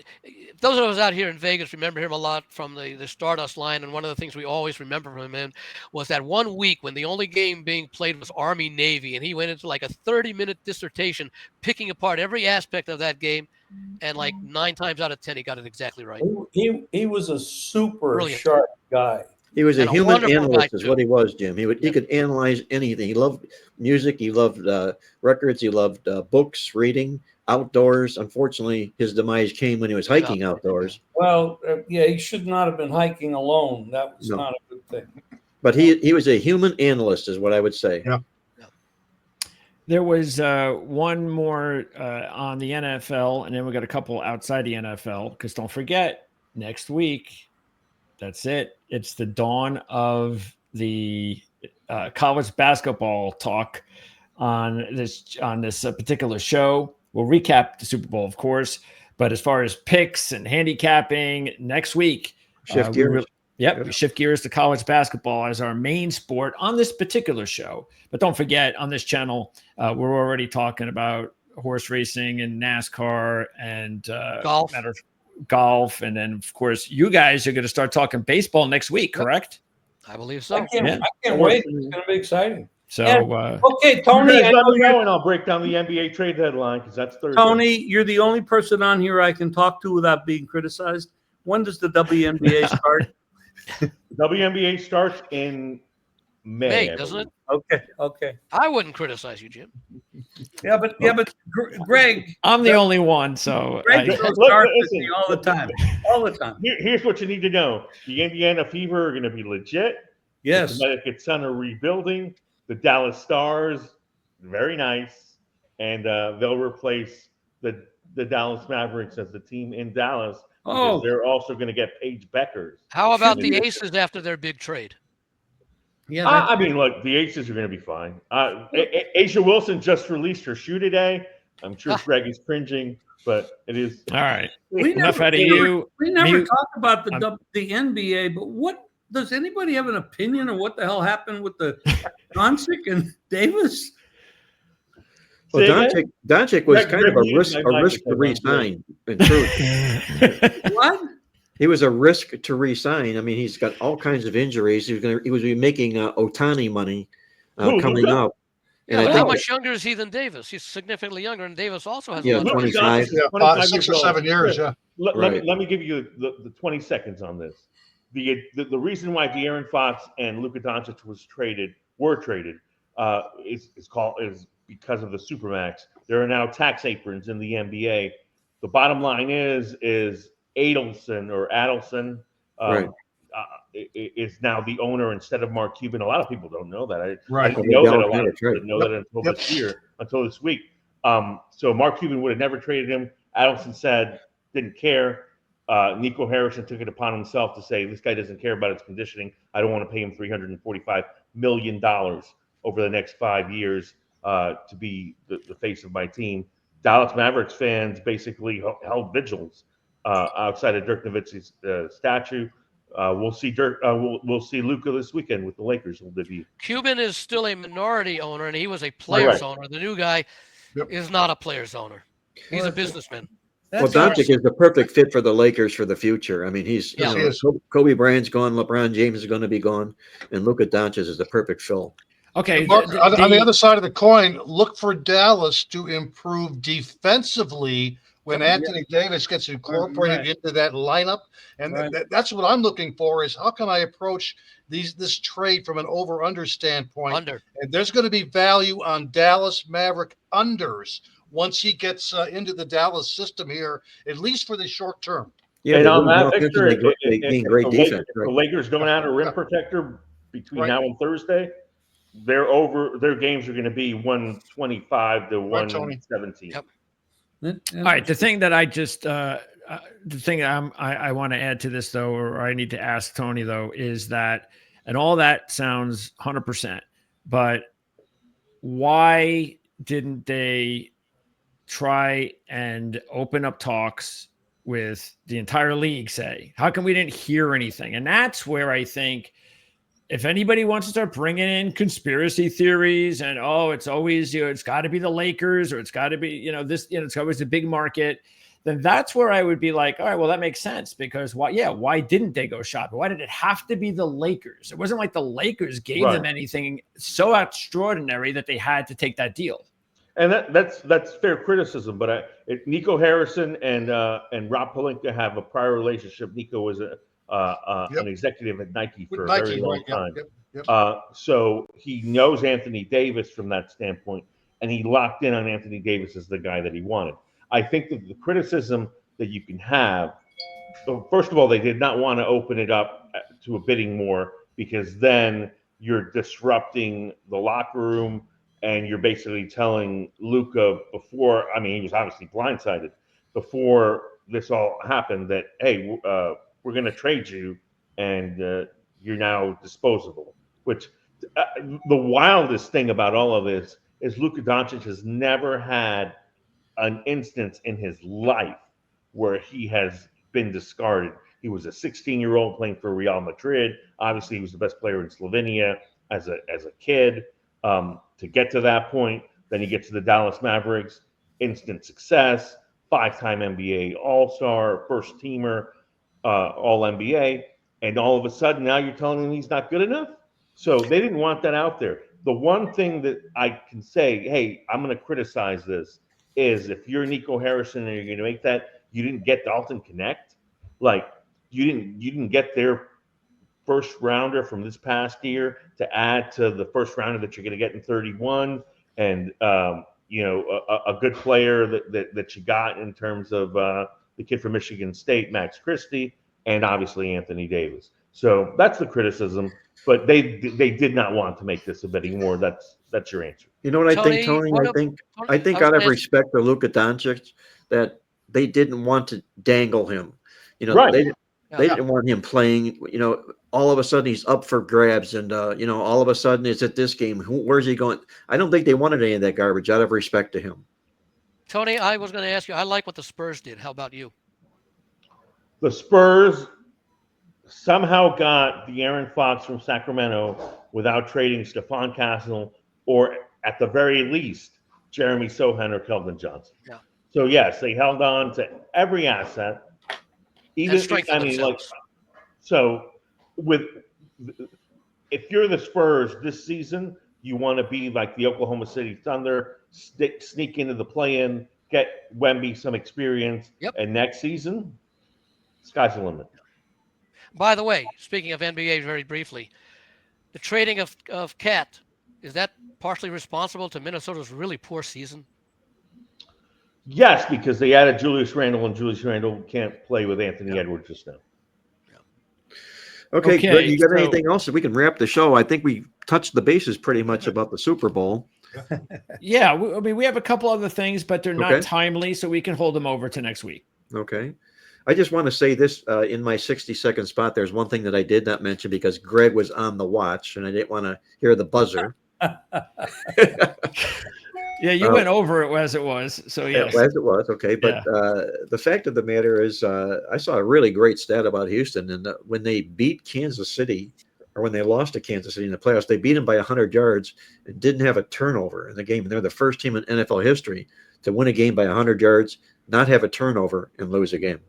those of us out here in Vegas remember him a lot from the Stardust line. And one of the things we always remember from him was that one week when the only game being played was Army Navy, and he went into like a 30-minute dissertation picking apart every aspect of that game. And like 9 times out of 10, he got it exactly right.
He was a super
Brilliant.
sharp guy.
He was a human analyst, is
too.
what he was, Jim. He could analyze anything. He loved music. He loved records. He loved books, reading, outdoors. Unfortunately, his demise came when he was hiking outdoors.
Well, yeah, he should not have been hiking alone. That was not a good thing.
But he was a human analyst, is what I would say.
Yeah.
There was one more on the NFL, and then we got a couple outside the NFL. Because don't forget, next week, that's it. It's the dawn of the college basketball talk on this particular show. We'll recap the Super Bowl, of course, but as far as picks and handicapping, next week,
Shift gears.
We shift gears to college basketball as our main sport on this particular show. But don't forget, on this channel, we're already talking about horse racing and NASCAR and golf. And then, of course, you guys are going to start talking baseball next week, correct?
I believe so.
I can't wait. It's going to be exciting.
So,
okay, Tony,
you guys let me know, and I'll break down the NBA trade deadline because that's Thursday.
Tony, you're the only person on here I can talk to without being criticized. When does the WNBA start?
The WNBA starts in May,
doesn't it?
Okay.
I wouldn't criticize you, Jim.
Yeah, but Greg,
I'm the only one, so
Greg starts me all the time.
Here's what you need to know: the Indiana Fever are going to be legit.
Yes.
The Connecticut Sun are rebuilding. The Dallas Stars, very nice, and they'll replace the Dallas Mavericks as the team in Dallas. Because they're also going to get Paige Beckers.
How about the Aces after their big trade?
Yeah, I mean, look, the Aces are going to be fine. Asia Wilson just released her shoe today. I'm sure Greg is cringing, but it is.
All right.
Enough out of you. We never talk about the NBA, but what does anybody have an opinion of what the hell happened with the Doncic and Davis?
Well, Doncic was kind of a risk to re-sign. In truth,
what?
He was a risk to re-sign. I mean, he's got all kinds of injuries. He was making Otani money coming up.
And how much younger is he than Davis? He's significantly younger, and Davis also has
25.
6 or 7 years. Yeah.
Let me give you the 20 seconds on this. The reason why De'Aaron Fox and Luka Doncic were traded is because of the Supermax. There are now tax aprons in the NBA. The bottom line is Adelson is now the owner instead of Mark Cuban. A lot of people don't know that. I didn't know that a lot of people didn't know that until this week. So Mark Cuban would have never traded him. Adelson said didn't care. Nico Harrison took it upon himself to say, this guy doesn't care about his conditioning. I don't want to pay him $345 million over the next 5 years to be the face of my team. Dallas Mavericks fans basically held vigils outside of Dirk Nowitzki's statue. We'll see we'll see Luka this weekend with the Lakers. Will debut.
Cuban is still a minority owner, and he was a player's owner. The new guy is not a player's owner. He's a businessman.
Doncic is the perfect fit for the Lakers for the future. I mean, Kobe Bryant's gone, LeBron James is going to be gone, and Luka Doncic is the perfect fill.
Okay.
On the other side of the coin, look for Dallas to improve defensively when Anthony Davis gets incorporated into that lineup. And that's what I'm looking for is how can I approach this trade from an over-under standpoint? And there's going to be value on Dallas Maverick unders once he gets into the Dallas system here, at least for the short term.
Yeah, and on that, Victor, the Lakers don't add a rim protector between now and Thursday, their games are going to be 125 to 117.
Yep.
All right. The thing that I want to add to this, though, or I need to ask Tony, though, is that, and all that sounds 100%, but why didn't they try and open up talks with the entire league? Say, how come we didn't hear anything? And that's where I think if anybody wants to start bringing in conspiracy theories and, it's always, it's got to be the Lakers or it's got to be, this, it's always a big market, then that's where I would be like, all right, well, that makes sense because why didn't they go shopping? Why did it have to be the Lakers? It wasn't like the Lakers gave them anything so extraordinary that they had to take that deal.
And that's fair criticism, but Nico Harrison and Rob Pelinka have a prior relationship. Nico was an executive at Nike for a very long time. So he knows Anthony Davis from that standpoint, and he locked in on Anthony Davis as the guy that he wanted. I think that the criticism that you can have, first of all, they did not want to open it up to a bidding war because then you're disrupting the locker room. And you're basically telling Luka before, he was obviously blindsided before this all happened that, hey, we're going to trade you and you're now disposable. Which the wildest thing about all of this is Luka Doncic has never had an instance in his life where he has been discarded. He was a 16-year-old playing for Real Madrid. Obviously, he was the best player in Slovenia as a kid. To get to that point, then you get to the Dallas Mavericks, instant success, 5-time NBA All-Star, first teamer, All-NBA, and all of a sudden now you're telling him he's not good enough? So they didn't want that out there. The one thing that I can say, hey, I'm going to criticize this, is if you're Nico Harrison and you're going to make that, you didn't get Dalton Connect. Like, you didn't get their first rounder from this past year to add to the first rounder that you're going to get in 31, and a good player that you got in terms of the kid from Michigan State, Max Christie, and obviously Anthony Davis. So that's the criticism, but they did not want to make this a bidding war. That's your answer.
You know what I think, Tony? I think out of respect for Luka Doncic, that they didn't want to dangle him. They didn't want him playing, all of a sudden he's up for grabs and, all of a sudden it's at this game. Where's he going? I don't think they wanted any of that garbage out of respect to him.
Tony, I was going to ask you, I like what the Spurs did. How about you?
The Spurs somehow got De'Aaron Fox from Sacramento without trading Stephon Castle or at the very least, Jeremy Sohan or Keldon Johnson.
Yeah.
So yes, they held on to every asset. If you're the Spurs this season, you want to be like the Oklahoma City Thunder, sneak into the play-in, get Wemby some experience, and next season, sky's the limit.
By the way, speaking of NBA very briefly, the trading of Cat, is that partially responsible to Minnesota's really poor season?
Yes, because they added Julius Randle, and Julius Randle can't play with Anthony Edwards just now.
Okay, Greg, you got anything else? We can wrap the show. I think we touched the bases pretty much about the Super Bowl.
Yeah, we have a couple other things, but they're not timely, so we can hold them over to next week.
Okay. I just want to say this in my 60-second spot. There's one thing that I did not mention because Greg was on the watch, and I didn't want to hear the buzzer.
Yeah, you went over it as it was. So yes.
As it was, okay. But the fact of the matter is I saw a really great stat about Houston. And when they beat Kansas City, or when they lost to Kansas City in the playoffs, they beat them by 100 yards and didn't have a turnover in the game. And they're the first team in NFL history to win a game by 100 yards, not have a turnover, and lose a game.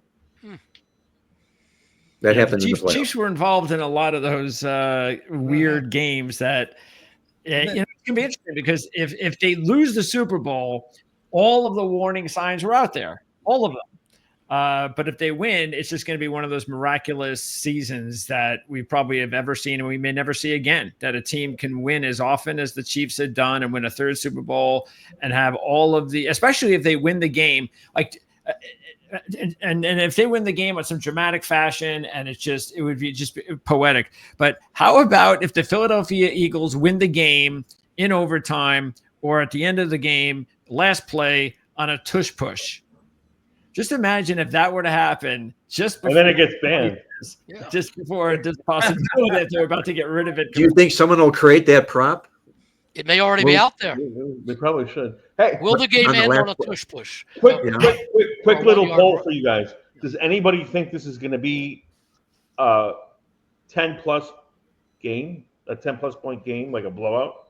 That happened in the playoffs.
Chiefs were involved in a lot of those weird games that it's going to be interesting because if they lose the Super Bowl, all of the warning signs are out there, all of them. But if they win, it's just going to be one of those miraculous seasons that we probably have ever seen and we may never see again, that a team can win as often as the Chiefs had done and win a third Super Bowl and have all of the, especially if they win the game, like and if they win the game in some dramatic fashion, and it would be just poetic. But how about if the Philadelphia Eagles win the game in overtime or at the end of the game, last play on a tush push? Just imagine if that were to happen just before.
And then it gets banned.
Just before this possibility that they're about to get rid of it.
Do you think someone will create that prop?
It may already be out there.
They probably should. Hey,
will the game end on a tush push?
Quick little poll for you guys. Does anybody think this is going to be a 10-plus game? a 10+ point game, like a blowout?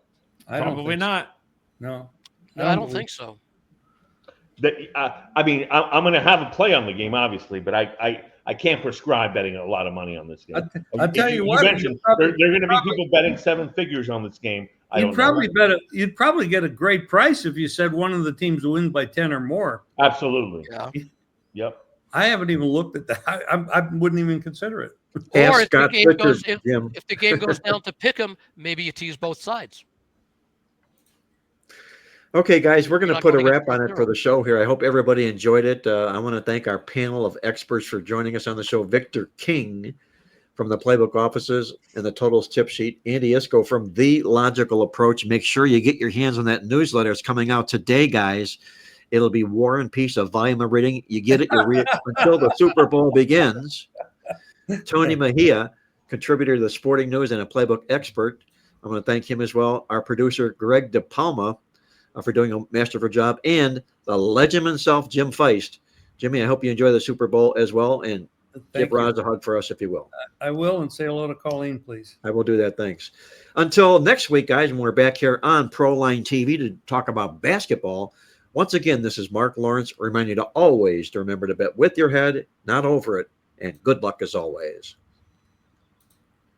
I don't
Probably
think so.
not.
No.
No, I don't think so.
I mean, I'm going to have a play on the game, obviously, but I can't prescribe betting a lot of money on this game.
I'll tell you what.
You mentioned there are going to be people betting 7 figures on this game.
You'd probably get a great price if you said one of the teams will win by 10 or more.
Absolutely.
Yeah.
Yep.
I haven't even looked at that. I wouldn't even consider it.
Or
Ask Scott Fisher, Jim.
if the game goes down to pick 'em, maybe you tease both sides.
Okay, guys, we're going
You're
to
not
put a
gonna get
wrap on it
4-0.
for the show here. I hope everybody enjoyed it. I want to thank our panel of experts for joining us on the show. Victor King from the Playbook Offices and the Totals Tip Sheet. Andy Iskoe from The Logical Approach. Make sure you get your hands on that newsletter. It's coming out today, guys. It'll be War and Peace, a volume of reading. You get it, you read it until the Super Bowl begins. Tony Mejia, contributor to the Sporting News and a Playbook expert. I want to thank him as well. Our producer, Greg DePalma, for doing a masterful job. And the legend himself, Jim Feist. Jimmy, I hope you enjoy the Super Bowl as well. And give Roz a hug for us, if you will.
I will, and say hello to Colleen, please.
I will do that. Thanks. Until next week, guys, when we're back here on Proline TV to talk about basketball. Once again, this is Mark Lawrence. Remind you to always remember to bet with your head, not over it. And good luck as always.